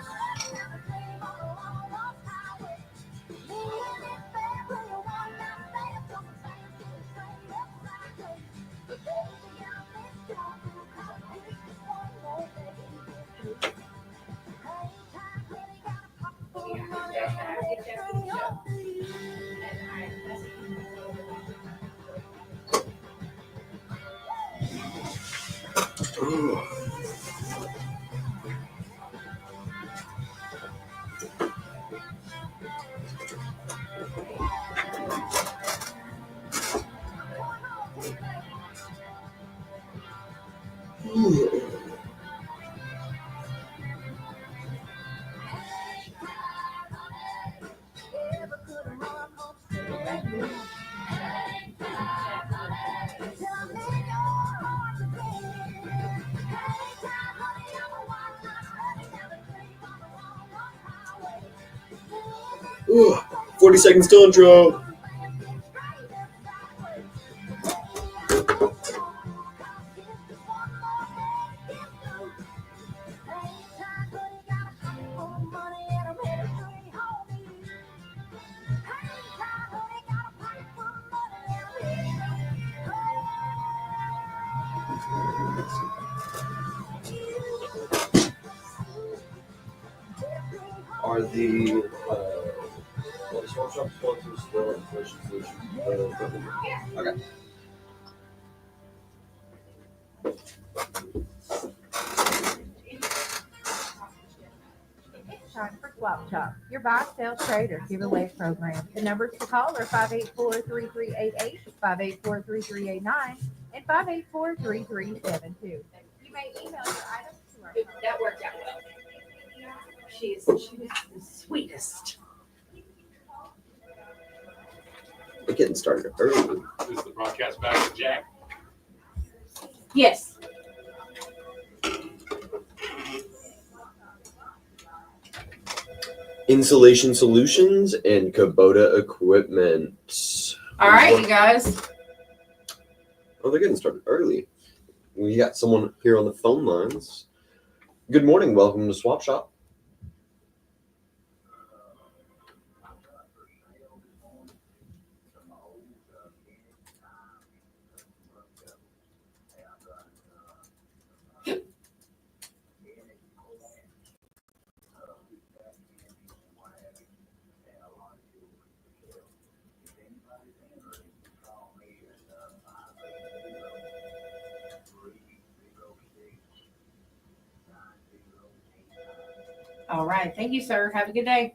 Ooh, 40 seconds till intro. Are the small shop sponsors still Inflation Solutions? Okay. Time for Swap Shop, your buy, sell, trade, or giveaway program. The numbers to call are 584-3388, 584-3389, and 584-3372. You may email your items to our That worked out well. She's the sweetest. We're getting started early. Is the broadcast back to Jack? Yes. Insulation Solutions and Kubota Equipment. All right, you guys. Oh, they're getting started early. We got someone here on the phone lines. Good morning. Welcome to Swap Shop. All right. Thank you, sir. Have a good day.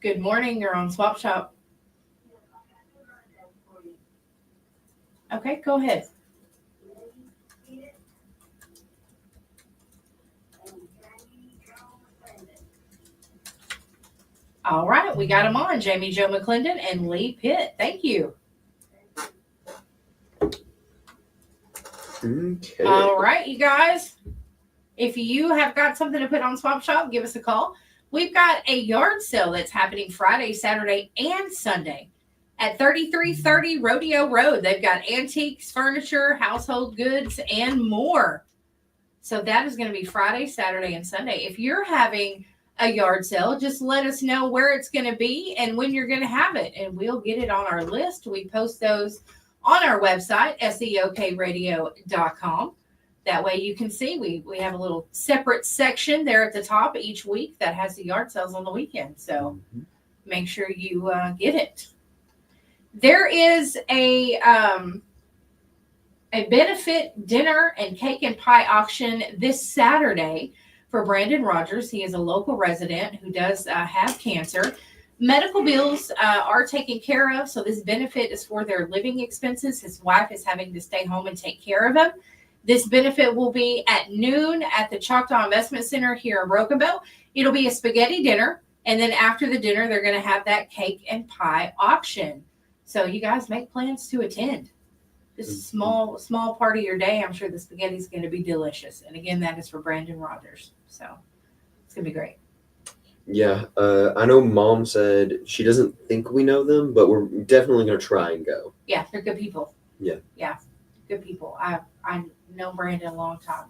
Good morning. You're on Swap Shop. Okay, go ahead. All right, we got them on. Jamie Jo McClendon and Lee Pitt. Thank you. Okay. All right, you guys. If you have got something to put on Swap Shop, give us a call. We've got a yard sale that's happening Friday, Saturday, and Sunday at 3330 Rodeo Road. They've got antiques, furniture, household goods, and more. So that is going to be Friday, Saturday, and Sunday. If you're having a yard sale, just let us know where it's going to be and when you're going to have it, and we'll get it on our list. We post those on our website, seokradio.com. That way you can see we have a little separate section there at the top each week that has the yard sales on the weekend. So make sure you get it. There is a benefit dinner and cake and pie auction this Saturday for Brandon Rogers. He is a local resident who does have cancer. Medical bills are taken care of, so this benefit is for their living expenses. His wife is having to stay home and take care of him. This benefit will be at noon at the Choctaw Investment Center here in Broken Bow. It'll be a spaghetti dinner, and then after the dinner, they're going to have that cake and pie auction. So you guys make plans to attend. This is a small part of your day. I'm sure the spaghetti is going to be delicious. And again, that is for Brandon Rogers. So it's going to be great. Yeah, I know Mom said she doesn't think we know them, but we're definitely going to try and go. Yeah, they're good people. Yeah. Yeah, good people. I know Brandon a long time.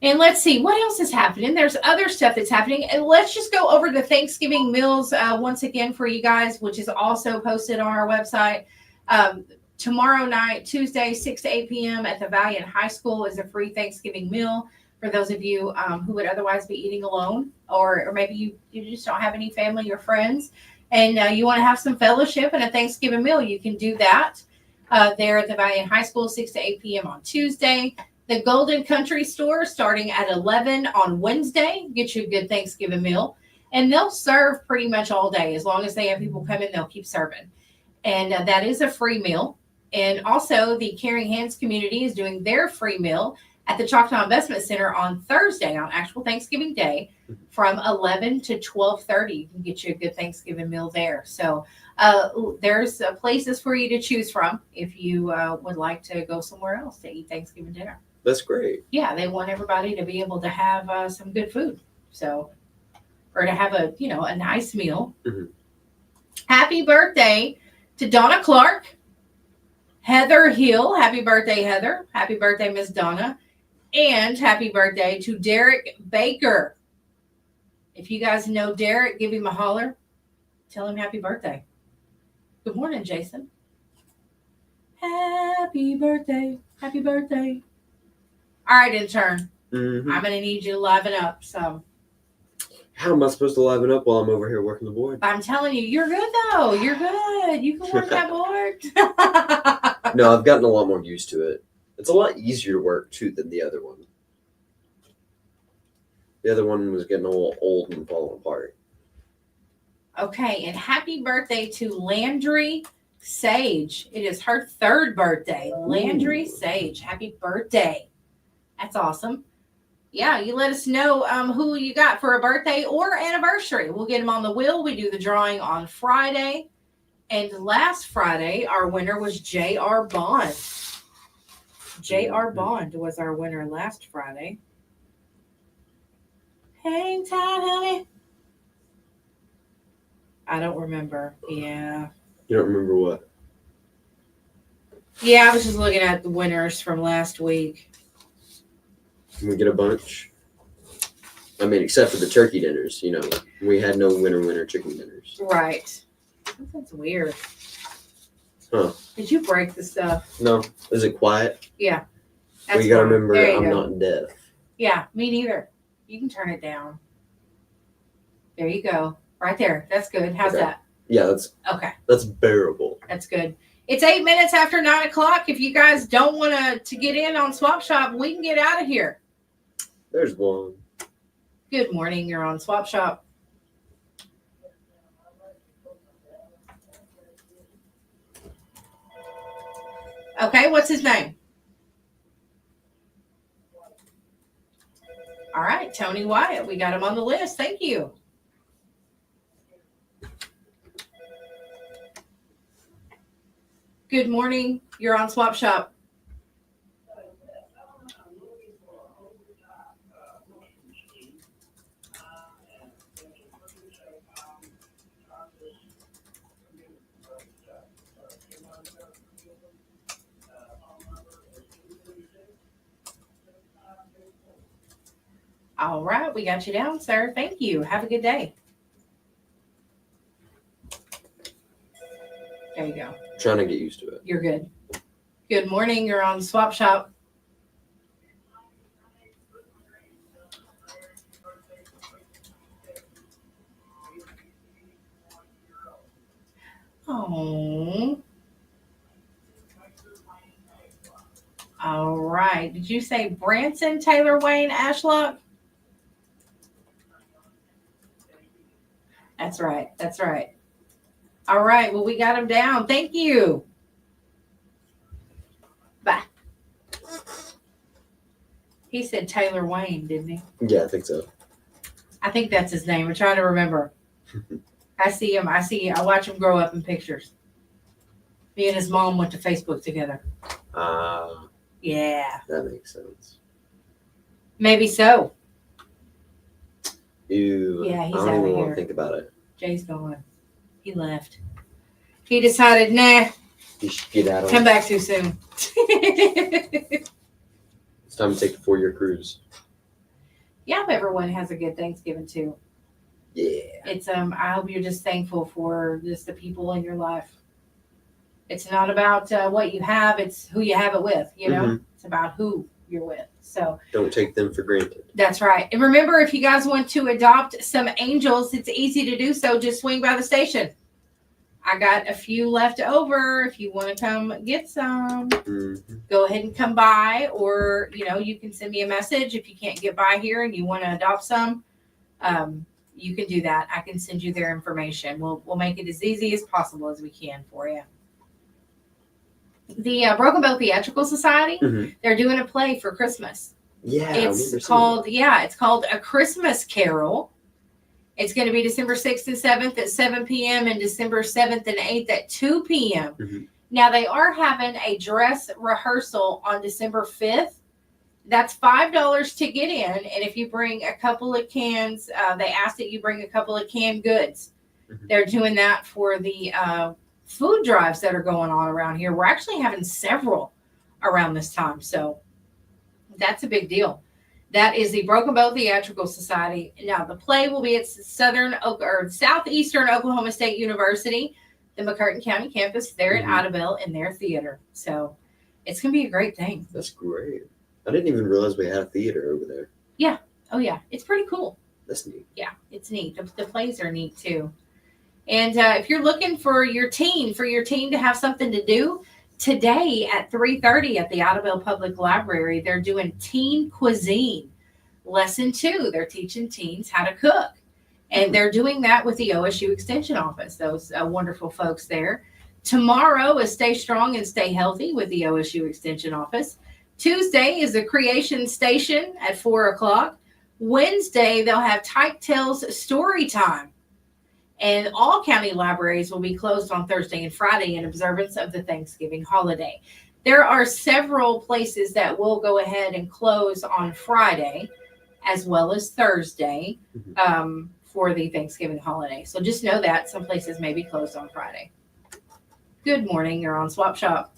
And let's see, what else is happening? There's other stuff that's happening. And let's just go over the Thanksgiving meals once again for you guys, which is also posted on our website. Tomorrow night, Tuesday, 6 to 8 p.m. at the Valiant High School is a free Thanksgiving meal for those of you who would otherwise be eating alone, or maybe you just don't have any family or friends, and you want to have some fellowship and a Thanksgiving meal. You can do that there at the Valiant High School, 6 to 8 p.m. on Tuesday. The Golden Country Store starting at 11 on Wednesday. Get you a good Thanksgiving meal. And they'll serve pretty much all day. As long as they have people come in, they'll keep serving. And that is a free meal. And also the Caring Hands community is doing their free meal at the Choctaw Investment Center on Thursday, on actual Thanksgiving Day, from 11 to 12:30. You can get you a good Thanksgiving meal there. So there's places for you to choose from if you would like to go somewhere else to eat Thanksgiving dinner. That's great. Yeah, they want everybody to be able to have some good food. So, or to have a nice meal. Mm-hmm. Happy birthday to Donna Clark, Heather Hill. Happy birthday, Heather. Happy birthday, Miss Donna. And happy birthday to Derek Baker. If you guys know Derek, give him a holler. Tell him happy birthday. Good morning, Jason. Happy birthday. Happy birthday. All right, intern. Mm-hmm. I'm going to need you to liven up. So, how am I supposed to liven up while I'm over here working the board? I'm telling you, you're good, though. You're good. You can work that board. No, I've gotten a lot more used to it. It's a lot easier to work, too, than the other one. The other one was getting a little old and falling apart. Okay, and happy birthday to Landry Sage. It is her third birthday. Landry Sage, happy birthday. That's awesome. Yeah, you let us know who you got for a birthday or anniversary. We'll get them on the wheel. We do the drawing on Friday. And last Friday, our winner was J.R. Bond. J.R. Bond was our winner last Friday. Hang tight, honey. I don't remember. Yeah. You don't remember what? Yeah, I was just looking at the winners from last week. Can we get a bunch? I mean, except for the turkey dinners, we had no winner chicken dinners. Right. That's weird. Huh. Did you break the stuff? No. Is it quiet? Yeah. Well, you gotta remember, I'm not deaf. Yeah, me neither. You can turn it down. There you go. Right there. That's good. How's that? Yeah, that's okay. That's bearable. That's good. It's 8 minutes after 9 o'clock. If you guys don't want to get in on Swap Shop, we can get out of here. There's one. Good morning. You're on Swap Shop. Okay, what's his name? All right, Tony Wyatt. We got him on the list. Thank you. Good morning. You're on Swap Shop. All right, we got you down, sir. Thank you. Have a good day. There you go. Trying to get used to it. You're good. Good morning. You're on Swap Shop. Oh. All right. Did you say Branson, Taylor, Wayne, Ashlock? That's right. That's right. All right. Well, we got him down. Thank you. Bye. He said Taylor Wayne, didn't he? Yeah, I think so. I think that's his name. I'm trying to remember. I see him. I watch him grow up in pictures. Me and his mom went to Facebook together. Yeah. That makes sense. Maybe so. Ew. Yeah, he's I don't out even of want here. to think about it. Jay's gone. He left. He decided, nah, You should get out of come it. back too soon. It's time to take the 4-year cruise. Yeah, I hope everyone has a good Thanksgiving too. Yeah. It's I hope you're just thankful for just the people in your life. It's not about what you have, it's who you have it with, you know? Mhm. It's about who you're with. So Don't take them for granted. that's right. And remember, if you guys want to adopt some angels, it's easy to do so. Just swing by the station. I got a few left over. If you want to come get some, go ahead and come by, or you can send me a message if you can't get by here and you want to adopt some. You can do that. I can send you their information. We'll make it as easy as possible as we can for you. The Broken Bow Theatrical Society, they're doing a play for Christmas. Yeah, It's called A Christmas Carol. It's going to be December 6th and 7th at 7 p.m. and December 7th and 8th at 2 p.m. Now, they are having a dress rehearsal on December 5th. That's $5 to get in. And if you bring a couple of cans, they ask that you bring a couple of canned goods. They're doing that for the food drives that are going on around here. We're actually having several around this time. So that's a big deal. That is the Broken Bow Theatrical Society. Now, the play will be at Southeastern Oklahoma State University, the McCurtain County campus there in Idabel in their theater. So it's going to be a great thing. That's great. I didn't even realize we had a theater over there. Yeah. Oh, yeah. It's pretty cool. That's neat. Yeah, it's neat. The plays are neat, too. And if you're looking for your teen to have something to do, today at 3:30 at the Idabel Public Library, they're doing Teen Cuisine. Lesson 2, they're teaching teens how to cook. And they're doing that with the OSU Extension Office, those wonderful folks there. Tomorrow is Stay Strong and Stay Healthy with the OSU Extension Office. Tuesday is the Creation Station at 4 o'clock. Wednesday, they'll have Tyke Tales Story Time. And all county libraries will be closed on Thursday and Friday in observance of the Thanksgiving holiday. There are several places that will go ahead and close on Friday as well as Thursday for the Thanksgiving holiday. So just know that some places may be closed on Friday. Good morning. You're on Swap Shop.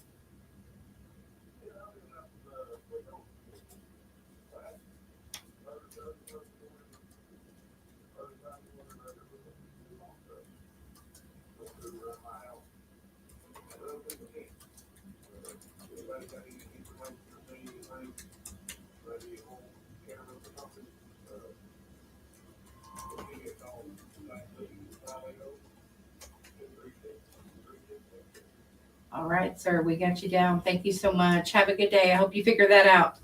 All right, sir, we got you down. Thank you so much. Have a good day. I hope you figure that out.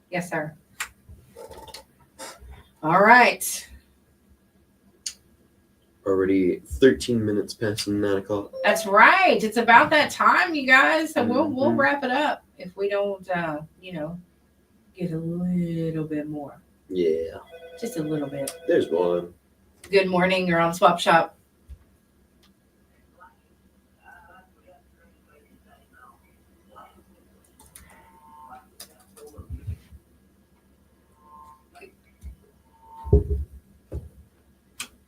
Yes, sir. All right. Already 13 minutes past 9 o'clock. That's right. It's about that time, you guys. So we'll wrap it up if we don't, get a little bit more. Yeah. Just a little bit. There's one. Good morning. You're on Swap Shop.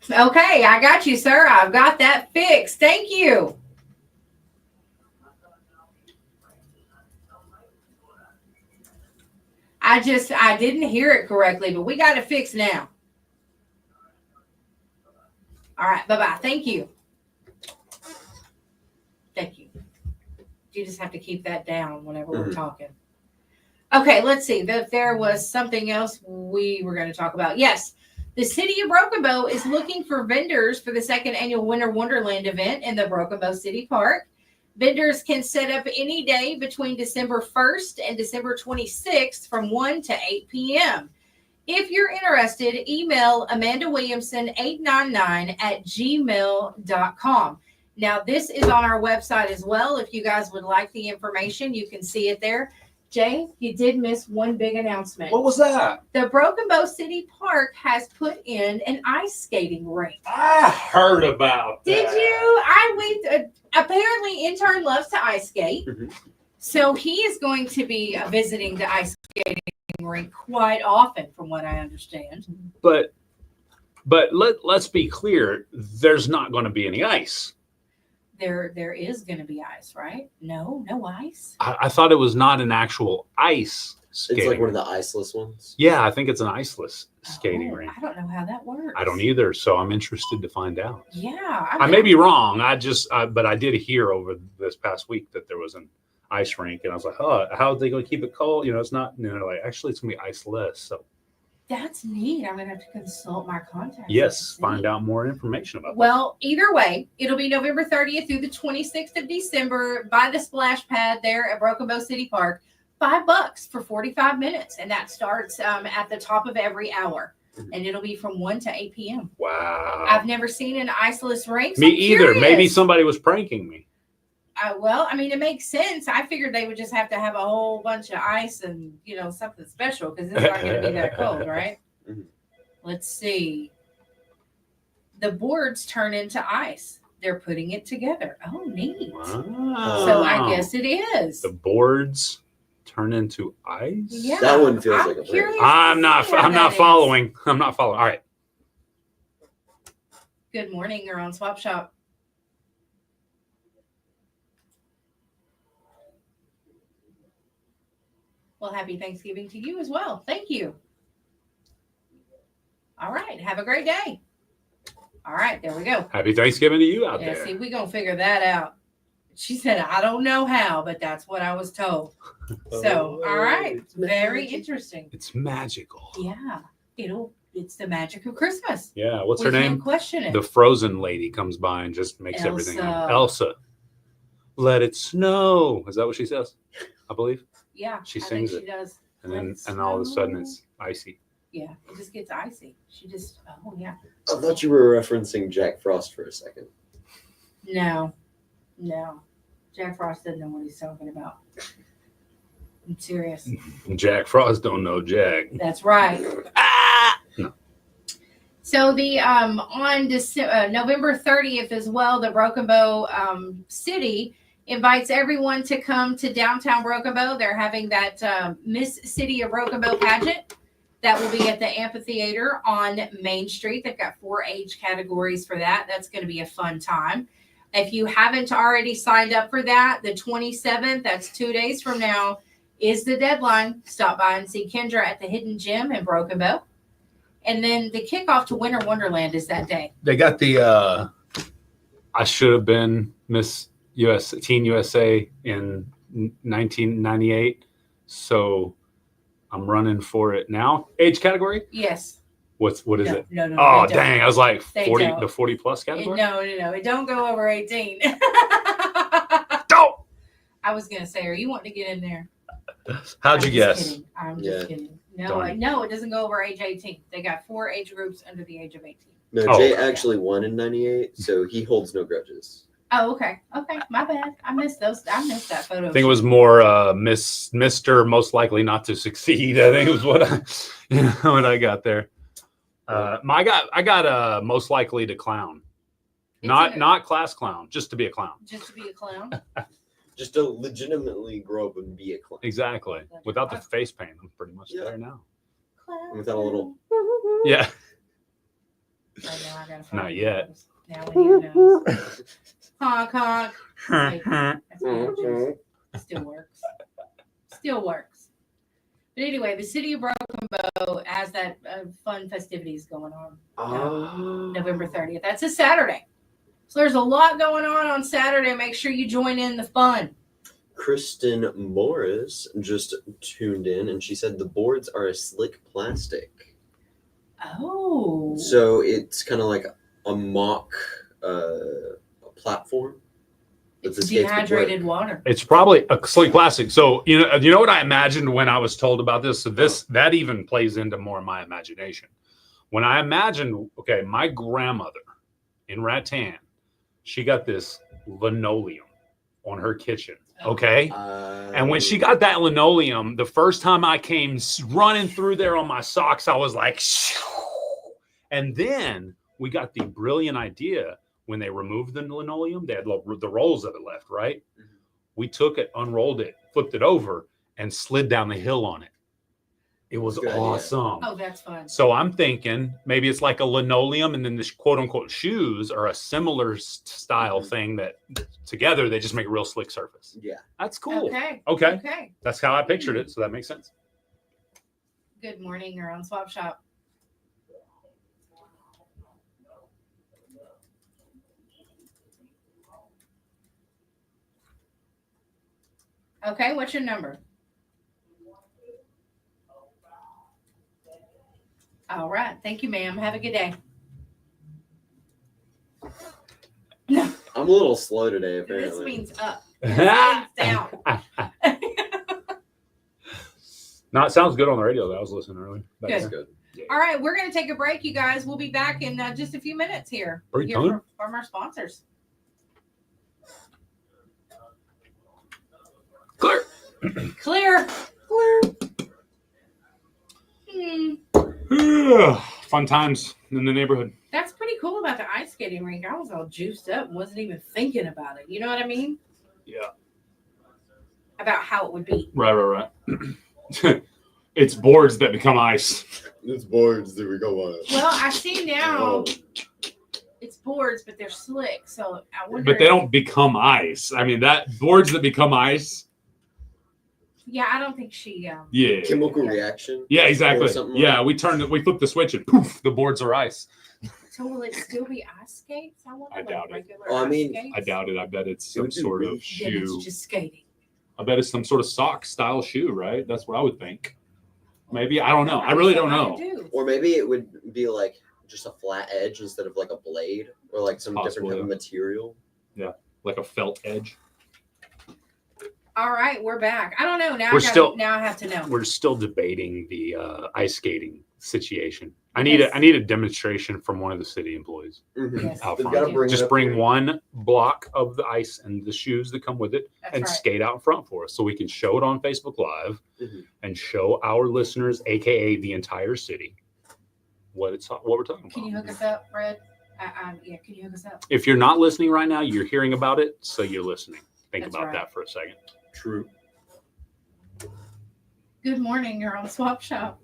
Okay, I got you, sir. I've got that fixed. Thank you. I didn't hear it correctly, but we got it fixed now. All right. Bye-bye. Thank you. Thank you. You just have to keep that down whenever we're talking. Okay, let's see. There was something else we were going to talk about. Yes, the city of Broken Bow is looking for vendors for the second annual Winter Wonderland event in the Broken Bow City Park. Vendors can set up any day between December 1st and December 26th from 1 to 8 p.m. If you're interested, email amandawilliamson899@gmail.com. Now, this is on our website as well. If you guys would like the information, you can see it there. Jay, you did miss one big announcement. What was that? The Broken Bow City Park has put in an ice skating rink. I heard about that. Did you? Apparently, intern loves to ice skate. So he is going to be visiting the ice skating rink quite often, from what I understand. But let's be clear, there's not going to be any ice. There is going to be ice, right? No ice. I thought it was not an actual ice skating. It's like one of the iceless ones. Yeah, I think it's an iceless skating rink. I don't know how that works. I don't either, so I'm interested to find out. Yeah. I may be wrong. But I did hear over this past week that there was an ice rink, and I was like, oh, how are they going to keep it cold? It's not. Like actually, it's going to be iceless. So that's neat. I'm going to have to consult my contacts. Yes, find out more information about that. Well, either way, it'll be November 30th through the 26th of December by the splash pad there at Broken Bow City Park. $5 for 45 minutes, and that starts at the top of every hour, and it'll be from 1 to 8 p.m. Wow. I've never seen an iceless rink. So Me I'm either. curious. Maybe somebody was pranking me. Well, I mean, it makes sense. I figured they would just have to have a whole bunch of ice and, something special because it's not going to be that cold, right? Let's see. The boards turn into ice. They're putting it together. Oh, neat. Wow. So I guess it is. The boards turn into ice? Yeah. That one feels I'm like a curious prank. I'm not following. I'm not following. All right. Good morning. You're on Swap Shop. Well, happy Thanksgiving to you as well. Thank you. All right. Have a great day. All right. There we go. Happy Thanksgiving to you out Yeah, there. see, we're going to figure that out. She said, I don't know how, but that's what I was told. So, all right. Very interesting. It's magical. Yeah. It's the magic of Christmas. Yeah. What's We her name? can't question it. The frozen lady comes by and just makes everything up. Elsa. Elsa. Let it snow. Is that what she says? I believe. Yeah. She I sings think it. She does. And Let then it and all of a sudden snow. it's icy. Yeah. It just gets icy. She just, oh, yeah. I thought you were referencing Jack Frost for a second. No. Jack Frost doesn't know what he's talking about. I'm serious. Jack Frost don't know Jack. That's right. No. So the on November 30th as well, the Broken Bow City invites everyone to come to downtown Broken Bow. They're having that Miss City of Broken Bow pageant that will be at the amphitheater on Main Street. They've got 4 age categories for that. That's going to be a fun time. If you haven't already signed up for that, the 27th, that's 2 days from now, is the deadline. Stop by and see Kendra at the Hidden Gym in Broken Bow. And then the kickoff to Winter Wonderland is that day. They got the I should have been Miss Teen USA in 1998. So I'm running for it now. Age category? Yes. What is it? No, Oh, they dang. don't. I was like They 40, don't. the 40 plus category? No. It don't go over 18. Don't. I was going to say, are you wanting to get in there? How'd you I'm just guess? kidding. I'm just kidding. No, Darn. no, it doesn't go over age 18. They got 4 age groups under the age of 18. No, Oh. Jay actually won in '98, so he holds no grudges. Oh, okay. Okay. My bad. I missed those. I missed that photo. I think it was more Mr. Most Likely Not to Succeed. I think it was what I got there. I got Most Likely to Clown. Not class clown, just to be a clown. Just to be a clown. Just to legitimately grow up and be a clown. Exactly. Without the face paint, I'm pretty much there now. And without a little. Yeah. Oh, no, I gotta find Not yet. those. Now we need to know. Honk, honk. Wait, that's what I just- Still works. Still works. But anyway, the city of Broken Bow has that fun festivities going on November 30th. That's a Saturday. So there's a lot going on Saturday. Make sure you join in the fun. Kristen Morris just tuned in, and she said the boards are a slick plastic. Oh. So it's kind of like a mock platform. It's dehydrated water. It's probably a slick plastic. So you know what I imagined when I was told about this. So that even plays into more of my imagination. When I imagined, okay, my grandmother in Rattan, she got this linoleum on her kitchen. Okay. And when she got that linoleum, the first time I came running through there on my socks, I was like, shoo. And then we got the brilliant idea when they removed the linoleum, they had the rolls of it left, right? Mm-hmm. We took it, unrolled it, flipped it over, and slid down the hill on it. It was awesome. Oh, that's fun. So I'm thinking maybe it's like a linoleum, and then the quote unquote shoes are a similar style thing that together they just make a real slick surface. Yeah. That's cool. Okay. That's how I pictured it. So that makes sense. Good morning. You're on Swap Shop. Okay, what's your number? All right. Thank you, ma'am. Have a good day. I'm a little slow today, apparently. This means up. This means down. No, it sounds good on the radio that I was listening earlier. That's good. Yeah. All right, we're going to take a break, you guys. We'll be back in just a few minutes here. Break Hear time? from our sponsors. Clear. Clear. Fun times in the neighborhood. That's pretty cool about the ice skating rink. I was all juiced up and wasn't even thinking about it. You know what I mean? Yeah. About how it would be. Right. It's boards that become ice. It's boards that we go on. Well, I see now it's boards, but they're slick. So I wonder. But they don't become ice. I mean, that boards that become ice. Yeah, I don't think she. Yeah. Chemical reaction. Yeah, exactly. Like we flipped the switch and poof, the boards are ice. So will it still be ice skates? I doubt it. Skates? I doubt it. I bet it's some sort of Then shoe. it's just skating. I bet it's some sort of sock style shoe, right? That's what I would think. Maybe. I don't know. I really don't know. Or maybe it would be like just a flat edge instead of like a blade or like some different type of material. Yeah, like a felt edge. All right, we're back. I don't know. Now I have to know. We're still debating the ice skating situation. I need a demonstration from one of the city employees. Mm-hmm. Yes. Out They've front. gotta bring Just it up bring here. one block of the ice and the shoes that come with it, That's and right. skate out in front for us, so we can show it on Facebook Live Mm-hmm. and show our listeners, aka the entire city, what we're talking Can about. you hook us up, Fred? Yeah, can you hook us up? If you're not listening right now, you're hearing about it, so you're listening. Think That's about right. that for a second. True. Good morning. You're on Swap Shop.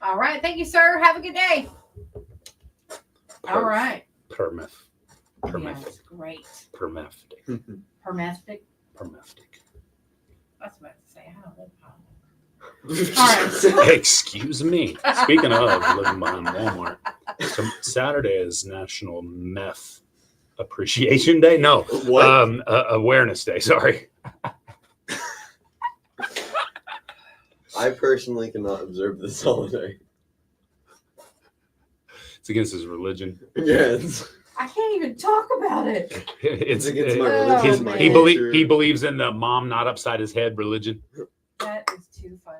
All right. Thank you, sir. Have a good day. All right. Permeth. Yes, great. Permethtic. Hermetic. Permethtic. That's what I have to say. I don't live All right. Excuse me. Speaking of living behind Walmart, so Saturday is National Meth Appreciation Day. No, What? Awareness Day. Sorry. I personally cannot observe this holiday. It's against his religion. Yes. I can't even talk about it. It's against my religion, my he culture. believes in the mom not upside his head religion. That is too funny.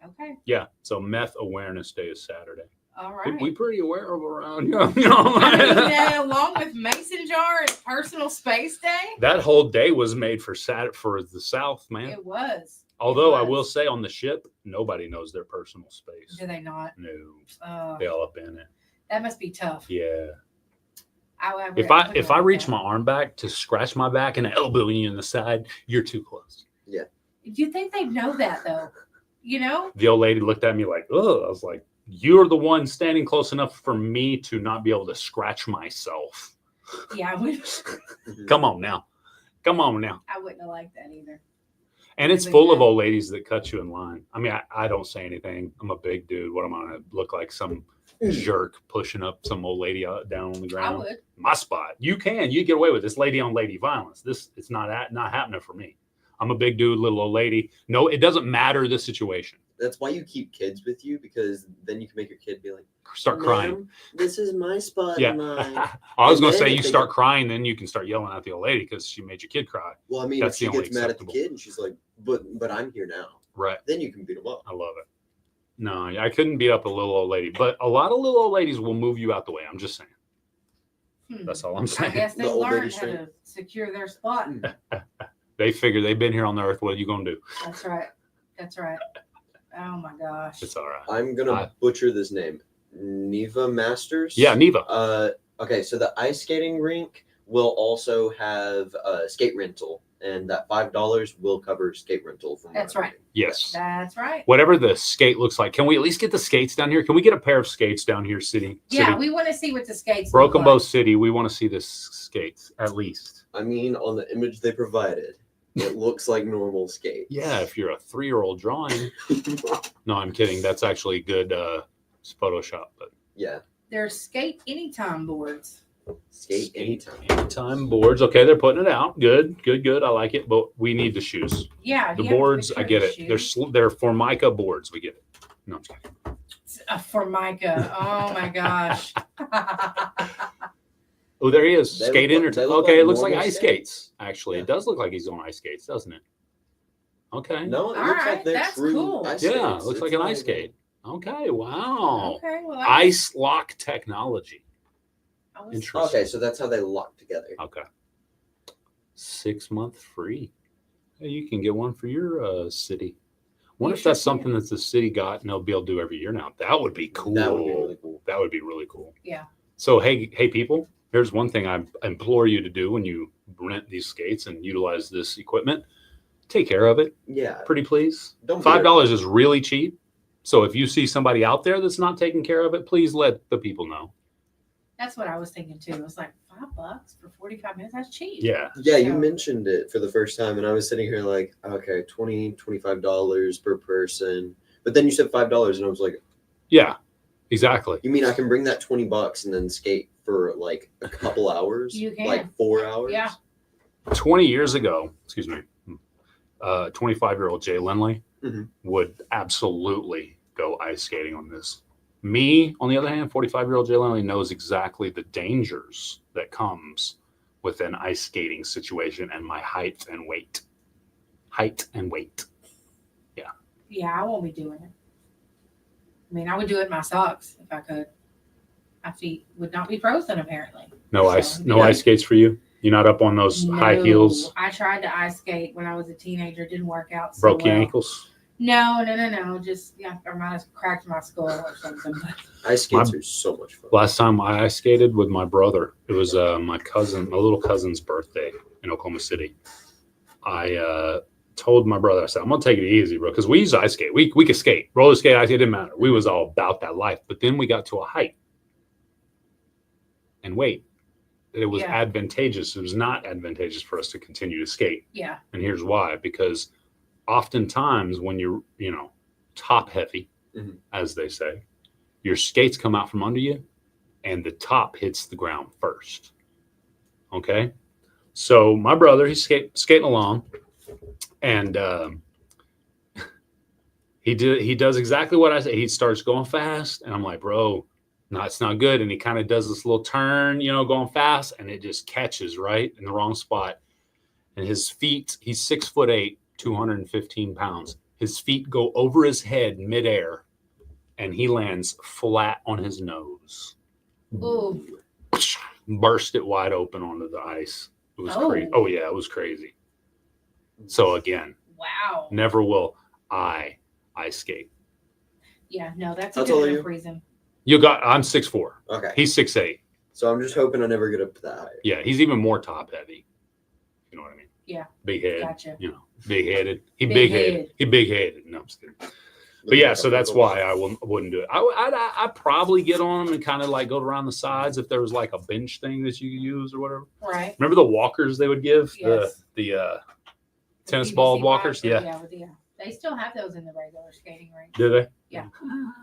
Okay. Yeah. So Meth Awareness Day is Saturday. All right. We pretty aware of around here. Yeah, along with Mason Jar and Personal Space Day. That whole day was made for the South, man. It was. Although I will say on the ship, nobody knows their personal space. Do they not? No. They all up in it. That must be tough. Yeah. If I reach my arm back to scratch my back and elbow you in the side, you're too close. Yeah. Do you think they'd know that though? You know? The old lady looked at me like, oh, I was like, you're the one standing close enough for me to not be able to scratch myself. Yeah, I would. Come on now. I wouldn't have liked that either. And it's full of old ladies that cut you in line. I mean, I don't say anything. I'm a big dude. What am I going to look like? Some jerk pushing up some old lady down on the ground? I would. My spot. You get away with this lady on lady violence. It's not happening for me. I'm a big dude, little old lady. No, it doesn't matter the situation. That's why you keep kids with you, because then you can make your kid be like, start crying. This is my spot. Yeah. in line." I was And going to then say if you they start crying, then you can start yelling at the old lady because she made your kid cry. Well, I mean, That's if she the only gets mad at the acceptable. kid and she's like, but I'm here now. Right. Then you can beat them up. I love it. No, I couldn't beat up a little old lady, but a lot of little old ladies will move you out the way. I'm just saying. That's all I'm I saying. guess they The old learned lady how strength. to secure their spot. They figure they've been here on the earth. What are you going to do? That's right. That's right. Oh my gosh. It's all right. I'm gonna butcher this name. Neva Masters. Yeah, Neva. Okay, so the ice skating rink will also have skate rental, and that $5 will cover skate rental. That's right. Yes. That's right. Whatever the skate looks like. Can we at least get the skates down here? Can we get a pair of skates down here, City? Yeah, we want to see what the skates Broken look Bow like. City. We want to see the skates at least. I mean, on the image they provided, it looks like normal skate. Yeah, if you're a 3-year-old drawing. No, I'm kidding. That's actually good Photoshop. But yeah, They're skate anytime boards. skate anytime. Anytime boards. Okay, they're putting it out. Good. I like it. But we need the shoes. Yeah. The you have to boards, I picture get the it. shoes. They're Formica boards. We get it. No, I'm just kidding. Formica. Oh my gosh. Oh, there he is. They Skate look in. like- they look Okay, like it looks like normal ice skates. Actually, it does look like he's on ice skates, doesn't it? Okay. No, it All looks right, like they're that's true cool. ice Yeah, skates. it looks It's like an not ice even- skate. Okay. Wow. Okay. Well, Ice lock technology. Interesting. Okay, so that's how they lock together. Okay. 6-month free. Hey, you can get one for your city. Wonder You if that's sure can. something that the city got and they'll be able to do every year now. That would be cool. That would be really cool. That would be really cool. Yeah. So hey people, here's one thing I implore you to do when you rent these skates and utilize this equipment. Take care of it. Yeah. Pretty please. Don't be $5 is really cheap. So if you see somebody out there that's not taking care of it, please let the people know. That's what I was thinking too. It was like $5 for 45 minutes. That's cheap. Yeah. Yeah, you So- mentioned it for the first time, and I was sitting here like, okay, $25 per person. But then you said $5, and I was like, Yeah, exactly. you mean I can bring that $20 and then skate for like a couple hours? You can. Like 4 hours? Yeah. 20 years ago, 25-year-old Jay Lindley Mhm. would absolutely go ice skating on this. Me, on the other hand, 45-year-old Jay Lindley knows exactly the dangers that comes with an ice skating situation and my height and weight. Yeah, I won't be doing it. I mean, I would do it in my socks if I could. My feet would not be frozen, apparently. No So, ice, no yeah. ice skates for you. You're not up on those high No, heels. I tried to ice skate when I was a teenager. Didn't work out. So Broke your well. ankles. No. Just I might have cracked my skull or something. But Ice skates are so much fun. Last time I ice skated with my brother, it was my little cousin's birthday in Oklahoma City. I told my brother, I said, I'm gonna take it easy, bro, because we used to ice skate. We could skate, roller skate, ice skate, it didn't matter. We was all about that life. But then we got to a height and weight. It was Yeah. advantageous. It was not advantageous for us to continue to skate. yeah, And here's why: because oftentimes when you're, top heavy, Mhm. as they say, your skates come out from under you and the top hits the ground first. Okay. So my brother, he's skating along and he does exactly what I say. He starts going fast and I'm like, bro, no, it's not good. And he kind of does this little turn, going fast, and it just catches right in the wrong spot. And his feet, he's 6'8", 215 pounds. His feet go over his head midair and he lands flat on his nose. Ooh. Burst it wide open onto the ice. It was Oh. crazy. Oh yeah, it was crazy. So again, Wow. never will I ice skate. Yeah, no, that's a How tall good are enough you? reason. I'm 6'4". Okay. He's 6'8". So I'm just hoping I never get up to that height. Yeah, he's even more top heavy. You know what I mean? Yeah. Big head. Gotcha. You know, big headed. He Big big head. headed. He big headed. No, I'm just kidding. But yeah, so that's why I wouldn't do it. I'd probably get on them and kind of like go around the sides if there was like a bench thing that you could use or whatever. Right. Remember the walkers they would give? Yes. The tennis PVC ball pipe walkers? or- Yeah. They still have those in the regular skating rink. Do they? Yeah,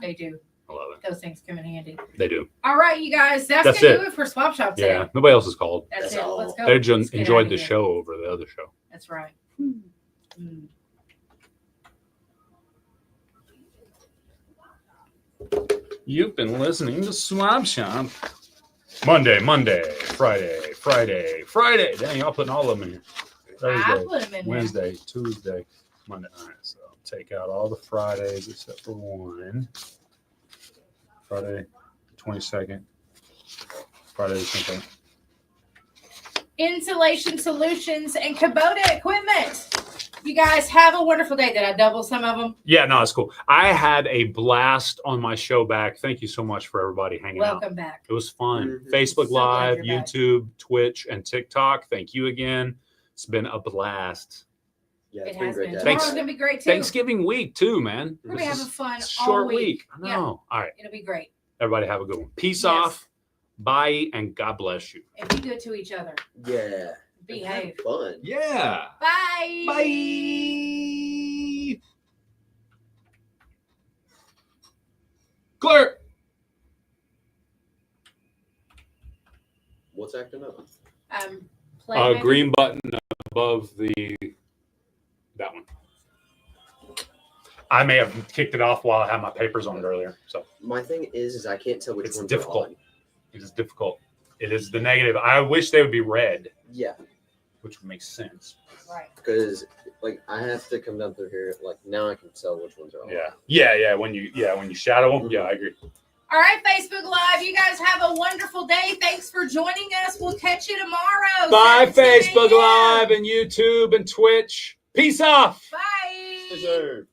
they do. I love it. Those things come in handy. They do. All right, you guys. That's That's gonna it. do it for Swap Shop today. Yeah. Nobody else is called. That's it. Let's go. They Let's get enjoyed outta the here. show over the other show. That's right. Mm. You've been listening to Swap Shop. Monday, Friday. Dang, y'all putting all of them in here. Thursday, put 'em in there. Wednesday, Tuesday, Monday. All right, so take out all the Fridays except for one. Friday, 22nd. Friday, the 22nd. Insulation Solutions and Kubota Equipment. You guys have a wonderful day. Did I double some of them? Yeah, no, it's cool. I had a blast on my show back. Thank you so much for everybody hanging out. Welcome back. It was fun. Mm-hmm. Facebook So glad Live, you're back. YouTube, Twitch, and TikTok. Thank you again. It's been a blast. Yeah, It has been. Thanks. Tomorrow's going to be great, too. Thanksgiving week, too, man. We're going to be This having is fun a all short week. week. I Yeah. know. All right. It'll be great. Everybody have a good one. Peace Yes. off. Bye, and God bless you. And be good to each other. Yeah. Behave. Fun. Yeah. Bye. Bye. Clear. What's acting up? Play maybe? Green button above that one. I may have kicked it off while I had my papers on it earlier. So My thing is I can't tell which it's one's difficult. on. It is difficult. It is the negative. I wish they would be red, Yeah, which would make sense. Right. because like I have to come down through here. Like now I can tell which ones are on. Yeah. When you shadow them, yeah, I agree. All right, Facebook Live. You guys have a wonderful day. Thanks for joining us. We'll catch you tomorrow. Bye, 7 Facebook a.m. Live and YouTube and Twitch. Peace off. Bye. Yes, sir.